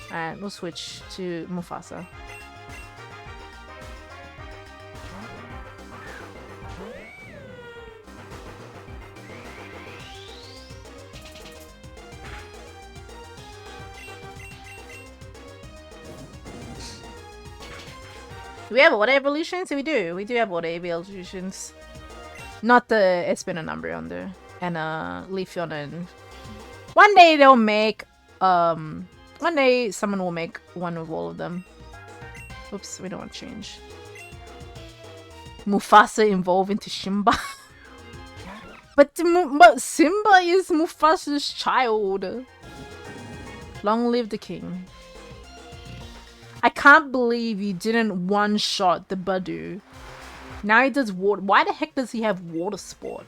Speaker 1: Alright, we'll switch to Mufasa. Do we have water evolutions? We do. We do have water evolutions. Not the Espen and Umbreon though. And Leafeon and... One day they'll make One day, someone will make one of all of them. Oops, we don't want to change. Mufasa evolve into Simba. but Simba is Mufasa's child. Long live the king. I can't believe you didn't one-shot the Badu. Now he does water. Why the heck does he have water sport?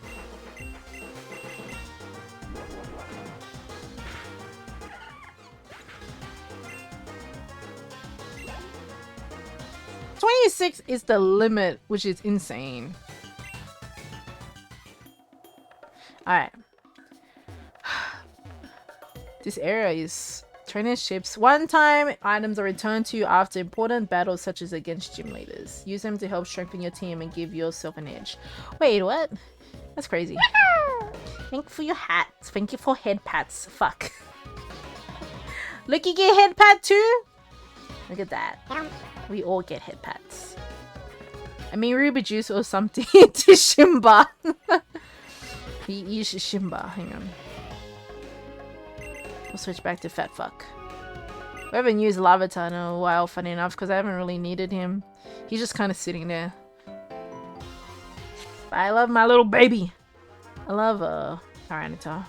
Speaker 1: $26 is the limit, which is insane. Alright. This area is trainerships. One time items are returned to you after important battles such as against gym leaders. Use them to help strengthen your team and give yourself an edge. Wait, what? That's crazy. Thank you for your hats. Thank you for head pats. Fuck. Look, you get head pat too? Look at that. We all get head pats. I mean ruby juice or something to Simba. He is Simba. Hang on. We'll switch back to fat fuck. We haven't used Lavatar in a while, funny enough, because I haven't really needed him. He's just kind of sitting there. But I love my little baby. I love Tyranitar.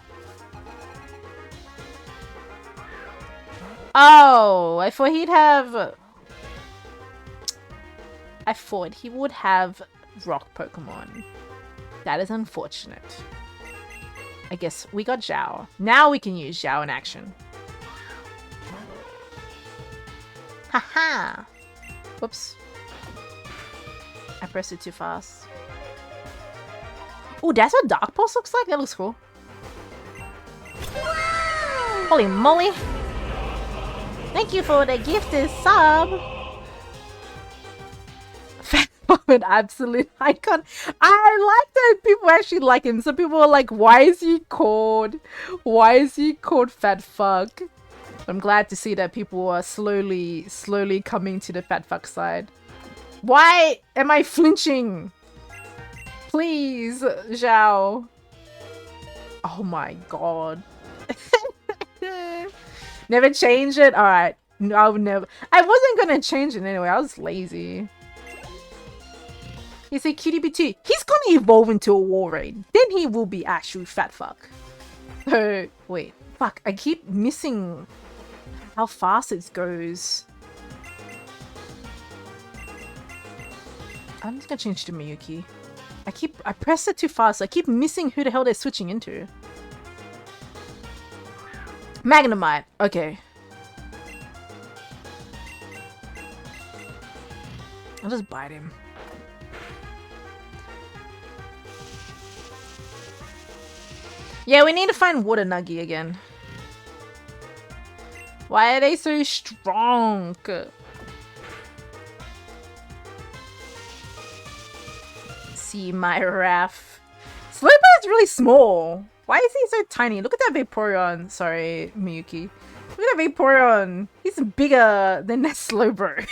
Speaker 1: Oh, I thought he'd have... I thought he would have rock Pokemon. That is unfortunate. I guess we got Zhao. Now we can use Zhao in action. Haha! Whoops. I pressed it too fast. Oh, that's what Dark Pulse looks like? That looks cool. Holy moly! Thank you for the gifted sub! An absolute icon. I like that people actually like him. Some people are like, why is he called fat fuck? I'm glad to see that people are slowly coming to the fat fuck side. Why am I flinching? Please, Zhao. Oh my god. Never change it? Alright. No, I would never. I wasn't gonna change it anyway. I was lazy. He's a cutie B2. He's gonna evolve into a Warraid. Then he will be actual fat fuck. So, wait. Fuck, I keep missing how fast it goes. I'm just gonna change to Miyuki. I press it too fast. I keep missing who the hell they're switching into. Magnemite. Okay. I'll just bite him. Yeah, we need to find Water Nuggy again. Why are they so strong? See my Raph. Slowpoke is really small. Why is he so tiny? Look at that Vaporeon. Sorry, Miyuki. Look at that Vaporeon. He's bigger than that Slowbro.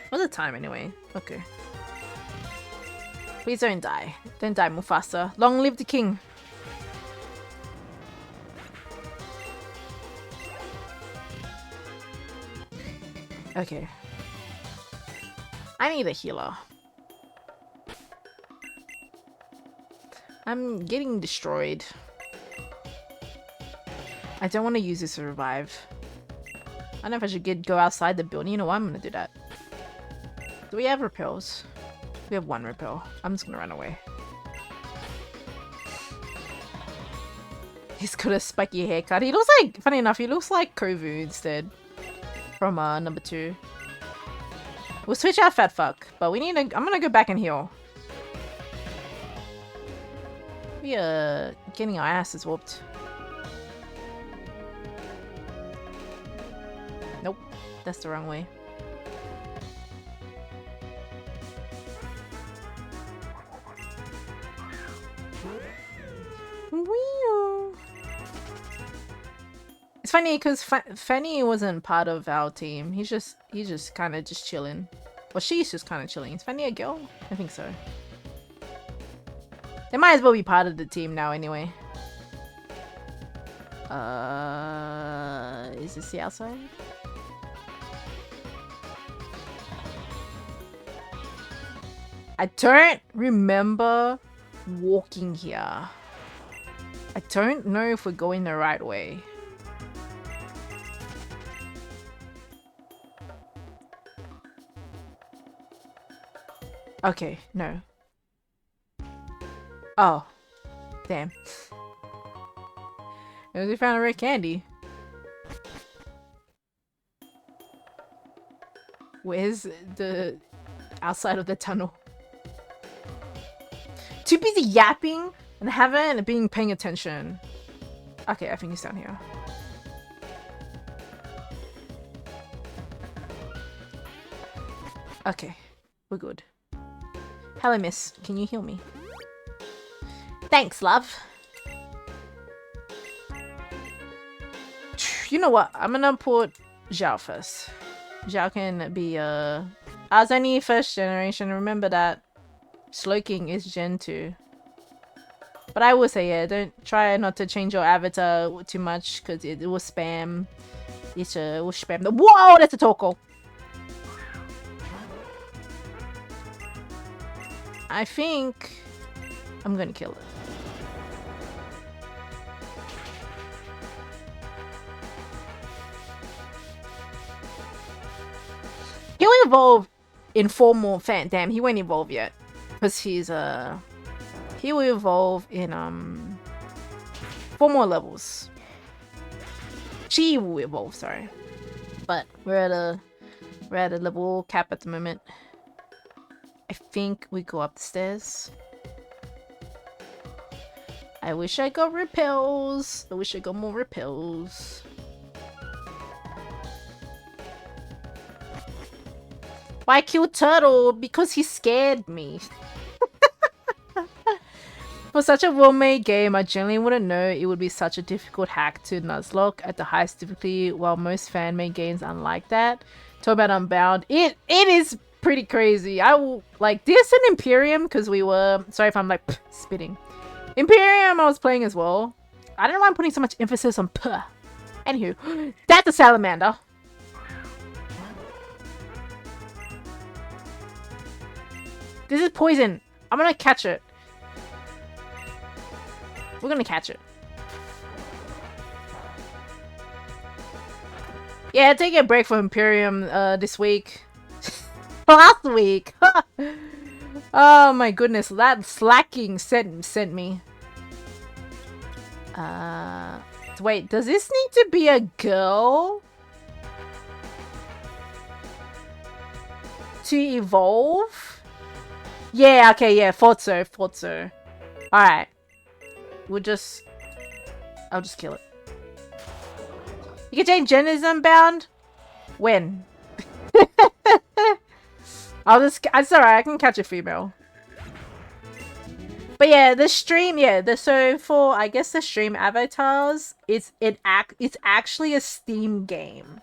Speaker 1: What's the time anyway? Okay. Please don't die. Don't die, Mufasa. Long live the king. Okay. I need a healer. I'm getting destroyed. I don't want to use this to revive. I don't know if I should go outside the building. You know what? I'm going to do that. Do we have repels? We have one repel. I'm just gonna run away. He's got a spiky haircut. He looks like, funny enough, he looks like Kovu instead. From number 2. We'll switch out Fat Fuck, but we need to, I'm gonna go back and heal. We are getting our asses whooped. Nope, that's the wrong way. It's funny because Fanny wasn't part of our team. He's just kind of just chilling. Well, she's just kind of chilling. Is Fanny a girl? I think so. They might as well be part of the team now anyway. Is this the outside? I don't remember walking here. I don't know if we're going the right way. Okay, no. Oh, damn. We found a rare candy. Where's the outside of the tunnel? Too busy yapping and haven't been paying attention. Okay, I think he's down here. Okay, we're good. Hello, miss. Can you heal me? Thanks, love. You know what? I'm gonna put Zhao first. Zhao can be I was only first generation, remember that. Slowking is Gen 2. But I will say, yeah, don't try not to change your avatar too much because it will spam. It will spam the— Whoa, that's a Toko! I think I'm gonna kill it. He'll evolve in 4 more damn, he won't evolve yet. Because he's he will evolve in 4 more levels. She will evolve, sorry. But we're at a level cap at the moment. I think we go up the stairs. I wish I got repels. I wish I got more repels. Why kill Turtle? Because he scared me. For such a well-made game, I generally wouldn't know it would be such a difficult hack to Nuzlocke at the highest difficulty, while most fan-made games aren't like that. Talk about Unbound. It is pretty crazy. I will like this and Imperium because we were— sorry if I'm like spitting. Imperium I was playing as well. I don't know why I'm putting so much emphasis on puh. Anywho, that's a salamander. This is poison. I'm gonna catch it. We're gonna catch it. Yeah, take a break from Imperium this week. Last week. Oh my goodness, that slacking sent me. Wait, does this need to be a girl to evolve? Yeah, okay, yeah, thought so. Alright. I'll just kill it. You can change genders Unbound? When? It's alright, I can catch a female. But yeah, the stream, so for, I guess, the stream avatars, it's actually a Steam game.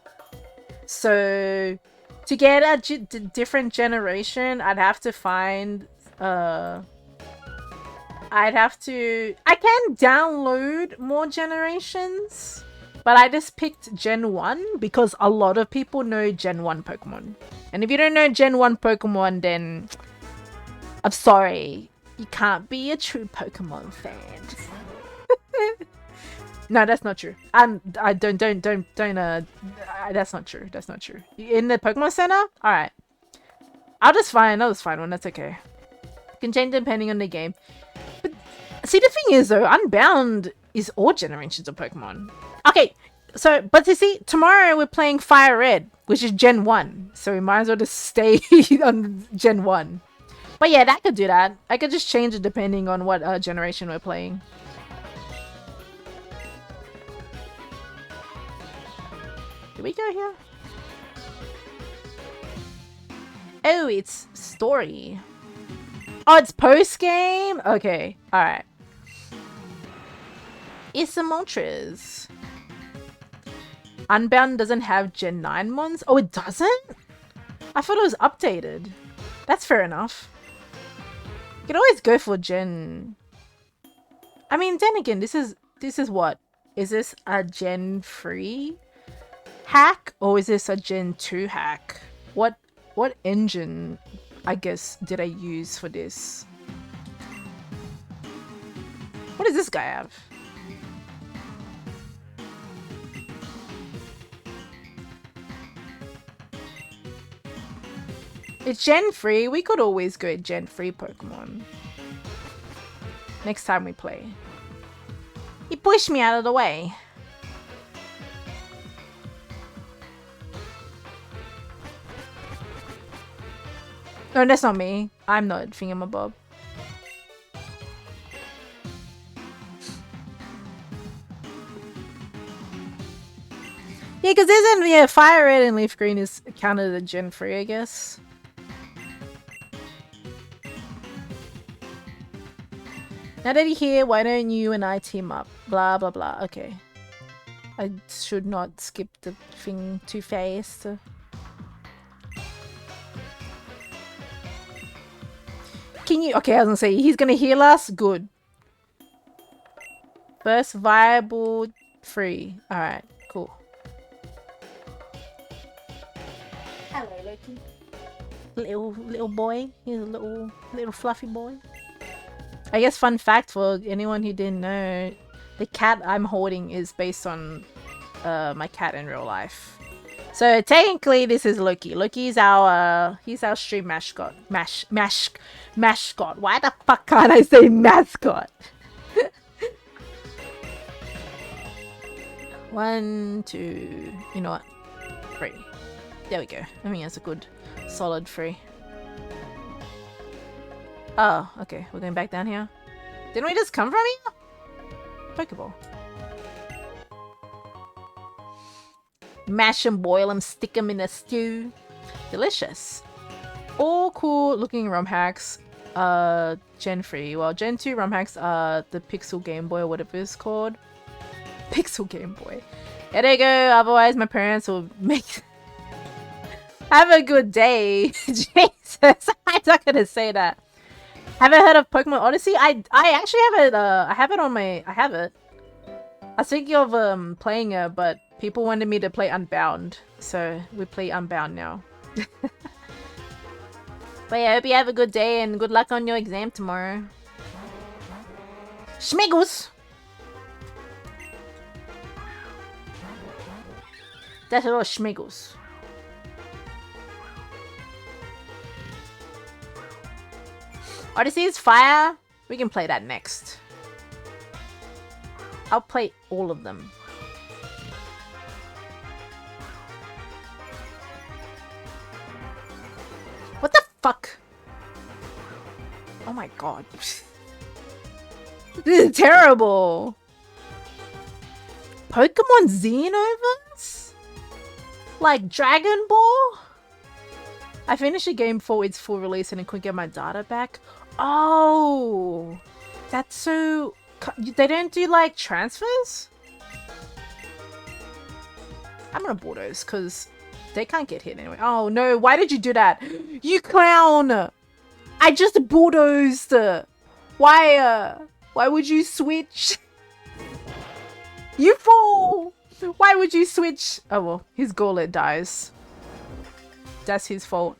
Speaker 1: So to get a different generation, I'd have to find, I can download more generations, but I just picked Gen 1 because a lot of people know Gen 1 Pokemon. And if you don't know Gen 1 Pokemon, then I'm sorry. You can't be a true Pokemon fan. No, that's not true. I don't, that's not true. That's not true. In the Pokemon Center? Alright. I'll just find one. That's okay. You can change depending on the game. But see, the thing is though, Unbound is all generations of Pokemon. Okay, so, but you see, tomorrow we're playing Fire Red, which is Gen 1. So we might as well just stay on Gen 1. But yeah, that could do that. I could just change it depending on what generation we're playing. Did we go here? Oh, it's story. Oh, it's post-game? Okay, alright. Isomontres. Unbound doesn't have Gen 9 ones? Oh, it doesn't? I thought it was updated. That's fair enough. You can always go for Gen... I mean, then again, this is what? is this a Gen 3 hack or is this a Gen 2 hack? What engine, I guess, did I use for this? What does this guy have? It's Gen 3. We could always go Gen 3 Pokemon. Next time we play. He pushed me out of the way. No, that's not me. I'm not Thingamabob. Yeah, because isn't Fire Red and Leaf Green is counted as Gen 3, I guess. Now that you're here, why don't you and I team up? Blah, blah, blah. Okay. I should not skip the thing too fast. Can you... Okay, I was gonna say, he's gonna heal us? Good. First viable 3. Alright, cool. Hello, Loki. Little boy. He's a little fluffy boy. I guess fun fact for anyone who didn't know, the cat I'm holding is based on my cat in real life. So technically this is Loki. Loki's our he's our stream mascot. Mascot. Why the fuck can't I say mascot? 1, 2, you know what? 3. There we go. I mean that's a good solid 3. Oh, okay. We're going back down here. Didn't we just come from here? Pokeball. Mash 'em, boil 'em, stick 'em in a stew. Delicious. All cool looking ROM hacks. Gen 3. Well, Gen 2 ROM hacks are the Pixel Game Boy or whatever it's called. Pixel Game Boy. Yeah, there you go. Otherwise, my parents will make... Have a good day. Jesus. I'm not gonna say that. Haven't heard of Pokemon Odyssey? I actually have it. I have it on my. I have it. I was thinking of playing it, but people wanted me to play Unbound, so we play Unbound now. But yeah, I hope you have a good day and good luck on your exam tomorrow. Schmiggles. That's a lot of schmiggles. Odyssey is fire. We can play that next. I'll play all of them. What the fuck? Oh my god. This is terrible. Pokemon Xenoverse? Like Dragon Ball? I finished the game before its full release and I couldn't get my data back. Oh, that's so... They don't do like transfers? I'm gonna bulldoze because they can't get hit anyway. Oh no, why did you do that? You clown! I just bulldozed! Why would you switch? You fool! Why would you switch? Oh well, his Gauntlet dies. That's his fault.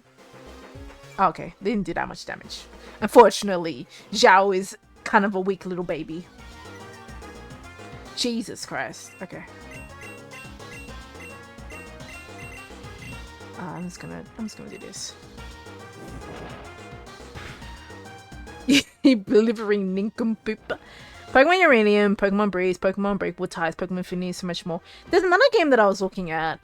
Speaker 1: Okay, they didn't do that much damage. Unfortunately, Zhao is kind of a weak little baby. Jesus Christ. Okay. I'm just gonna do this. Delivering nincompoop. Pokemon Uranium, Pokemon Breeze, Pokemon Breakable Ties, Pokemon Infinity, so much more. There's another game that I was looking at.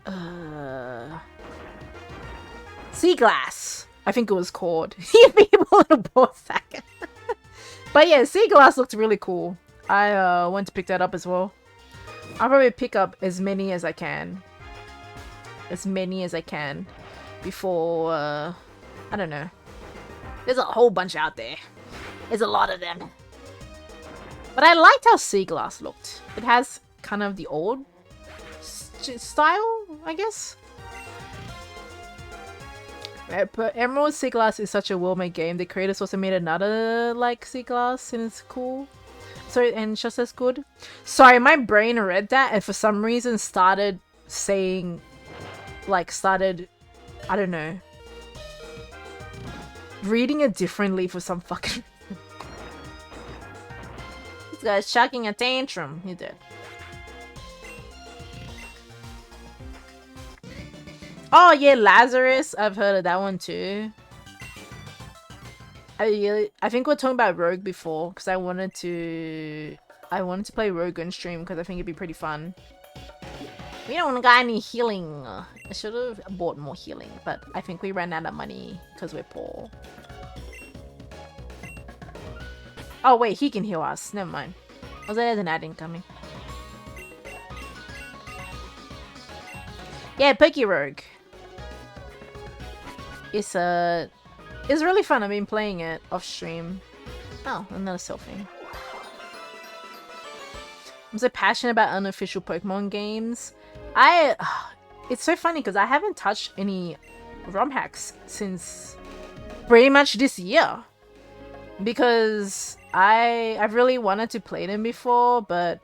Speaker 1: Sea Glass, I think it was called. You people little ball sack. But yeah, Sea Glass looked really cool. I want to pick that up as well. I'll probably pick up as many as I can. As many as I can before, I don't know. There's a whole bunch out there. There's a lot of them. But I liked how Sea Glass looked. It has kind of the old style, I guess. But Emerald Sea Glass is such a well-made game. The creators also made another like Sea Glass and it's cool. So, and just as good. Sorry, my brain read that and for some reason started saying, like, I don't know, reading it differently for some fucking. This guy's chucking a tantrum. He did. Oh yeah, Lazarus. I've heard of that one too. I think we're talking about Rogue before because I wanted to play Rogue on stream because I think it'd be pretty fun. We don't got any healing. I should have bought more healing, but I think we ran out of money because we're poor. Oh wait, he can heal us. Never mind. Was there an ad incoming? Yeah, Poké Rogue. It's really fun. I've been playing it off stream. Oh, another selfie. I'm so passionate about unofficial Pokemon games. It's so funny because I haven't touched any ROM hacks since pretty much this year. Because I've really wanted to play them before, but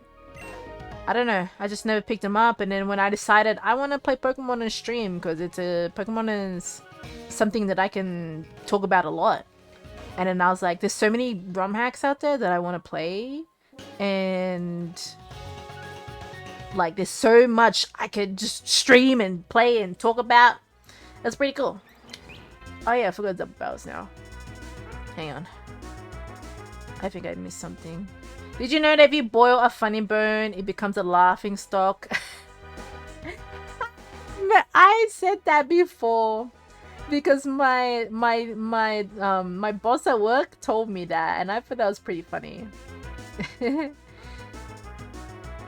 Speaker 1: I don't know. I just never picked them up. And then when I decided I want to play Pokemon on stream because Pokemon is something that I can talk about a lot. And then I was like, there's so many ROM hacks out there that I want to play. And like, there's so much I could just stream and play and talk about. That's pretty cool. Oh yeah, I forgot the bells now. Hang on. I think I missed something. Did you know that if you boil a funny bone, it becomes a laughing stock? I said that before because my boss at work told me that, and I thought that was pretty funny.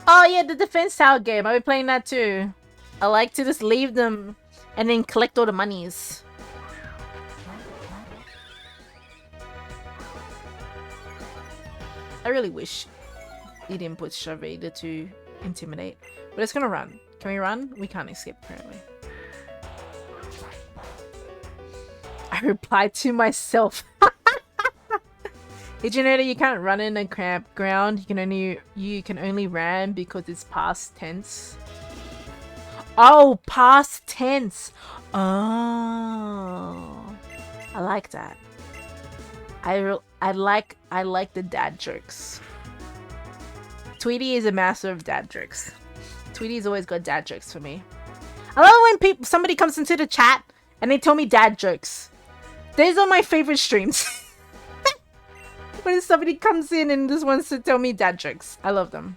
Speaker 1: Oh yeah, the defense tower game. I've been playing that too. I like to just leave them and then collect all the monies. I really wish he didn't put Charvader to intimidate. But it's gonna run. Can we run? We can't escape apparently. I replied to myself. Did you know that you can't run in a cramped ground? You can only ran because it's past tense. Oh, past tense. Oh, I like that. I like the dad jokes. Tweety is a master of dad jokes. Tweety's always got dad jokes for me. I love when somebody comes into the chat and they tell me dad jokes. These are my favorite streams. When somebody comes in and just wants to tell me dad jokes. I love them.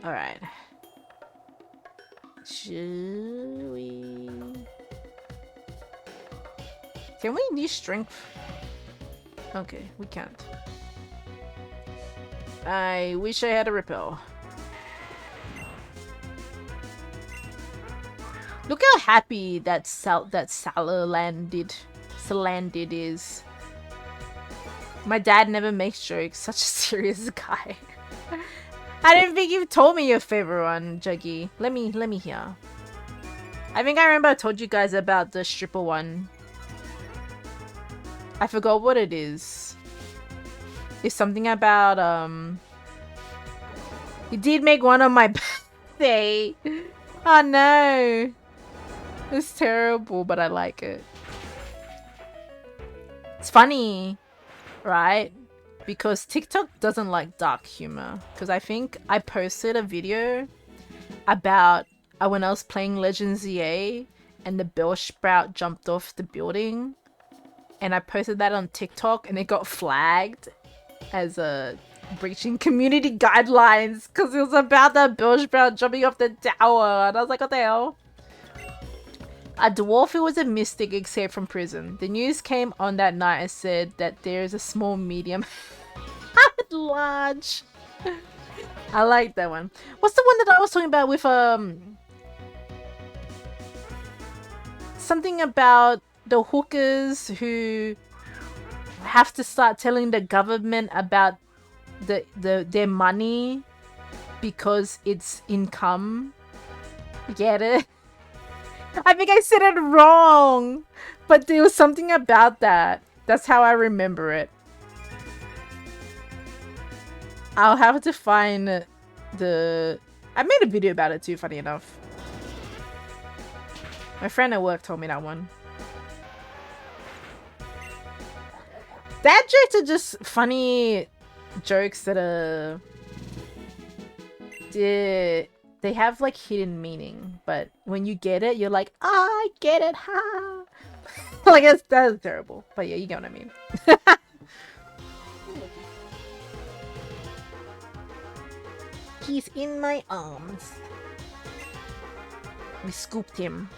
Speaker 1: Alright. Should we... Can we need strength? Okay, we can't. I wish I had a repel. Look how happy that Salandid is. My dad never makes jokes. Such a serious guy. I didn't think you told me your favorite one, Juggy. Let me hear. I think I remember I told you guys about the stripper one. I forgot what it is. It's something about you did make one on my birthday. Oh no. It's terrible, but I like it. It's funny, right? Because TikTok doesn't like dark humor. Because I think I posted a video about when I was playing Legends ZA and the bell sprout jumped off the building. And I posted that on TikTok and it got flagged as a breaching community guidelines because it was about that bell sprout jumping off the tower. And I was like, what the hell? A dwarf who was a mystic escaped from prison. The news came on that night and said that there is a small medium large. I like that one. What's the one that I was talking about with something about the hookers who have to start telling the government about their money because it's income. Get it? I think I said it wrong. But there was something about that. That's how I remember it. I'll have to find the... I made a video about it too, funny enough. My friend at work told me that one. Dad jokes are just funny jokes that are... They have like hidden meaning, but when you get it, you're like, I get it, ha! Like, that's terrible. But yeah, you get what I mean. He's in my arms. We scooped him.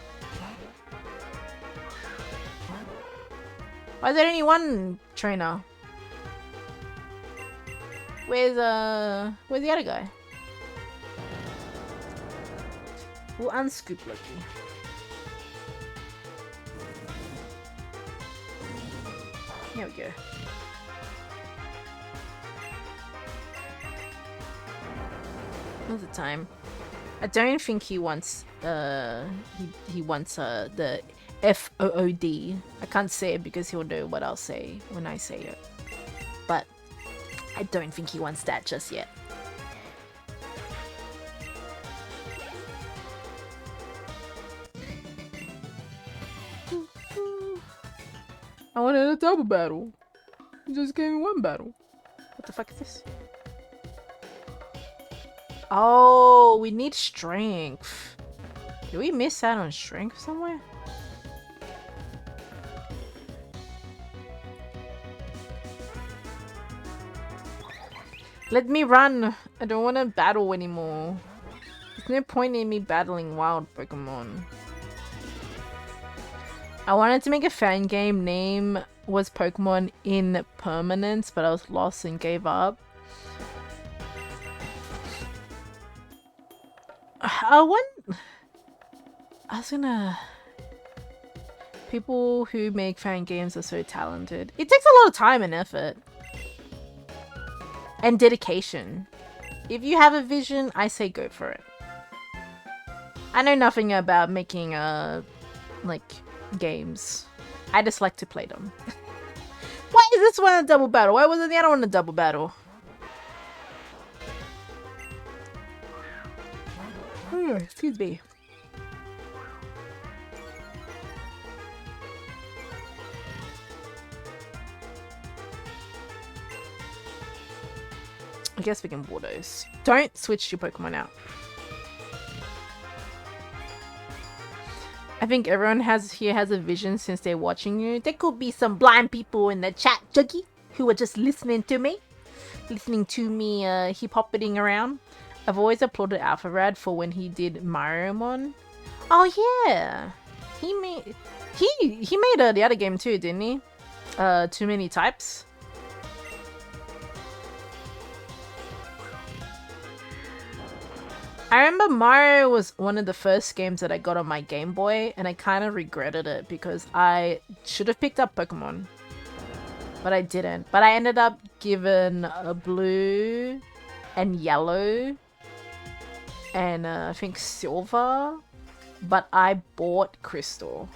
Speaker 1: Why is there only one trainer? Where's the other guy? We'll unscoop Loki. Here we go. What's the time? I don't think he wants he wants the FOOD. I can't say it because he'll know what I'll say when I say it. But I don't think he wants that just yet. I wanted a double battle. You just gave me one battle. What the fuck is this? Oh, we need strength. Did we miss out on strength somewhere? Let me run. I don't want to battle anymore. There's no point in me battling wild Pokemon. I wanted to make a fan game. Name was Pokemon in Permanence, but I was lost and gave up. People who make fan games are so talented. It takes a lot of time and effort. And dedication. If you have a vision, I say go for it. I know nothing about making like games. I just like to play them. Why is this one a double battle? Why wasn't the other one a double battle? Excuse me. I guess we can Borrius. Don't switch your Pokemon out. I think everyone here has a vision since they're watching you. There could be some blind people in the chat, Juggy, who are just listening to me hip-hopping around. I've always applauded Alpharad for when he did Mariamon. Oh yeah, he made the other game too, didn't he? Too Many Types. I remember Mario was one of the first games that I got on my Game Boy, and I kind of regretted it because I should have picked up Pokemon, but I didn't. But I ended up given a blue and yellow and I think silver, but I bought Crystal.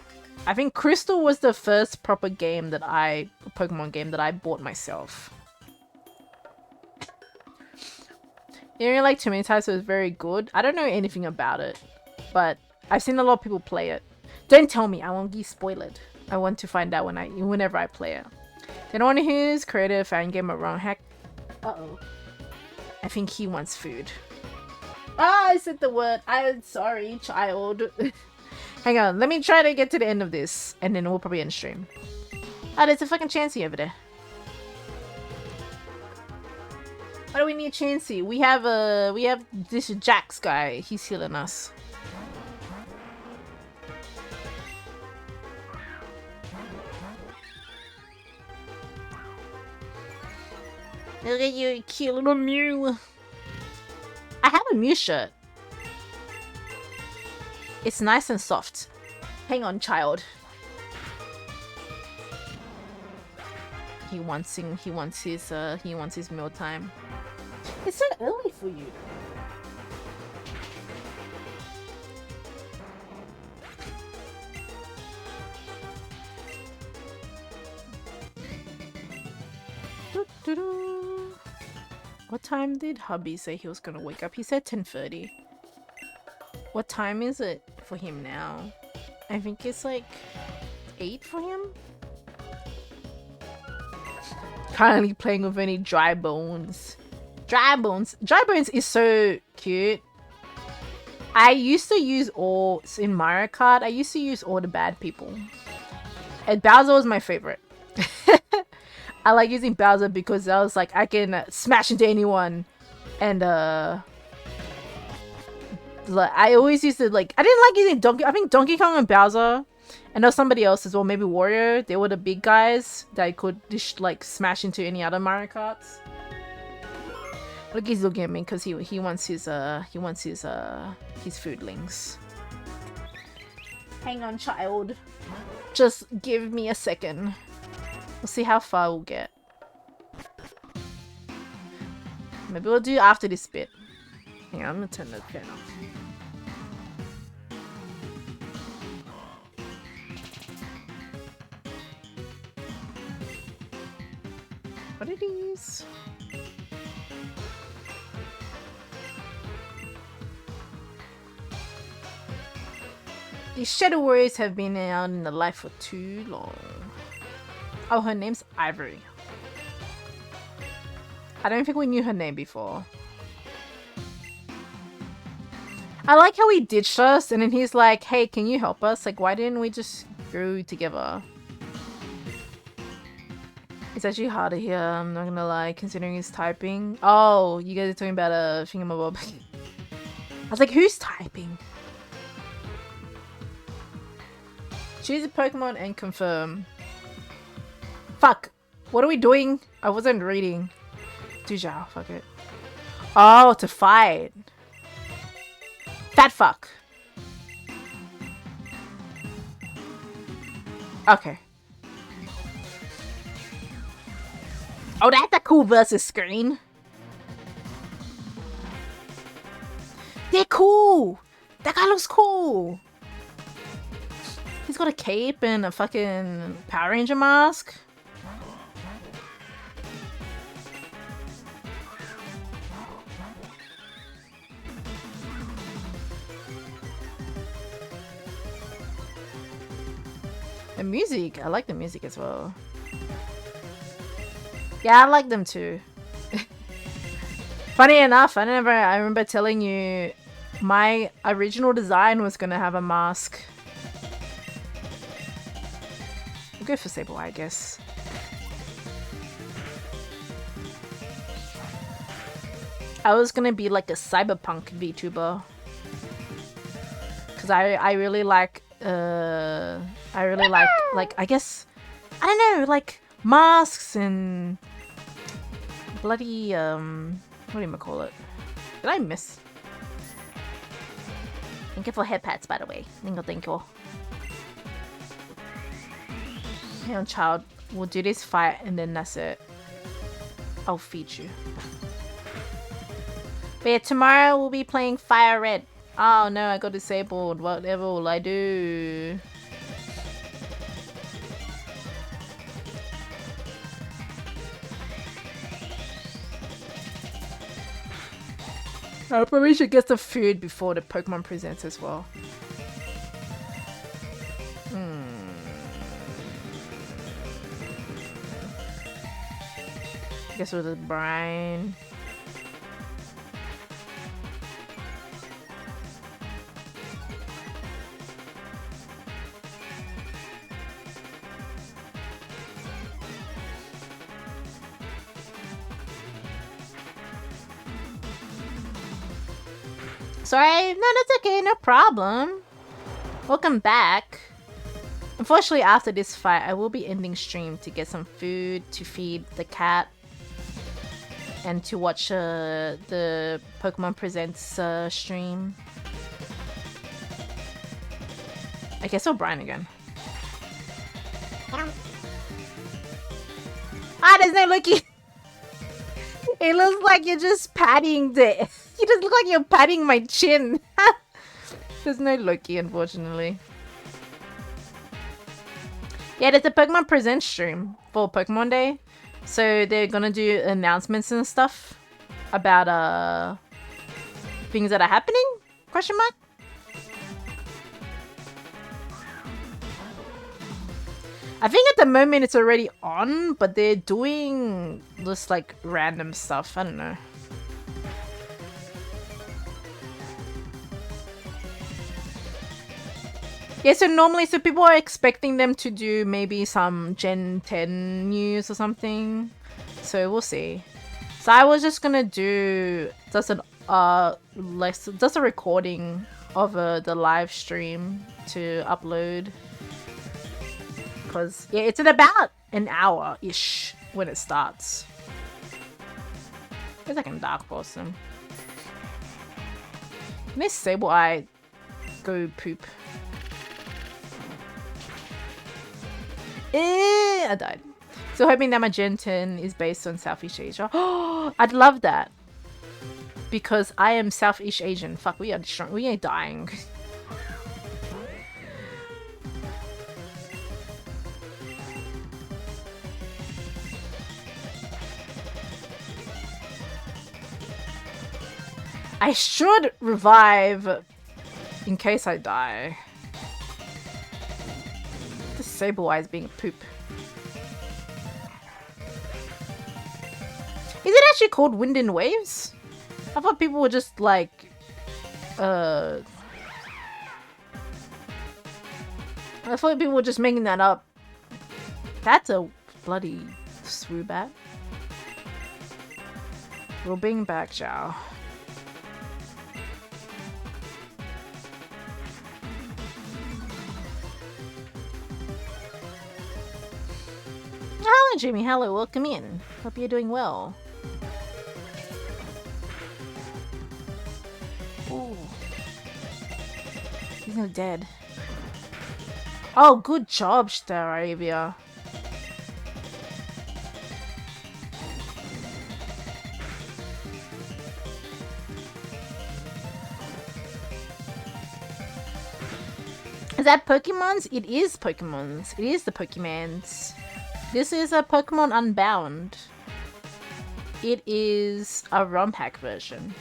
Speaker 1: I think Crystal was the first proper game that Pokemon game that I bought myself. You know, like Too Many Types was very good. I don't know anything about it, but I've seen a lot of people play it. Don't tell me, I won't get spoiled. I want to find out whenever I play it. Anyone who's created a fan game of ROM hack? Uh-oh. I think he wants food. Ah, I said the word. I'm sorry, child. Hang on, let me try to get to the end of this, and then we'll probably end stream. Ah, there's a fucking Chansey over there. Why do we need Chansey? We have this Jax guy. He's healing us. Look at you, cute little Mew. I have a Mew shirt. It's nice and soft. Hang on, child. He wants his meal time. It's so early for you. What time did hubby say he was gonna wake up? He said 10:30. What time is it for him now? I think it's like 8 for him. Currently playing with any dry bones. Dry bones is so cute. I used to use all in Mario Kart. I used to use all the bad people. And Bowser was my favorite. I like using Bowser because I was like, I can smash into anyone. And like, I always used to like, I didn't like using Donkey. I think Donkey Kong and Bowser, and there was somebody else as well, maybe Wario. They were the big guys that I could just like smash into any other Mario Karts. Look, he's looking at me because he wants his foodlings. Hang on, child. Just give me a second. We'll see how far we'll get. Maybe we'll do after this bit. Hang on, I'm gonna turn the fan off. What are these? These Shadow Warriors have been out in the life for too long. Oh, her name's Ivory. I don't think we knew her name before. I like how he ditched us and then he's like, hey, can you help us? Like, why didn't we just go together? It's actually harder here, I'm not gonna lie, considering he's typing. Oh, you guys are talking about a thingamabob. I was like, who's typing? Choose a Pokemon and confirm. Fuck. What are we doing? I wasn't reading. Duja, fuck it. Oh, to fight. Fat fuck. Okay. Oh, that's a cool versus screen. They're cool. That guy looks cool. He's got a cape and a fucking Power Ranger mask. The music, I like the music as well. Yeah, I like them too. Funny enough, I remember telling you my original design was gonna have a mask. We'll go for Sableye, I guess. I was gonna be like a cyberpunk VTuber. Cause I really like I guess, I don't know, like masks and bloody what do you call it? Did I miss? Thank you for head pats, by the way. Thank you. Hang on, child. We'll do this fight and then that's it. I'll feed you. But yeah, tomorrow we'll be playing Fire Red. Oh no, I got disabled. Whatever will I do? I probably should get some food before the Pokemon presents as well. I guess with the brine. Sorry, no, that's okay, no problem. Welcome back. Unfortunately, after this fight, I will be ending stream to get some food to feed the cat and to watch the Pokemon Presents stream. I guess O'Brien again. Ah, there's no Loki. It looks like you're just patting the... You just look like you're patting my chin. There's no Loki, unfortunately. Yeah, there's a Pokemon Presents stream for Pokemon Day. So they're gonna do announcements and stuff about things that are happening? Question mark? I think at the moment it's already on, but they're doing just like random stuff. I don't know. Yeah, so normally, so people are expecting them to do maybe some Gen 10 news or something. So we'll see. So I was just gonna do just a recording of the live stream to upload. Because yeah, it's in about an hour-ish when it starts. Guess I can dark force them. Can this sable eye go poop? I died. So hoping that my Gen 10 is based on Southeast Asia. Oh, I'd love that. Because I am Southeast Asian. Fuck, we are strong. We are dying. I should revive in case I die. This sable eye is being a poop. Is it actually called Wind and Waves? I thought people were just like I thought people were just making that up. That's a bloody swoobat. We'll bring back Zhao. Hello, Jimmy. Hello, welcome in. Hope you're doing well. Ooh. He's not dead. Oh, good job, Staravia. Is that Pokemon's? It is Pokemon's. It is the Pokemans. This is a Pokemon Unbound. It is a ROM hack version.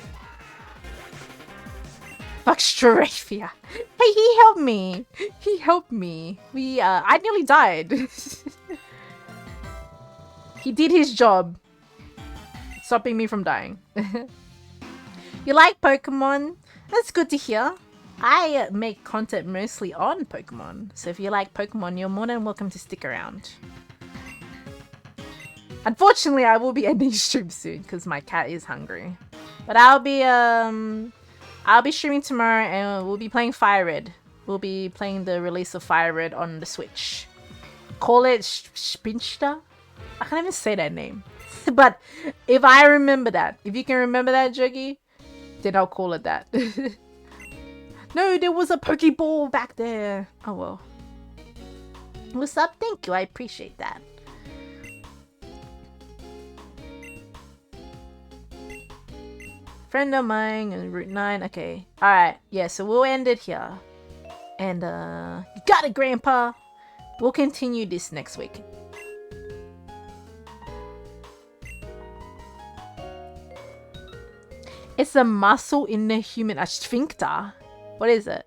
Speaker 1: Fuck Staravia. Hey, he helped me. He helped me. I nearly died. He did his job. Stopping me from dying. You like Pokemon? That's good to hear. I make content mostly on Pokemon. So if you like Pokemon, you're more than welcome to stick around. Unfortunately, I will be ending stream soon because my cat is hungry. But I'll be streaming tomorrow and we'll be playing Fire Red. We'll be playing the release of Fire Red on the Switch. Call it Spinster? I can't even say that name. But if I remember that, if you can remember that, Juggy, then I'll call it that. No, there was a Pokeball back there. Oh well. What's up? Thank you. I appreciate that. Friend of mine in Route 9. Okay. Alright. Yeah, so we'll end it here. And, you got it, Grandpa! We'll continue this next week. It's a muscle in the human... A sphincter? What is it?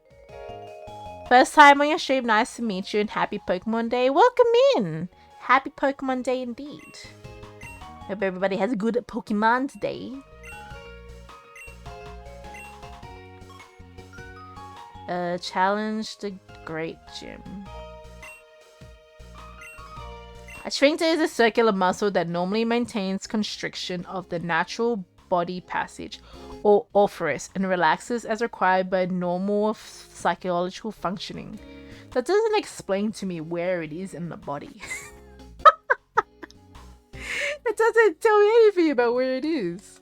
Speaker 1: First time on your stream. Nice to meet you and happy Pokemon Day. Welcome in! Happy Pokemon Day indeed. Hope everybody has a good Pokemon Day. Challenge the Great Gym. A sphincter is a circular muscle that normally maintains constriction of the natural body passage or orifice and relaxes as required by normal psychological functioning. That doesn't explain to me where it is in the body. It doesn't tell me anything about where it is.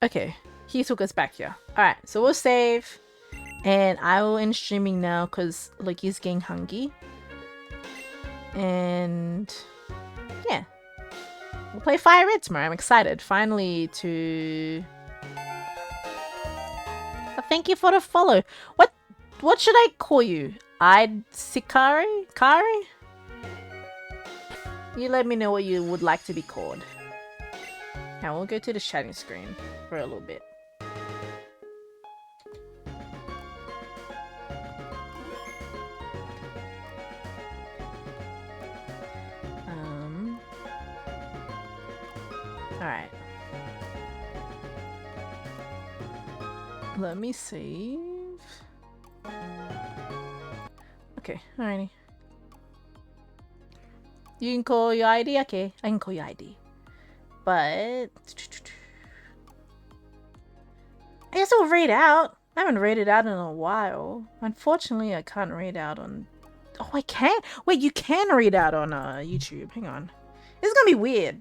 Speaker 1: Okay, he took us back here. Alright, so we'll save. And I will end streaming now because like he's getting hungry. And yeah. We'll play Fire Red tomorrow. I'm excited. Finally to... Thank you for the follow. What should I call you? eyed Sikari? Kari? You let me know what you would like to be called. Now we'll go to the chatting screen for a little bit. Alright. Let me save. Okay, alrighty. You can call your ID? Okay, I can call your ID. But I guess I'll read out. I haven't read it out in a while. Unfortunately, I can't read out on... Oh, I can? Wait, you can read out on YouTube. Hang on. This is gonna be weird.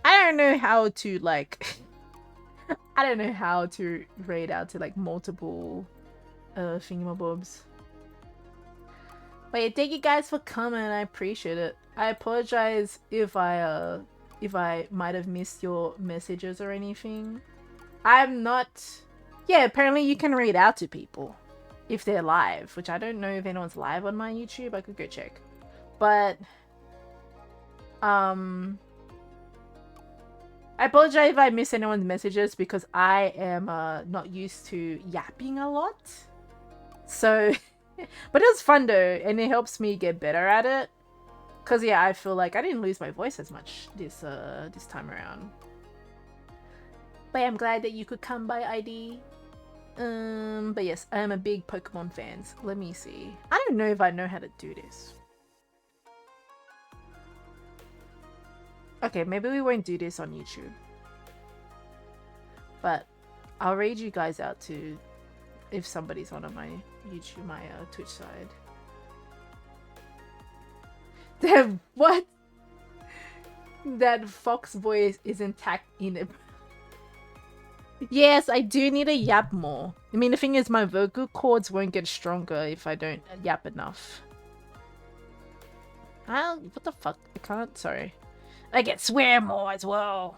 Speaker 1: I don't know how to, like... I don't know how to read out to, like, multiple thingamabobs. But yeah, thank you guys for coming. I appreciate it. I apologize if I might have missed your messages or anything. I'm not... Yeah, apparently you can read out to people if they're live, which I don't know if anyone's live on my YouTube. I could go check. But I apologize if I miss anyone's messages because I am not used to yapping a lot. So, but it was fun though, and it helps me get better at it. Cause yeah, I feel like I didn't lose my voice as much this time around. But yeah, I'm glad that you could come by ID. But yes, I am a big Pokemon fan. So let me see. I don't know if I know how to do this. Okay, maybe we won't do this on YouTube. But I'll raid you guys out to if somebody's on my YouTube, my Twitch side. Damn, what? That fox voice is intact in it. Yes, I do need to yap more. I mean, the thing is, my vocal cords won't get stronger if I don't yap enough. What the fuck? I can't, sorry. I can swear more as well.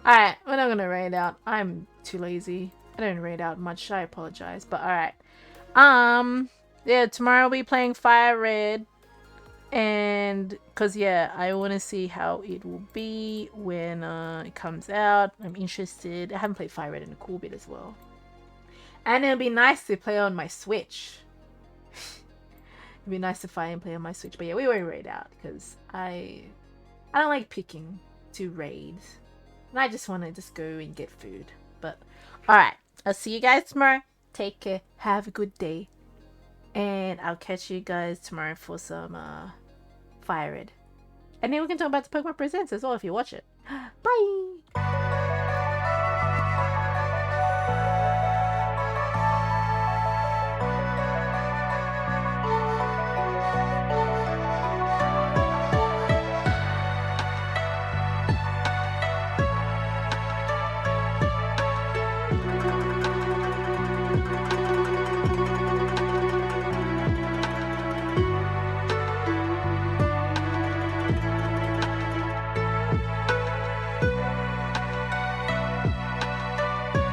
Speaker 1: Alright, we're not gonna raid out. I'm too lazy. I don't raid out much, I apologize. But alright. Yeah, tomorrow I'll be playing Fire Red. And, cause yeah, I want to see how it will be when it comes out. I'm interested. I haven't played Fire Red in a cool bit as well. And it'll be nice to play on my Switch. It'd be nice to finally play on my Switch. But yeah, we won't raid out because I don't like picking to raid. And I just want to just go and get food. But alright, I'll see you guys tomorrow. Take care. Have a good day. And I'll catch you guys tomorrow for some Fire Red. And then we can talk about the Pokemon Presents as well if you watch it. Bye!